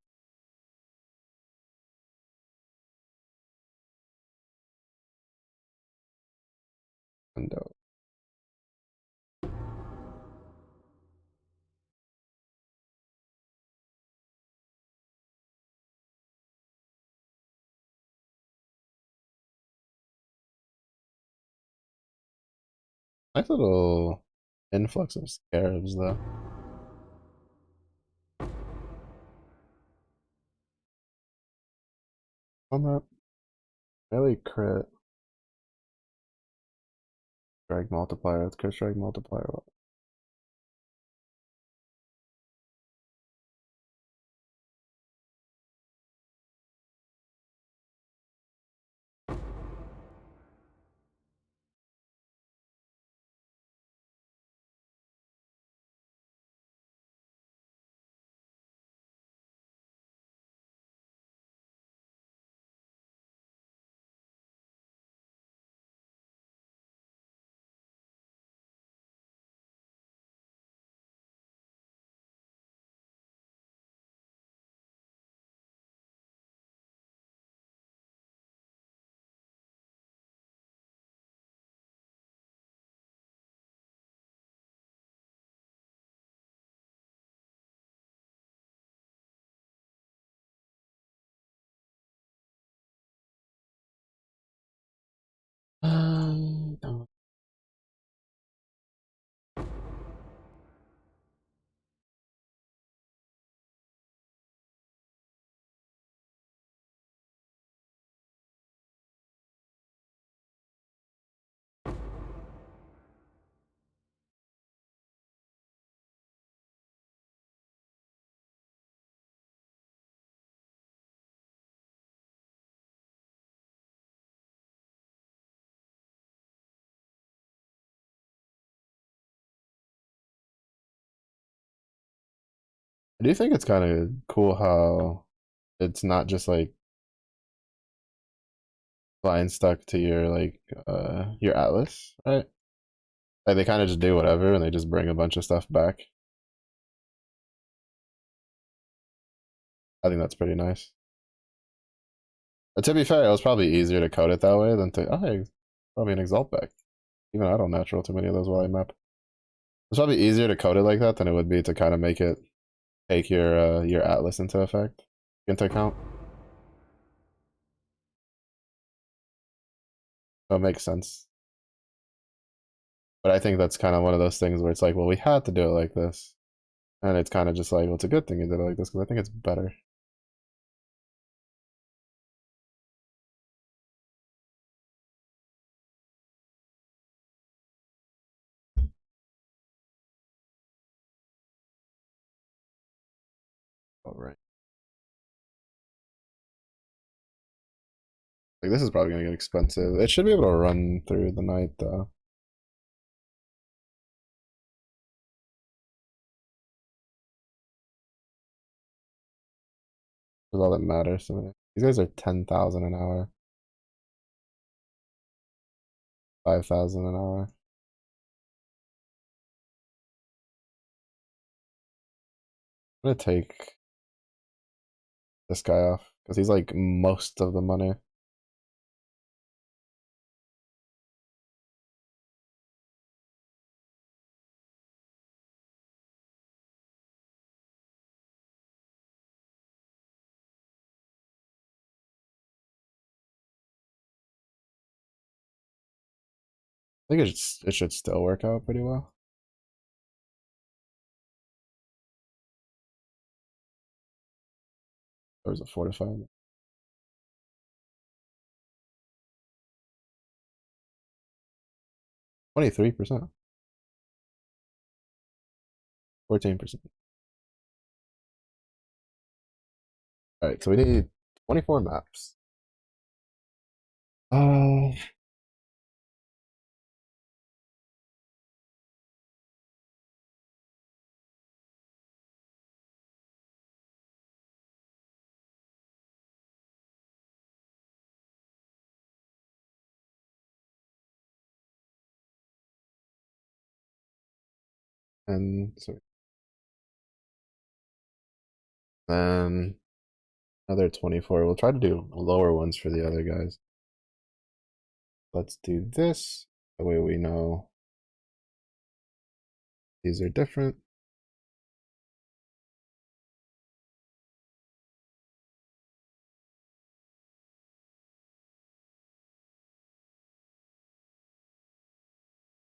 And nice little influx of scarabs, though. On that, really crit. Drag multiplier. Let's go drag multiplier. No. I do think it's kind of cool how it's not just like blind stuck to your your atlas, right? Like they kind of just do whatever and they just bring a bunch of stuff back. I think that's pretty nice. But to be fair, it was probably easier to code it that way than to hey, probably an exalt back. Even I don't natural too many of those while I map. It's probably easier to code it like that than it would be to kind of make it take your atlas into account. So it makes sense. But I think that's kind of one of those things where it's like, well, we had to do it like this. And it's kind of just like, well, it's a good thing you did it like this because I think it's better. All right. Like this is probably gonna get expensive. It should be able to run through the night though. That's all that matters to me. These guys are 10,000 an hour, 5,000 an hour. I'm gonna take this guy off because he's like most of the money. I think it should still work out pretty well. Or is it fortified? 23%, 14%. All right, so we need 24 maps. Uh, and so then another 24. We'll try to do lower ones for the other guys. Let's do this. That way we know these are different.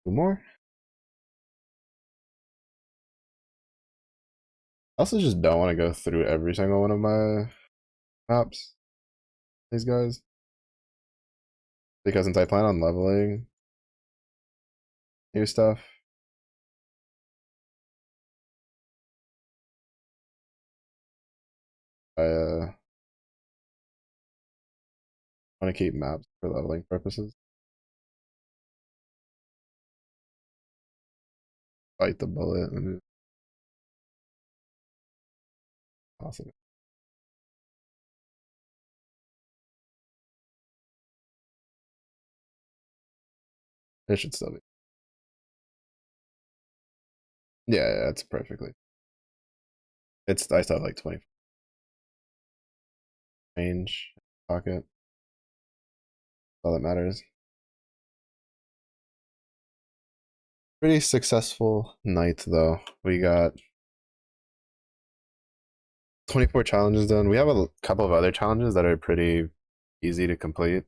Two more. I also just don't want to go through every single one of my maps. These guys. Because since I plan on leveling, new stuff. I want to keep maps for leveling purposes. Bite the bullet and awesome. It should still be. Yeah, it's perfectly. It's I still have like 20 range pocket. All that matters. Pretty successful night though. We got 24 challenges done. We have a couple of other challenges that are pretty easy to complete.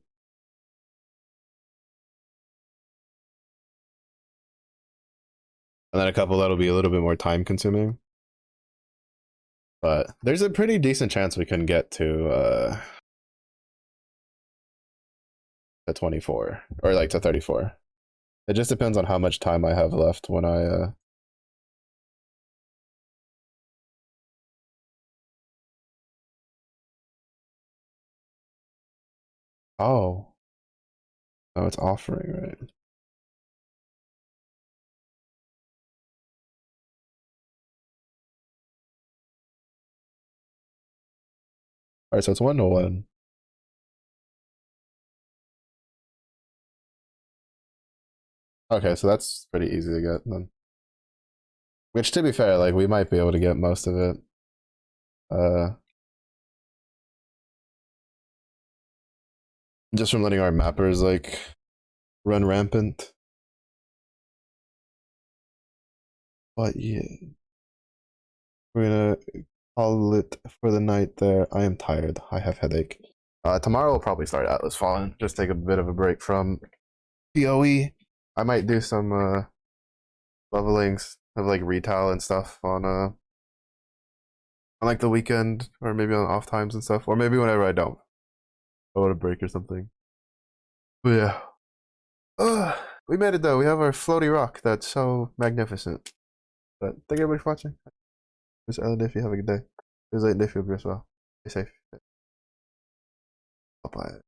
And then a couple that'll be a little bit more time consuming. But there's a pretty decent chance we can get to 24 or like to 34. It just depends on how much time I have left when I oh. Oh, it's offering, right? Alright, so it's 1-1. Okay, so that's pretty easy to get then. Which to be fair, like we might be able to get most of it. Just from letting our mappers like run rampant. But yeah. We're gonna call it for the night there. I am tired. I have headache. Tomorrow we'll probably start Atlas Fallen. Just take a bit of a break from PoE. I might do some levelings of like retail and stuff on like the weekend or maybe on off times and stuff. Or maybe whenever I don't. I want a break or something. But yeah. We made it though. We have our floaty rock that's so magnificent. But thank you everybody for watching. Mr. Ellen Diffie, have a good day. It was late Diffie, as well. Stay safe. Bye bye.